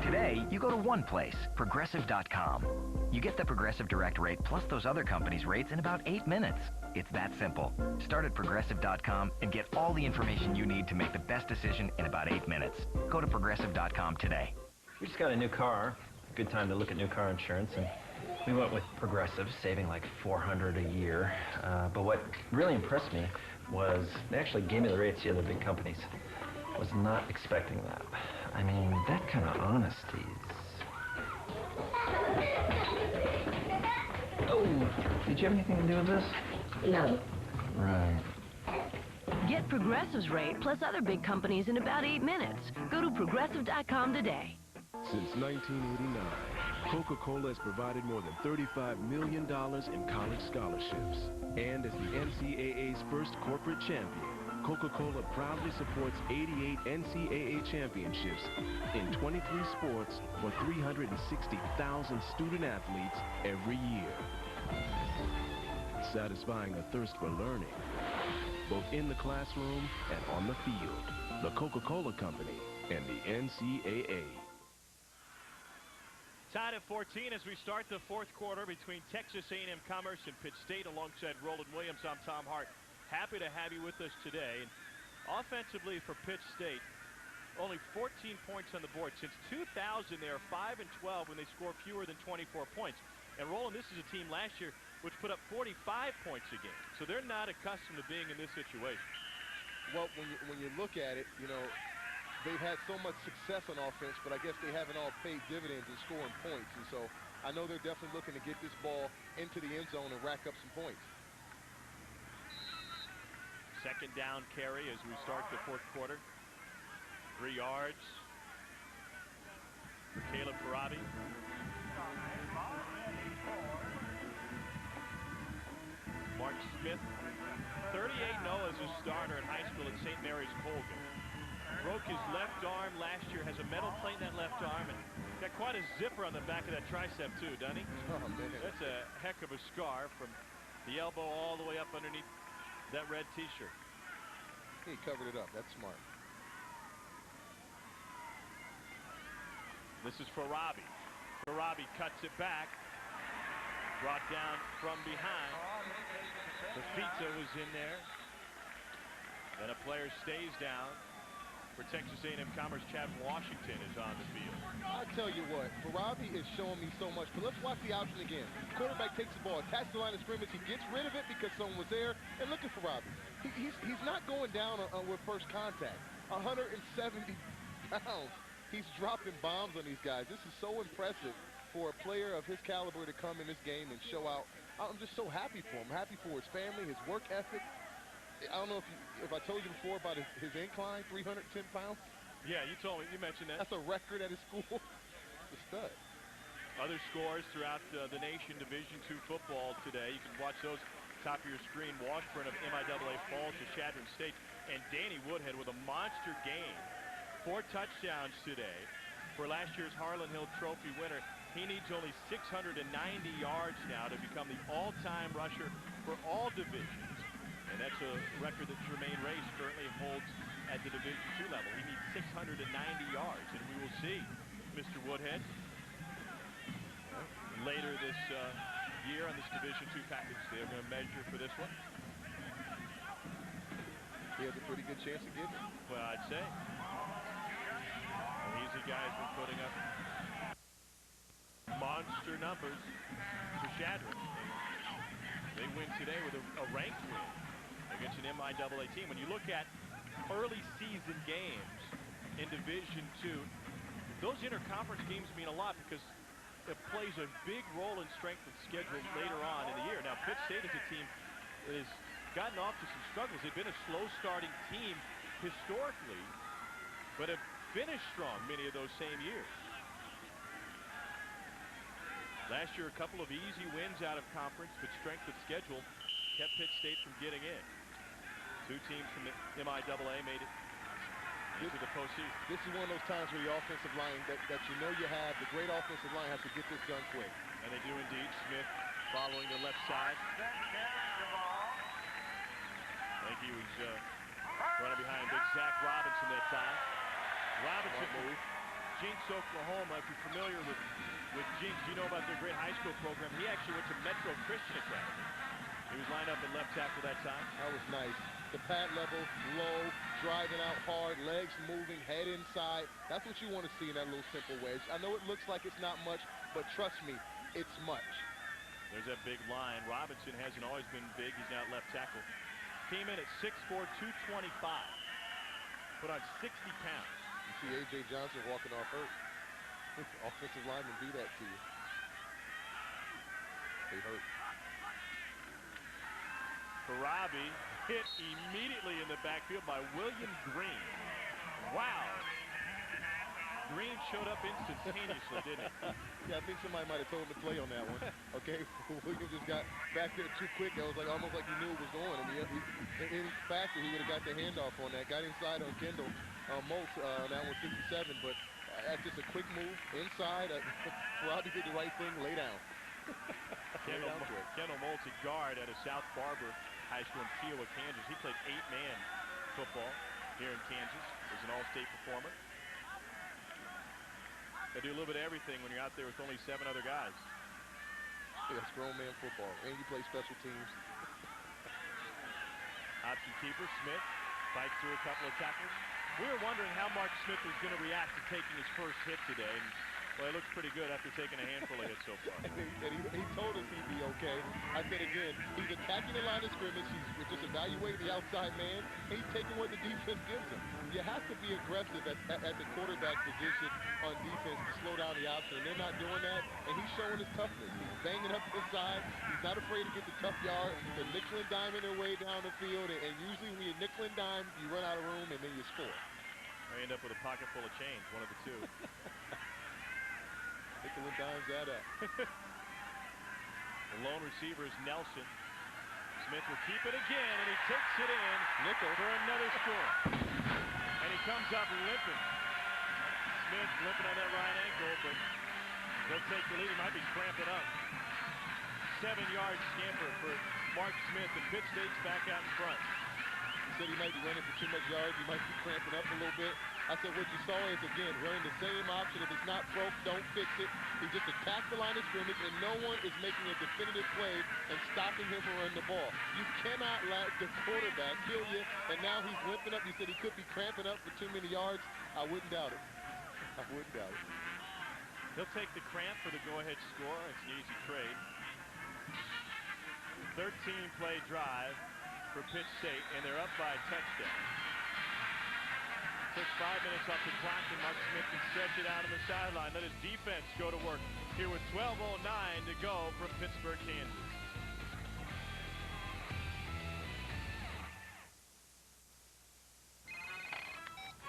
Today, you go to one place, Progressive.com. You get the Progressive Direct rate plus those other companies' rates in about 8 minutes. It's that simple. Start at Progressive.com and get all the information you need to make the best decision in about 8 minutes. Go to Progressive.com today. We just got a new car. Good time to look at new car insurance, and we went with Progressive, saving like $400 a year. But what really impressed me was they actually gave me the rates of the other big companies. Was not expecting that. I mean, that kind of honesty is... Oh, did you have anything to do with this? No. Right. Get Progressive's rate plus other big companies in about 8 minutes. Go to Progressive.com today. Since 1989, Coca-Cola has provided more than $35 million in college scholarships. And as the NCAA's first corporate champion, Coca-Cola proudly supports 88 NCAA championships in 23 sports for 360,000 student athletes every year. Satisfying the thirst for learning, both in the classroom and on the field. The Coca-Cola Company and the NCAA. Tied at 14 as we start the fourth quarter between Texas A&M Commerce and Pitt State alongside Roland Williams. I'm Tom Hart. Happy to have you with us today. And offensively for Pitt State, only 14 points on the board. Since 2000, they are 5-12 when they score fewer than 24 points. And Roland, this is a team last year which put up 45 points a game. So they're not accustomed to being in this situation. Well, when you look at it, you know, they've had so much success on offense, but I guess they haven't all paid dividends in scoring points. And so I know they're definitely looking to get this ball into the end zone and rack up some points. Second down carry as we start the fourth quarter. 3 yards for Caleb Farabi. Mark Smith, 38-0 as a starter in high school at St. Mary's Colgan. Broke his left arm last year, has a metal plate in that left arm, and got quite a zipper on the back of that tricep too, doesn't he? Oh, man. That's a heck of a scar from the elbow all the way up underneath that red t-shirt. He covered it up. That's smart. This is Farabi. Farabi cuts it back. Brought down from behind. The pizza was in there. Then a player stays down. For Texas A&M Commerce, Chad Washington is on the field. I'll tell you what, Farabi is showing me so much, but let's watch the option again. Quarterback takes the ball, attacks the line of scrimmage, he gets rid of it because someone was there, and look at Farabi. He's not going down with first contact. 170 pounds. He's dropping bombs on these guys. This is so impressive for a player of his caliber to come in this game and show out. I'm just so happy for him. I'm happy for his family, his work ethic. I don't know if I told you before about his incline, 310 pounds. Yeah, you told me. You mentioned that. That's a record at his school. It's a stud. Other scores throughout the nation, Division II football today. You can watch those top of your screen. Washburn of MIAA falls to Chadron State. And Danny Woodhead with a monster game. 4 touchdowns today for last year's Harlan Hill Trophy winner. He needs only 690 yards now to become the all-time rusher for all divisions. And that's a record that Jermaine Race currently holds at the Division II level. He needs 690 yards, and we will see Mr. Woodhead later this year on this Division II package. They're going to measure for this one. He has a pretty good chance of getting it. Well, I'd say. Well, he's a guy who's been putting up monster numbers for Chadron. They win today with a ranked win against an MIAA team. When you look at early season games in Division II, those interconference games mean a lot because it plays a big role in strength of schedule later on in the year. Now, Pitt State is a team that has gotten off to some struggles. They've been a slow-starting team historically, but have finished strong many of those same years. Last year, a couple of easy wins out of conference, but strength of schedule kept Pitt State from getting in. 2 teams from the MIAA made it into the postseason. This is one of those times where the offensive line that you know you have, the great offensive line has to get this done quick. And they do indeed. Smith following the left side. I think he was running behind big Zach Robinson that time. Robinson move. Jinx, Oklahoma, if you're familiar with Jinx, you know about their great high school program. He actually went to Metro Christian Academy. He was lined up at left tackle that time. That was nice. The pad level, low, driving out hard, legs moving, head inside. That's what you want to see in that little simple wedge. I know it looks like it's not much, but trust me, it's much. There's that big line. Robinson hasn't always been big. He's now at left tackle. Came in at 6'4", 225. Put on 60 pounds. You see A.J. Johnson walking off hurt. Offensive linemen do that to you. They hurt. Farabi hit immediately in the backfield by William Green. Wow. Green showed up instantaneously, didn't he? Yeah, I think somebody might have told him to play on that one. Okay, William just got back there too quick. It was like almost like he knew it was going. I mean, any faster, he would have got the handoff on that. Got inside on Kendall Moltz on that one, 67. But that's just a quick move inside. Robbie did the right thing. Lay down. Kendall Moltz, a guard at a South Barber High School in Kiowa, Kansas. He played 8-man football here in Kansas. Was an all-state performer. They do a little bit of everything when you're out there with only 7 other guys. Yeah, that's grown man football. And you play special teams. Option keeper, Smith, fights through a couple of tackles. We were wondering how Mark Smith was going to react to taking his first hit today. And, well, he looks pretty good after taking a handful of hits so far. and he told us he'd be okay. I said again, he's attacking the line of scrimmage. He's just evaluating the outside man. And he's taking what the defense gives him. You have to be aggressive at the quarterback position on defense to slow down the option. And they're not doing that. And he's showing his toughness. He's banging up inside. He's not afraid to get the tough yard. They're nickel and diming their way down the field. And usually when you nickel and dime, you run out of room and then you score. They end up with a pocket full of change, one of the two. Nickel and dimes that up. The lone receiver is Nelson. Smith will keep it again, and he takes it in. Nickel for another score. And he comes up limping. Smith limping on that right ankle, but he'll take the lead. He might be cramping up. 7-yard scamper for Mark Smith, and Pitt State's back out in front. He said he might be running for too much yards. He might be cramping up a little bit. I said what you saw is, again, running the same option. If it's not broke, don't fix it. He just attacked the line of scrimmage, and no one is making a definitive play and stopping him from running the ball. You cannot let the quarterback kill you, and now he's limping up. You said he could be cramping up for too many yards. I wouldn't doubt it. I wouldn't doubt it. He'll take the cramp for the go-ahead score. It's an easy trade. 13-play drive for Pitt State, and they're up by a touchdown. Took 5 minutes off the clock, and Mark Smith can stretch it out on the sideline. Let his defense go to work here with 12:09 to go from Pittsburgh, Kansas.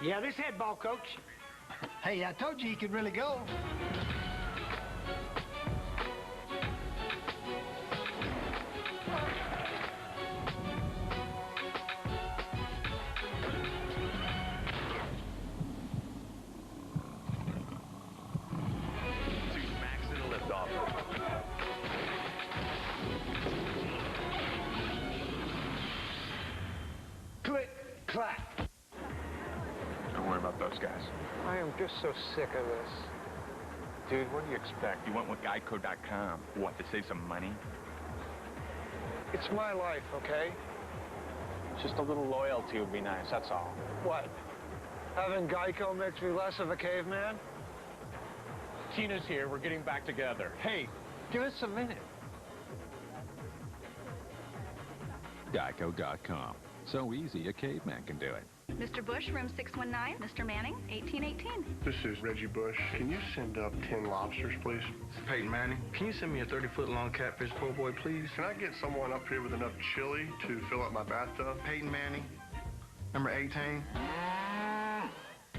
Yeah, this head ball, coach. Hey, I told you he could really go. I am just so sick of this. Dude, what do you expect? You went with Geico.com. What, to save some money? It's my life, okay? Just a little loyalty would be nice, that's all. What? Having Geico makes me less of a caveman? Tina's here. We're getting back together. Hey, give us a minute. Geico.com. So easy, a caveman can do it. Mr. Bush, room 619. Mr. Manning, 1818. This is Reggie Bush. Can you send up 10 lobsters, please? Peyton Manning, can you send me a 30-foot-long catfish po' boy, please? Can I get someone up here with enough chili to fill up my bathtub? Peyton Manning, number 18.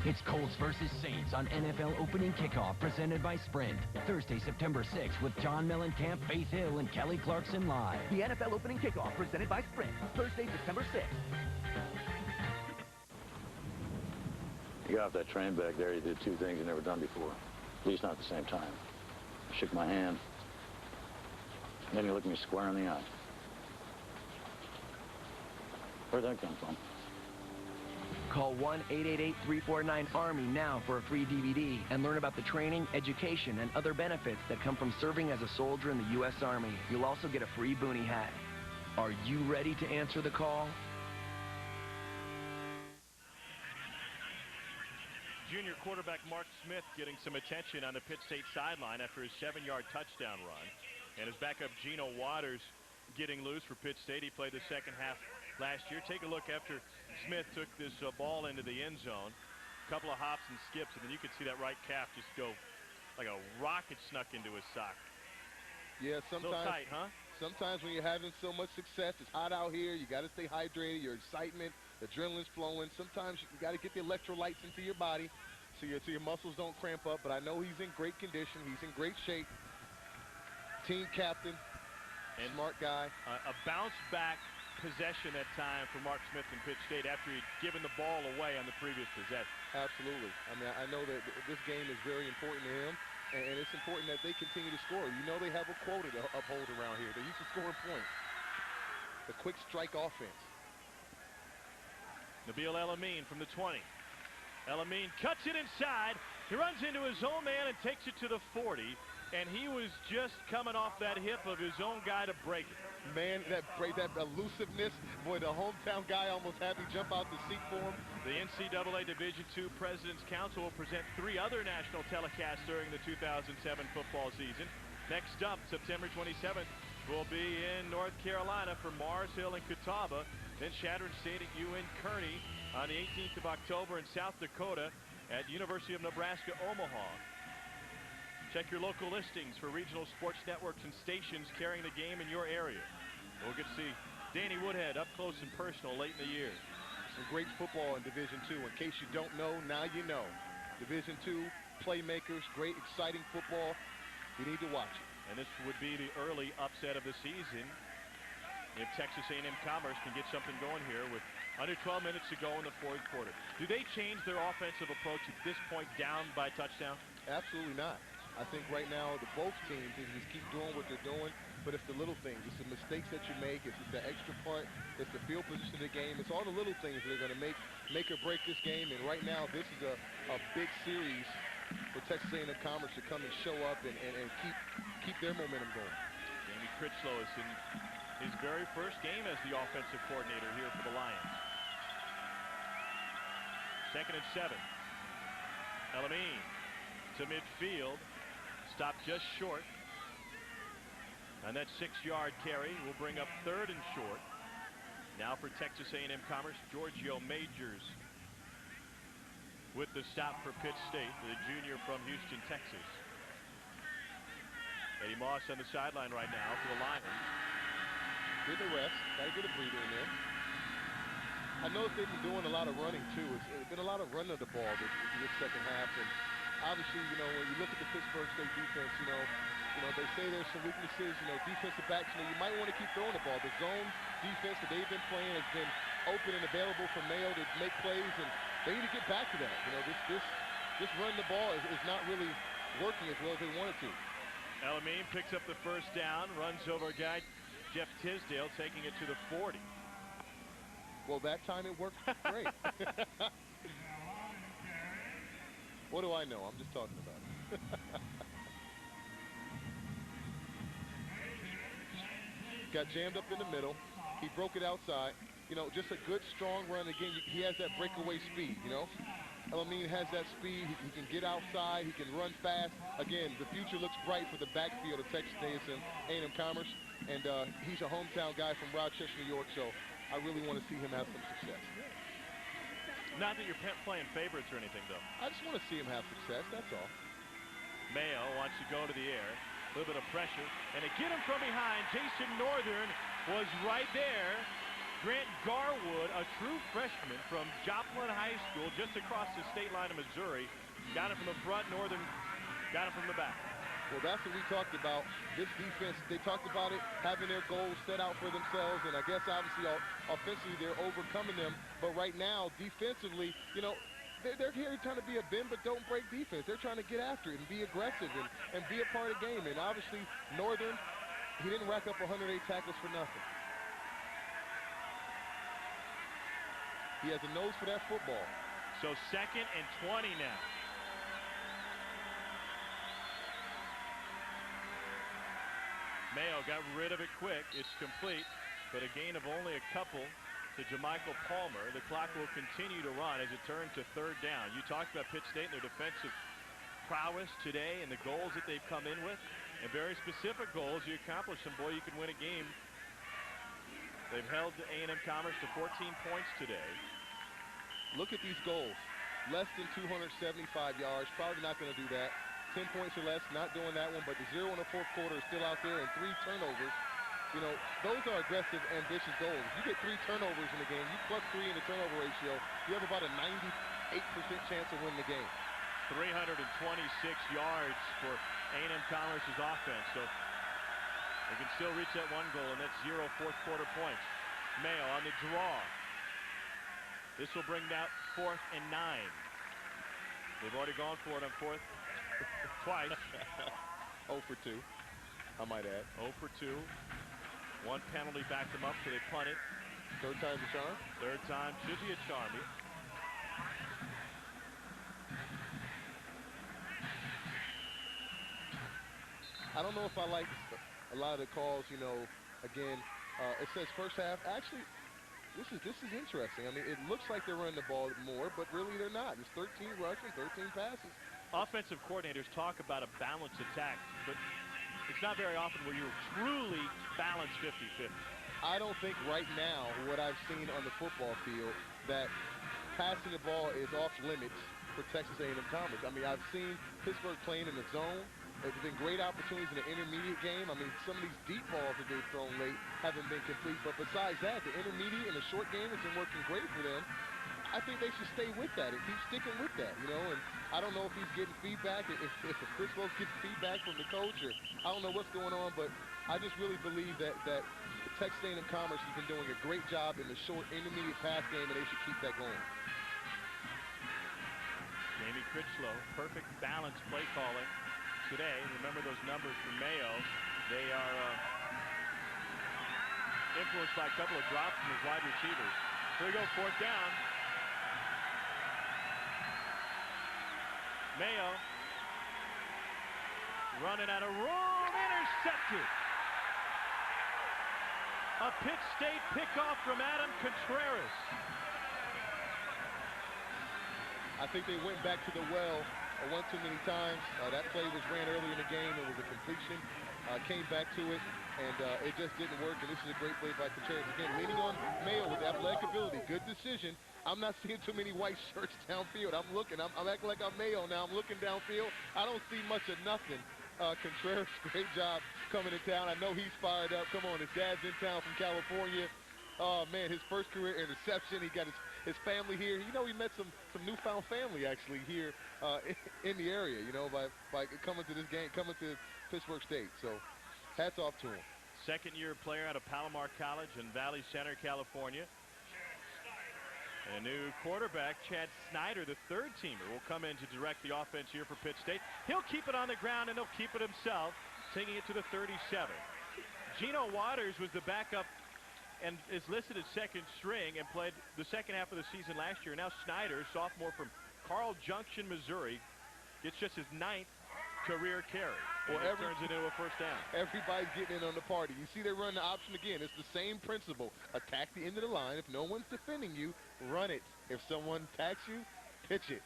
It's Colts versus Saints on NFL Opening Kickoff presented by Sprint. Thursday, September 6th with John Mellencamp, Faith Hill, and Kelly Clarkson live. The NFL Opening Kickoff presented by Sprint. Thursday, September 6th. You got off that train back there, you did two things you never done before. At least not at the same time. You shook my hand, and then you looked me square in the eye. Where'd that come from? Call 1-888-349-ARMY now for a free DVD and learn about the training, education, and other benefits that come from serving as a soldier in the U.S. Army. You'll also get a free boonie hat. Are you ready to answer the call? Junior quarterback Mark Smith getting some attention on the Pitt State sideline after his 7-yard touchdown run. And his backup Geno Waters getting loose for Pitt State. He played the second half last year. Take a look after Smith took this ball into the end zone. A couple of hops and skips, and then you could see that right calf just go like a rocket snuck into his sock. Yeah, sometimes. A little tight, huh? Sometimes when you're having so much success, it's hot out here, you got to stay hydrated, your excitement, adrenaline's flowing. Sometimes you got to get the electrolytes into your body so your muscles don't cramp up. But I know he's in great condition. He's in great shape. Team captain, and smart guy. A bounce back possession that time for Mark Smith and Pitt State after he'd given the ball away on the previous possession. Absolutely. I mean, I know that this game is very important to him, and it's important that they continue to score. You know they have a quota to uphold around here. They're used to scoring points. The quick strike offense. Nabil El-Amin from the 20. El-Amin cuts it inside. He runs into his own man and takes it to the 40. And he was just coming off that hip of his own guy to break it. Man, that elusiveness. Boy, the hometown guy almost had me jump out the seat for him. The NCAA Division II President's Council will present 3 other national telecasts during the 2007 football season. Next up, September 27th, will be in North Carolina for Mars Hill and Catawba. Then Shattern State at UN Kearney on the 18th of October in South Dakota at University of Nebraska, Omaha. Check your local listings for regional sports networks and stations carrying the game in your area. We'll get to see Danny Woodhead up close and personal late in the year. Some great football in Division II. In case you don't know, now you know. Division II, playmakers, great, exciting football. You need to watch it. And this would be the early upset of the season if Texas A&M-Commerce can get something going here with under 12 minutes to go in the fourth quarter. Do they change their offensive approach at this point down by touchdown? Absolutely not. I think right now the both teams is just keep doing what they're doing, but it's the little things. It's the mistakes that you make. It's the extra part. It's the field position of the game. It's all the little things that are going to make or break this game. And right now this is a big series for Texas A&M-Commerce to come and show up and keep their momentum going. Danny Critchlow is in his very first game as the offensive coordinator here for the Lions. 2nd and 7. El-Amin to midfield. Stopped just short. And that 6-yard carry will bring up 3rd and short. Now for Texas A&M-Commerce, Giorgio Majors with the stop for Pitt State, the junior from Houston, Texas. Eddie Moss on the sideline right now for the Lions. Get the rest. Got to get a breather in there. I know they've been doing a lot of running, too. It's been a lot of running of the ball this second half. And obviously, you know, when you look at the Pittsburgh State defense, you know, they say there's some weaknesses, defensive backs, you might want to keep throwing the ball. The zone defense that they've been playing has been open and available for Mayo to make plays, and they need to get back to that. This running the ball is not really working as well as they want it to. El-Amin picks up the first down, runs over a guy, Jeff Tisdale, taking it to the 40. Well, that time it worked great. What do I know? I'm just talking about it. Got jammed up in the middle. He broke it outside. Just a good, strong run. Again, he has that breakaway speed, El-Amin has that speed. He can get outside. He can run fast. Again, the future looks bright for the backfield of Texas A&M-Commerce. And he's a hometown guy from Rochester, New York, so I really want to see him have some success. Not that you're playing favorites or anything, though. I just want to see him have success, that's all. Mayo wants to go to the air. A little bit of pressure. And to get him from behind, Jason Northern was right there. Grant Garwood, a true freshman from Joplin High School, just across the state line of Missouri. Got it from the front, Northern got it from the back. Well, that's what we talked about. This defense, they talked about it, having their goals set out for themselves, and I guess obviously offensively they're overcoming them. But right now, defensively, you know, they're here trying to be a bend but don't break defense. They're trying to get after it and be aggressive and be a part of the game. And obviously, Northern, he didn't rack up 108 tackles for nothing. He has a nose for that football. So 2nd and 20 now. Mayo got rid of it quick. It's complete, but a gain of only a couple to Jamichael Palmer. The clock will continue to run as it turns to 3rd down. You talked about Pitt State and their defensive prowess today and the goals that they've come in with, and very specific goals. You accomplish them, boy, you can win a game. They've held A&M-Commerce to 14 points today. Look at these goals. Less than 275 yards. Probably not going to do that. 10 points or less, not doing that one, but the 0 in the 4th quarter is still out there, and 3 turnovers. You know, those are aggressive, ambitious goals. If you get 3 turnovers in the game, you plus 3 in the turnover ratio, you have about a 98% chance of winning the game. 326 yards for A&M-Commerce's offense, so they can still reach that 1 goal, and that's 0 4th quarter points. Mayo on the draw. This will bring down 4th and 9. They've already gone for it on 4th twice. 0 for 2, I might add. 0 for 2. 1 penalty backed them up, so they punt it. 3rd time's a charm. 3rd time should be a charm. I don't know if I like a lot of the calls, you know, again, it says first half. Actually, this is interesting. I mean, it looks like they're running the ball more, but really they're not. It's 13 rushing, 13 passes. Offensive coordinators talk about a balanced attack, but it's not very often where you're truly balanced 50-50. I don't think right now, what I've seen on the football field, that passing the ball is off limits for Texas A&M-Commerce. I mean, I've seen Pittsburgh playing in the zone. There's been great opportunities in the intermediate game. I mean, some of these deep balls that they've thrown late haven't been complete. But besides that, the intermediate and the short game has been working great for them. I think they should stay with that and keep sticking with that, you know. And I don't know if he's getting feedback, if Chris Wilkes gets feedback from the coach, or I don't know what's going on. But I just really believe that Texas A&M-Commerce has been doing a great job in the short intermediate pass game, and they should keep that going. Jamie Critchlow, perfect balance play calling today. Remember those numbers from Mayo. They are influenced by a couple of drops from his wide receivers. Here we go, 4th down. Mayo running out of room, intercepted. A Pitt State pickoff from Adam Contreras. I think they went back to the well one too many times. That play was ran early in the game. It was a completion. Came back to it, and it just didn't work. And this is a great play by Contreras. Again, leaning on Mayo with athletic ability. Good decision. I'm not seeing too many white shirts downfield. I'm looking. I'm acting like I'm Mayo now. I'm looking downfield. I don't see much of nothing. Contreras, great job coming to town. I know he's fired up. Come on, his dad's in town from California. Oh, man, his first career interception. He got his family here. You know, he met some newfound family, actually, here in the area, you know, by coming to this game, coming to Pittsburgh State. So, hats off to him. 2nd-year player out of Palomar College in Valley Center, California. And a new quarterback, Chad Snyder, the 3rd-teamer, will come in to direct the offense here for Pitt State. He'll keep it on the ground, and he'll keep it himself, taking it to the 37. Geno Waters was the backup and is listed as 2nd string and played the 2nd half of the season last year. Now Snyder, sophomore from Carl Junction, Missouri, gets just his 9th career carry. Well, it turns it into a 1st down. Everybody's getting in on the party. You see they run the option again. It's the same principle. Attack the end of the line. If no one's defending you, run it. If someone attacks you, pitch it.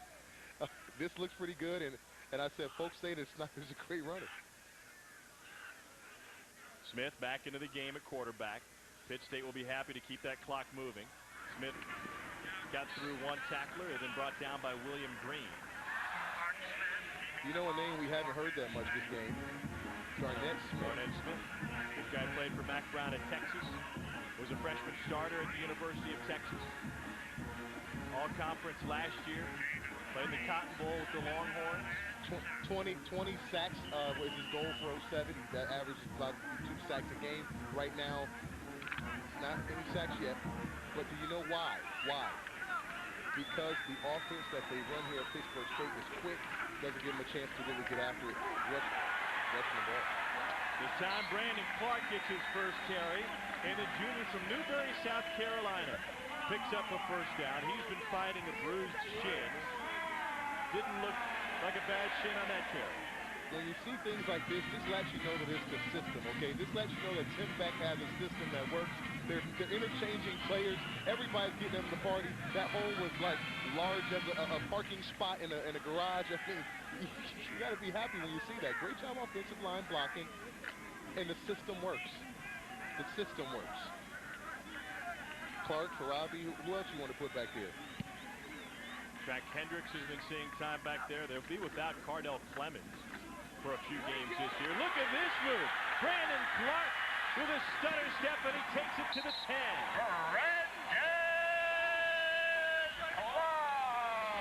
This looks pretty good, and I said folks say that Snyder's a great runner. Smith back into the game at quarterback. Pitt State will be happy to keep that clock moving. Smith got through 1 tackler and then brought down by William Green. You know a name we haven't heard that much this game. Garnett Smith. Garnett Smith. This guy played for Mac Brown at Texas. was a freshman starter at the University of Texas. All-conference last year. Played the Cotton Bowl with the Longhorns. 20 sacks was his goal for 07. That averages about 2 sacks a game. Right now, not any sacks yet. But do you know why? Why? Because the offense that they run here at Pittsburgh State is quick. Doesn't give them a chance to really get after it. Rushing the ball. This time, Brandon Clark gets his first carry. And the junior from Newberry, South Carolina, picks up a first down. He's been fighting a bruised shin. Didn't look like a bad shin on that carry. When you see things like this lets you know that it's the system, okay? This lets you know that Tim Beck has a system that works. They're interchanging players. Everybody's getting them the party. That hole was like large as a parking spot in a garage. I mean, you got to be happy when you see that. Great job offensive line blocking, and the system works. The system works. Clark, Farabi, who else you want to put back here? Track Hendricks has been seeing time back there. They'll be without Cardell Clemens for a few games this year. Look at this move. Brandon Clark with a stutter step, and he takes it to the 10.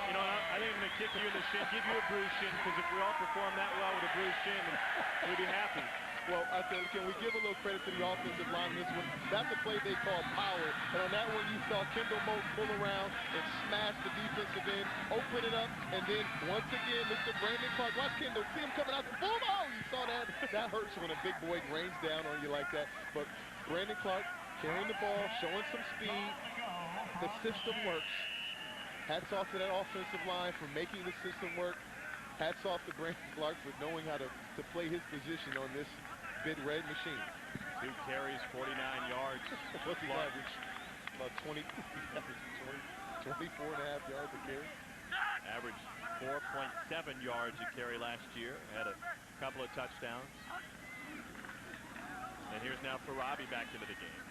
You know, I think I'm going to kick you in the shin, give you a bruised shin, because if we all perform that well with a bruised shin, we'd be happy. Well, I said, can we give a little credit to the offensive line on this one? That's a play they call power. And on that one, you saw Kendall Moat pull around and smash the defensive end, open it up, and then once again, Mr. Brandon Clark. Watch Kendall, see him coming out the boom. Oh, you saw that? That hurts when a big boy rains down on you like that. But Brandon Clark carrying the ball, showing some speed. The system works. Hats off to that offensive line for making the system work. Hats off to Brandon Clark for knowing how to play his position on this big red machine. 2 carries, 49 yards. What's the average? About 24 and a half yards a carry. Averaged 4.7 yards a carry last year. Had a couple of touchdowns. And here's now Farabi back into the game.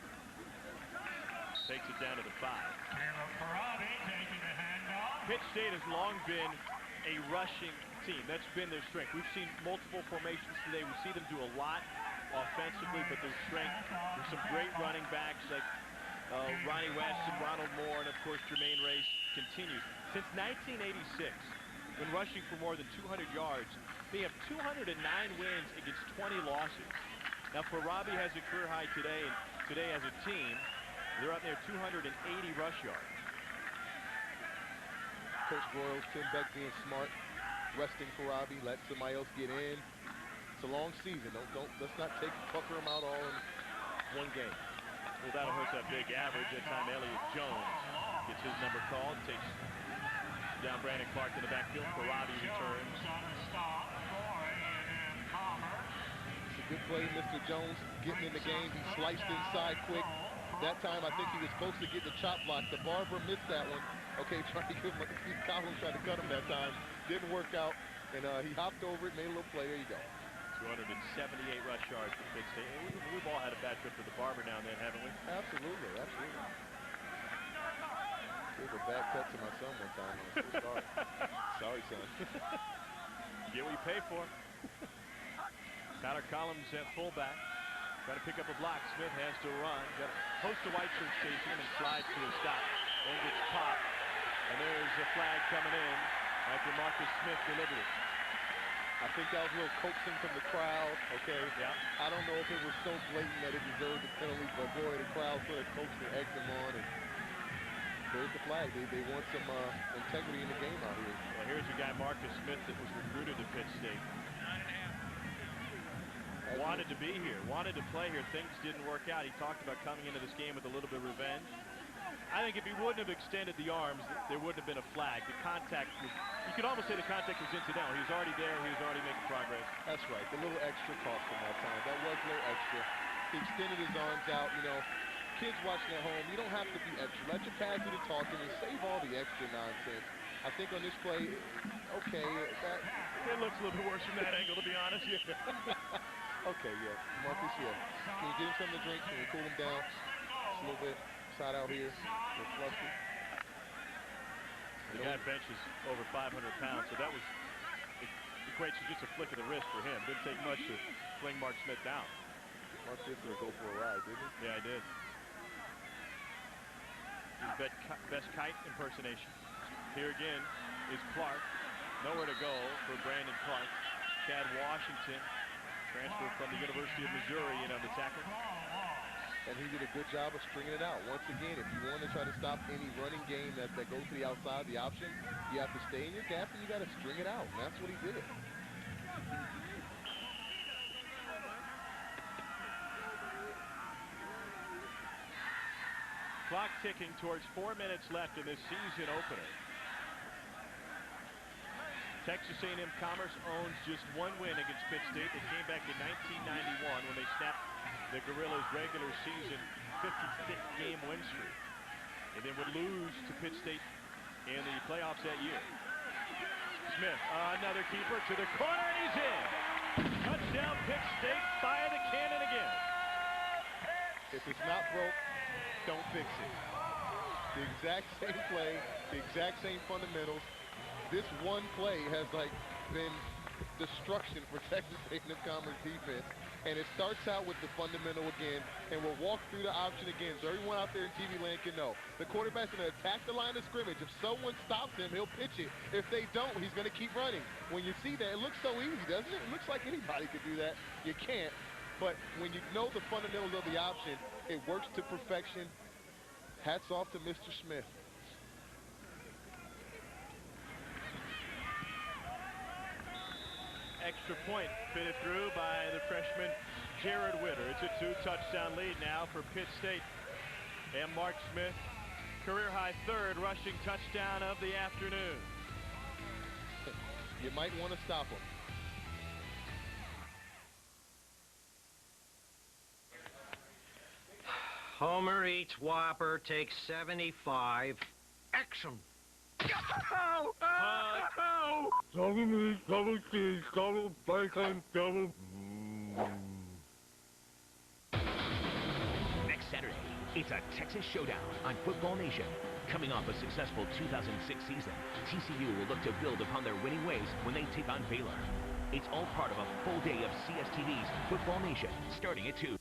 Takes it down to the 5. Pitt State has long been a rushing team. That's been their strength. We've seen multiple formations today. We see them do a lot offensively, but their strength, there's some great running backs like Ronnie West and Ronald Moore, and of course Jermaine Race continues. Since 1986, when rushing for more than 200 yards, they have 209 wins against 20 losses. Now Farabi has a career high today, and today as a team, they're up there 280 rush yards. Coach Broyles, Tim Beck being smart, resting Farabi, let somebody else get in. It's a long season. Let's not pucker them out all in one game. Well, that'll hurt that big average. That time Elliott Jones gets his number called, takes down Brandon Clark to the backfield. Farabi returns. It's a good play, Mr. Jones getting in the game. He sliced inside quick. That time I think he was supposed to get the chop block. The Barber missed that one. Okay, trying to give him, Collins tried to cut him that time. Didn't work out, and he hopped over it, made a little play. There you go. 278 rush yards for Pitt State. We've all had a bad trip to the Barber now and then, haven't we? Absolutely, absolutely. Gave a bad cut to my son one time. I'm so sorry. Sorry, son. Get what you pay for. Tyler Collins at fullback. Trying to pick up a block. Smith has to run. Got a host of white shirts chasing him and slides to a stop. Then gets popped. And there's a flag coming in after Marcus Smith delivered it. I think that was a little coaxing from the crowd, okay? Yeah. I don't know if it was so blatant that it deserved the penalty, but boy, the crowd sort of coaxed and egged them on, and there's the flag. They want some integrity in the game out here. Well, here's a guy, Marcus Smith, that was recruited to Pitt State. Wanted to be here, wanted to play here. Things didn't work out. He talked about coming into this game with a little bit of revenge. I think if he wouldn't have extended the arms, there wouldn't have been a flag. The contact was, you could almost say the contact was incidental. He was already there. He was already making progress. That's right. The little extra cost him that time. That was a little extra. He extended his arms out. You know, kids watching at home, you don't have to be extra. Let your pads do the talking and save all the extra nonsense. I think on this play, okay, it looks a little bit worse from that angle, to be honest. Yeah. Okay, yeah. Marcus, yeah. Can you get him something to drink? Can you cool him down just a little bit? Side out here, a little flustered. The guy benches over 500 pounds, so that was, it equates to just a flick of the wrist for him. Didn't take much to fling Mark Smith down. Mark Smith would go for a ride, didn't he? Yeah, I did. best kite impersonation. Here again is Clark. Nowhere to go for Brandon Clark. Chad Washington, transfer from the University of Missouri, in on the tackle. And he did a good job of stringing it out. Once again, if you want to try to stop any running game that goes to the outside, the option, you have to stay in your gap and you got to string it out. And that's what he did. Clock ticking towards 4 minutes left in this season opener. Texas A&M Commerce owns just one win against Pitt State. They came back in 1991 when they snapped the Gorillas' regular season 56-game win streak, and then would lose to Pitt State in the playoffs that year. Smith, another keeper to the corner, and he's in. Touchdown, Pitt State. Fire the cannon again. If it's not broke, don't fix it. The exact same play, the exact same fundamentals. This one play has been destruction for Texas A&M Commerce defense, and it starts out with the fundamental again, and we'll walk through the option again so everyone out there in TV land can know. The quarterback's going to attack the line of scrimmage. If someone stops him, he'll pitch it. If they don't, he's going to keep running. When you see that, it looks so easy, doesn't it? It looks like anybody could do that. You can't. But when you know the fundamentals of the option, it works to perfection. Hats off to Mr. Smith. Extra point fitted through by the freshman Jared Witter. It's a 2-touchdown lead now for Pitt State. And Mark Smith, career-high third rushing touchdown of the afternoon. You might want to stop him. Homer eats Whopper, takes 75. Action. Ow! Ow! Double meat, double cheese, double bacon, double... Next Saturday, it's a Texas showdown on Football Nation. Coming off a successful 2006 season, TCU will look to build upon their winning ways when they take on Baylor. It's all part of a full day of CSTV's Football Nation, starting at 2.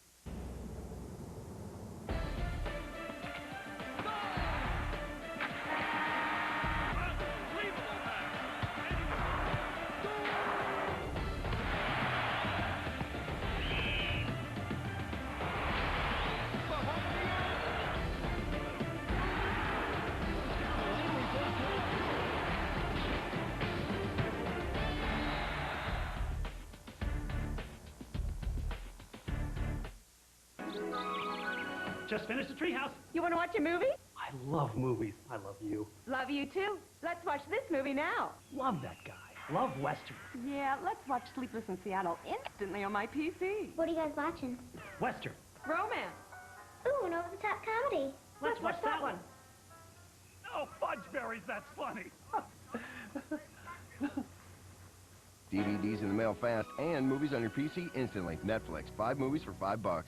Just finished the treehouse. You want to watch a movie? I love movies. I love you. Love you too. Let's watch this movie now. Love that guy. Love Western. Yeah, let's watch Sleepless in Seattle instantly on my PC. What are you guys watching? Western. Romance. Ooh, an over-the-top comedy. Let's watch that one. Oh, fudgeberries, that's funny. DVDs in the mail fast and movies on your PC instantly. Netflix. 5 movies for $5.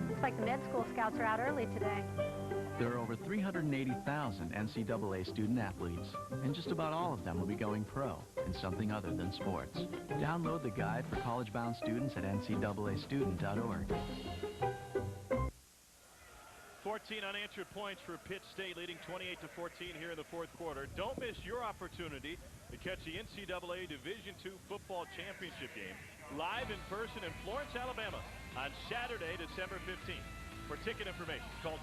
Looks like the med school scouts are out early today. There are over 380,000 NCAA student athletes, and just about all of them will be going pro in something other than sports. Download the guide for college-bound students at ncAAstudent.org. 14 unanswered points for Pitt State, leading 28-14 here in the fourth quarter. Don't miss your opportunity to catch the NCAA Division II football championship game live in person in Florence, Alabama on Saturday, December 15th. For ticket information, call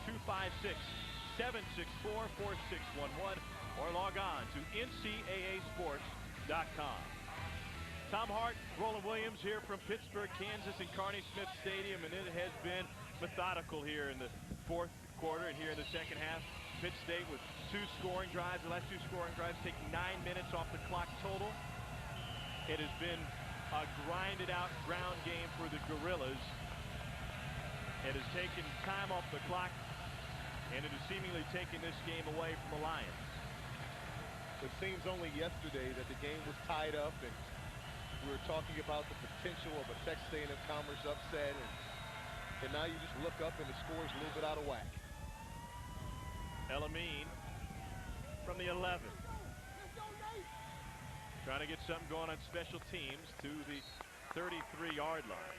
256-764-4611 or log on to ncaasports.com. Tom Hart, Roland Williams here from Pittsburgh, Kansas, and Carney Smith Stadium, and it has been methodical here in the fourth quarter and here in the second half. Pitt State with 2 scoring drives. The last 2 scoring drives take 9 minutes off the clock total. It has been a grinded-out ground game for the Gorillas. It has taken time off the clock, and it has seemingly taken this game away from the Lions. It seems only yesterday that the game was tied up, and we were talking about the potential of a Texas A&M Commerce upset, and now you just look up and the score is a little bit out of whack. Elamine from the 11. Trying to get something going on special teams to the 33-yard line.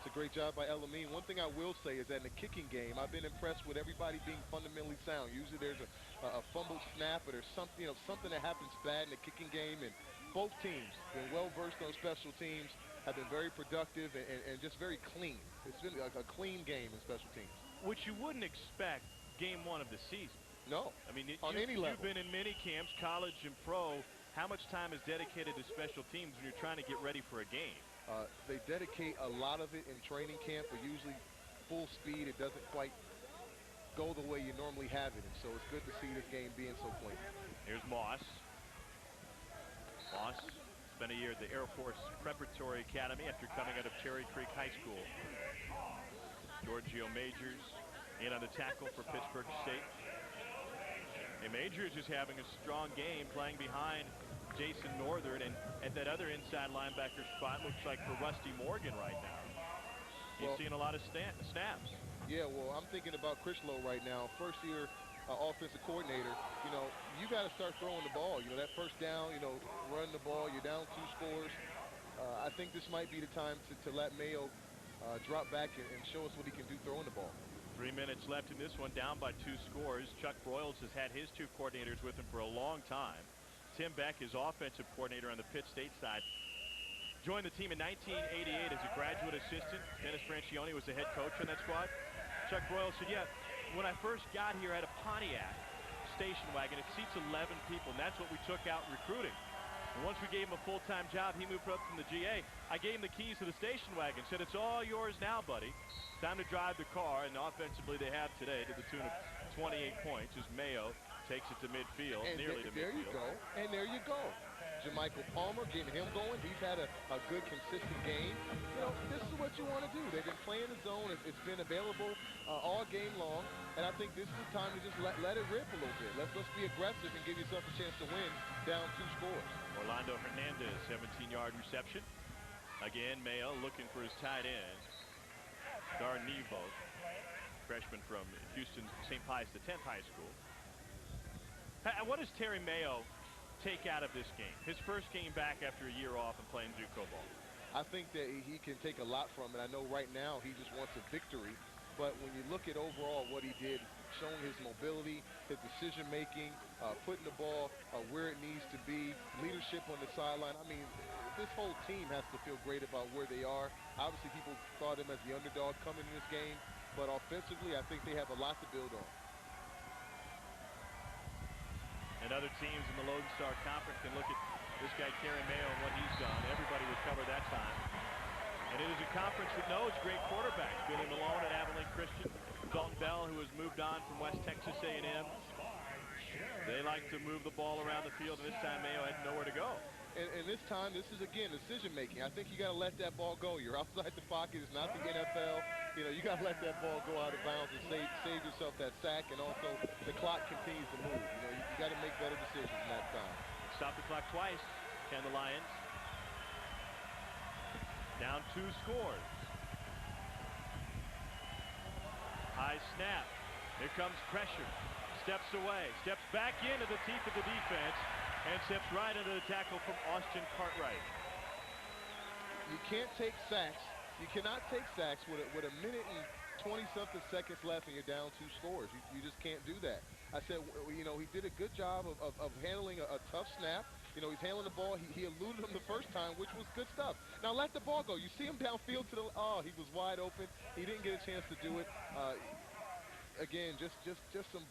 It's a great job by Elamine. One thing I will say is that in the kicking game, I've been impressed with everybody being fundamentally sound. Usually there's a fumbled snap or there's something, something that happens bad in the kicking game, and both teams been well-versed on special teams, have been very productive and just very clean. It's been a clean game in special teams. Which you wouldn't expect game one of the season. No, I mean, on any level. You've been in many camps, college and pro. How much time is dedicated to special teams when you're trying to get ready for a game? They dedicate a lot of it in training camp, but usually full speed. It doesn't quite go the way you normally have it, and so it's good to see this game being so clean. Here's Moss. Moss spent a year at the Air Force Preparatory Academy after coming out of Cherry Creek High School. Giorgio Majors in on the tackle for Pittsburgh State. And Majors is having a strong game playing behind Jason Northern, and at that other inside linebacker spot looks like for Rusty Morgan right now. He's seeing a lot of snaps. Yeah, well, I'm thinking about Critchlow right now, first-year offensive coordinator. You got to start throwing the ball. That first down, run the ball, you're down 2 scores. I think this might be the time to let Mayo drop back and show us what he can do throwing the ball. 3 minutes left in this one, down by 2 scores. Chuck Broyles has had his 2 coordinators with him for a long time. Tim Beck, his offensive coordinator on the Pitt State side, joined the team in 1988 as a graduate assistant. Dennis Francione was the head coach on that squad. Chuck Broyles said, yeah, when I first got here, I had a Pontiac station wagon. It seats 11 people, and that's what we took out recruiting. And once we gave him a full-time job, he moved up from the GA. I gave him the keys to the station wagon, said, it's all yours now, buddy. Time to drive the car, and offensively they have today to the tune of 28 points as Mayo takes it to midfield, and nearly to midfield. There you go, and there you go. Jermichael Palmer, getting him going. He's had a good, consistent game. This is what you want to do. They've been playing the zone. It's been available all game long, and I think this is the time to just let it rip a little bit. Let's be aggressive and give yourself a chance to win down 2 scores. Orlando Hernandez, 17-yard reception. Again, Mayo looking for his tight end. Darnevo, freshman from Houston St. Pius X High School. What does Terry Mayo take out of this game? His first game back after a year off and playing JUCO ball. I think that he can take a lot from it. I know right now he just wants a victory, but when you look at overall what he did, showing his mobility, his decision-making, putting the ball where it needs to be, leadership on the sideline. I mean, this whole team has to feel great about where they are. Obviously, people thought him as the underdog coming in this game, but offensively, I think they have a lot to build on. And other teams in the Lone Star Conference can look at this guy, Terry Mayo, and what he's done. Everybody was covered that time. And it is a conference that knows great quarterbacks. Billy Malone at Abilene Christian. Dalton Bell, who has moved on from West Texas A&M. They like to move the ball around the field, and this time Mayo had nowhere to go. And this time, this is, again, decision-making. I think you got to let that ball go. You're outside the pocket. It's not the NFL. You got to let that ball go out of bounds and save yourself that sack, and also the clock continues to move. You got to make better decisions in that time. Stop the clock twice, can the Lions. Down 2 scores. High snap. Here comes pressure. Steps away. Steps back into the teeth of the defense. And steps right into the tackle from Austin Cartwright. You can't take sacks. You cannot take sacks with a minute and 20-something seconds left and you're down 2 scores. You just can't do that. I said, he did a good job of handling a tough snap. He's handling the ball. He eluded him the first time, which was good stuff. Now let the ball go. You see him downfield to the, he was wide open. He didn't get a chance to do it. Again, just some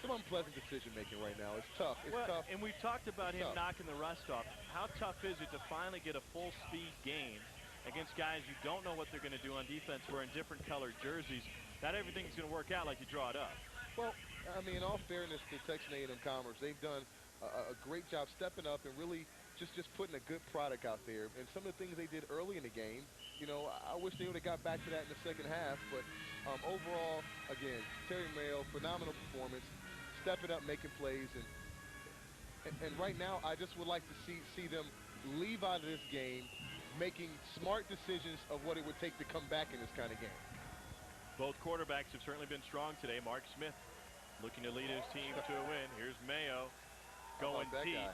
unpleasant decision-making right now. It's tough. It's tough. And we've talked about him knocking the rust off. How tough is it to finally get a full-speed game against guys you don't know what they're going to do on defense wearing different colored jerseys? Not everything's going to work out like you draw it up. Well, I mean, in all fairness to Texas A&M-Commerce, they've done a great job stepping up and really just putting a good product out there. And some of the things they did early in the game, I wish they would have got back to that in the second half. But overall, again, Terry Mayo, phenomenal performance. Stepping up, making plays, and right now I just would like to see them leave out of this game making smart decisions of what it would take to come back in this kind of game. Both quarterbacks have certainly been strong today. Mark Smith looking to lead his team to a win. Here's Mayo going deep.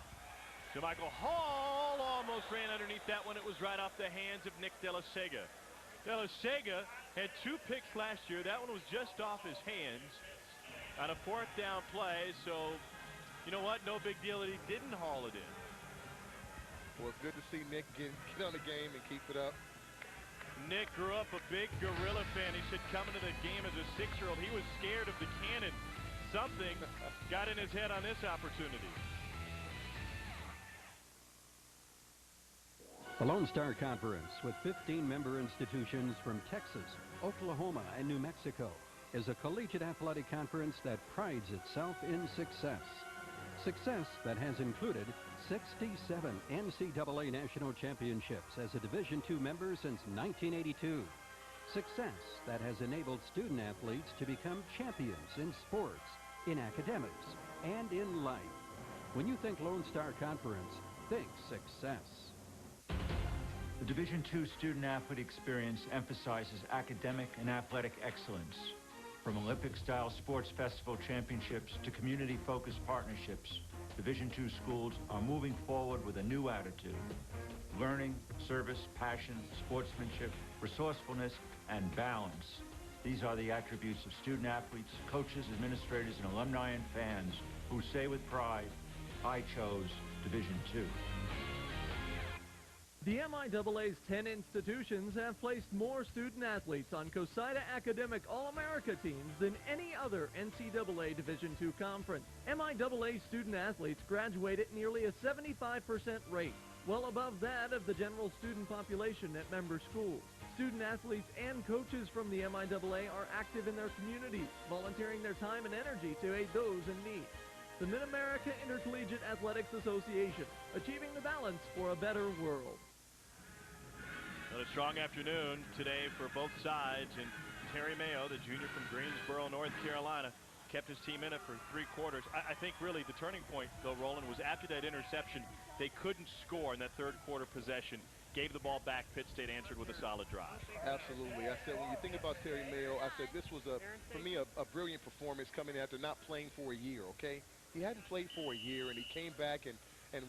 So Michael Hall almost ran underneath that one. It was right off the hands of Nick De La Sega. De La Sega had 2 picks last year. That one was just off his hands on a 4th down play. So, you know what? No big deal that he didn't haul it in. Well, it's good to see Nick get on the game and keep it up. Nick grew up a big Gorilla fan. He said coming to the game as a 6-year-old, he was scared of the cannon. Something got in his head on this opportunity. The Lone Star Conference, with 15 member institutions from Texas, Oklahoma, and New Mexico, is a collegiate athletic conference that prides itself in success. Success that has included 67 NCAA national championships as a Division II member since 1982. Success that has enabled student athletes to become champions in sports, in academics, and in life. When you think Lone Star Conference, think success. The Division II student athlete experience emphasizes academic and athletic excellence. From Olympic-style sports festival championships to community-focused partnerships, Division II schools are moving forward with a new attitude. Learning, service, passion, sportsmanship, resourcefulness, and balance. These are the attributes of student athletes, coaches, administrators, and alumni and fans who say with pride, I chose Division II. The MIAA's 10 institutions have placed more student athletes on COSIDA Academic All-America teams than any other NCAA Division II conference. MIAA student athletes graduate at nearly a 75% rate, well above that of the general student population at member schools. Student athletes and coaches from the MIAA are active in their communities, volunteering their time and energy to aid those in need. The Mid-America Intercollegiate Athletics Association, achieving the balance for a better world. A strong afternoon today for both sides, and Terry Mayo, the junior from Greensboro, North Carolina, kept his team in it for 3 quarters. I think really the turning point, though, Roland, was after that interception, they couldn't score in that 3rd quarter possession. Gave the ball back. Pitt State answered with a solid drive. Absolutely. I said when you think about Terry Mayo, I said this was, for me, a brilliant performance coming after not playing for a year, okay? He hadn't played for a year, and he came back and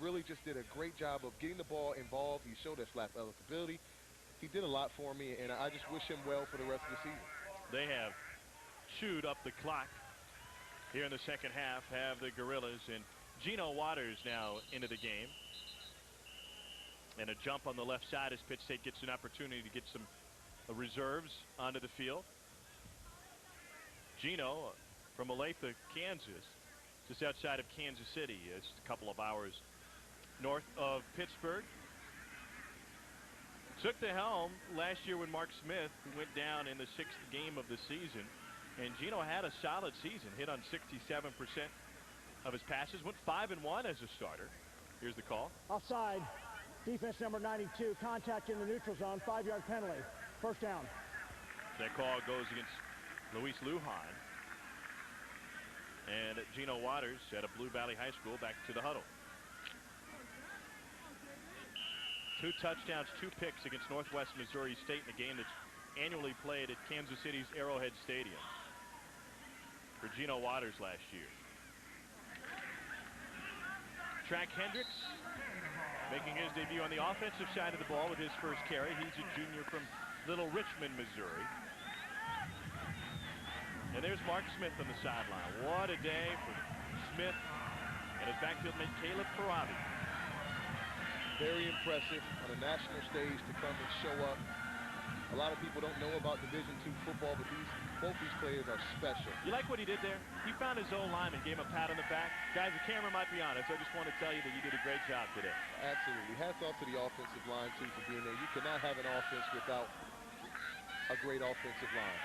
really just did a great job of getting the ball involved. He showed us eligibility. He did a lot for me, and I just wish him well for the rest of the season. They have chewed up the clock here in the 2nd half, have the Gorillas, and Gino Waters now into the game. And a jump on the left side as Pitt State gets an opportunity to get some reserves onto the field. Gino from Olathe, Kansas, just outside of Kansas City. It's a couple of hours north of Pittsburgh. Took the helm last year when Mark Smith went down in the 6th game of the season. And Gino had a solid season, hit on 67% of his passes, went 5-1 as a starter. Here's the call. Offside. Defense number 92, contact in the neutral zone, 5-yard penalty. 1st down. That call goes against Luis Lujan. And Gino Waters out of Blue Valley High School back to the huddle. 2 touchdowns, 2 picks against Northwest Missouri State in a game that's annually played at Kansas City's Arrowhead Stadium for Gino Waters last year. Track Hendricks making his debut on the offensive side of the ball with his first carry. He's a junior from Little Richmond, Missouri. And there's Mark Smith on the sideline. What a day for Smith and his backfield mate Caleb Parabi. Very impressive on a national stage to come and show up. A lot of people don't know about Division II football, but both these players are special. You like what he did there? He found his own lineman, gave him a pat on the back. Guys, the camera might be on us. I just want to tell you that you did a great job today. Absolutely. Hats off to the offensive line, too, for being there. You cannot have an offense without a great offensive line.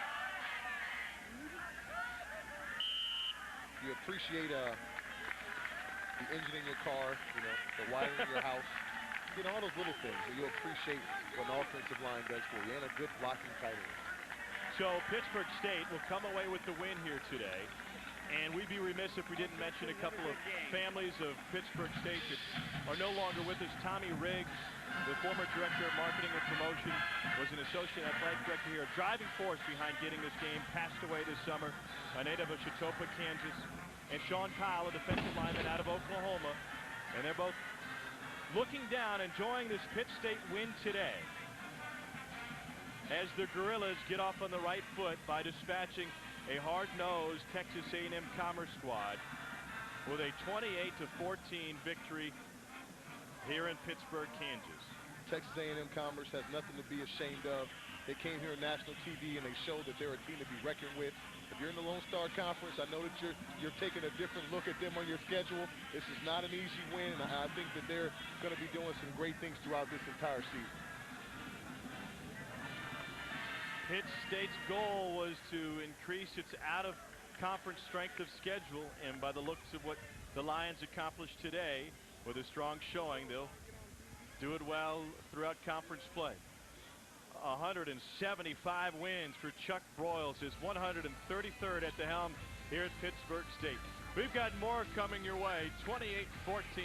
You appreciate the engine in your car, you know, the wiring in your house. You know, all those little things that you'll appreciate what an offensive line does for you, and a good blocking tight end. So Pittsburgh State will come away with the win here today. And we'd be remiss if we didn't mention a couple of families of Pittsburgh State that are no longer with us. Tommy Riggs, the former director of marketing and promotion, was an associate athletic director here, a driving force behind getting this game, passed away this summer, a native of Chautauqua, Kansas. And Sean Kyle, a defensive lineman out of Oklahoma. And they're both looking down, enjoying this Pitt State win today, as the Gorillas get off on the right foot by dispatching a hard-nosed Texas A&M Commerce squad with a 28-14 victory here in Pittsburgh, Kansas. Texas A&M Commerce has nothing to be ashamed of. They came here on national TV and they showed that they're a team to be reckoned with. If you're in the Lone Star Conference, I know that you're taking a different look at them on your schedule. This is not an easy win, and I think that they're going to be doing some great things throughout this entire season. Pitt State's goal was to increase its out-of-conference strength of schedule, and by the looks of what the Lions accomplished today, with a strong showing, they'll do it well throughout conference play. 175 wins for Chuck Broyles, his 133rd at the helm here at Pittsburgh State. We've got more coming your way. 28-14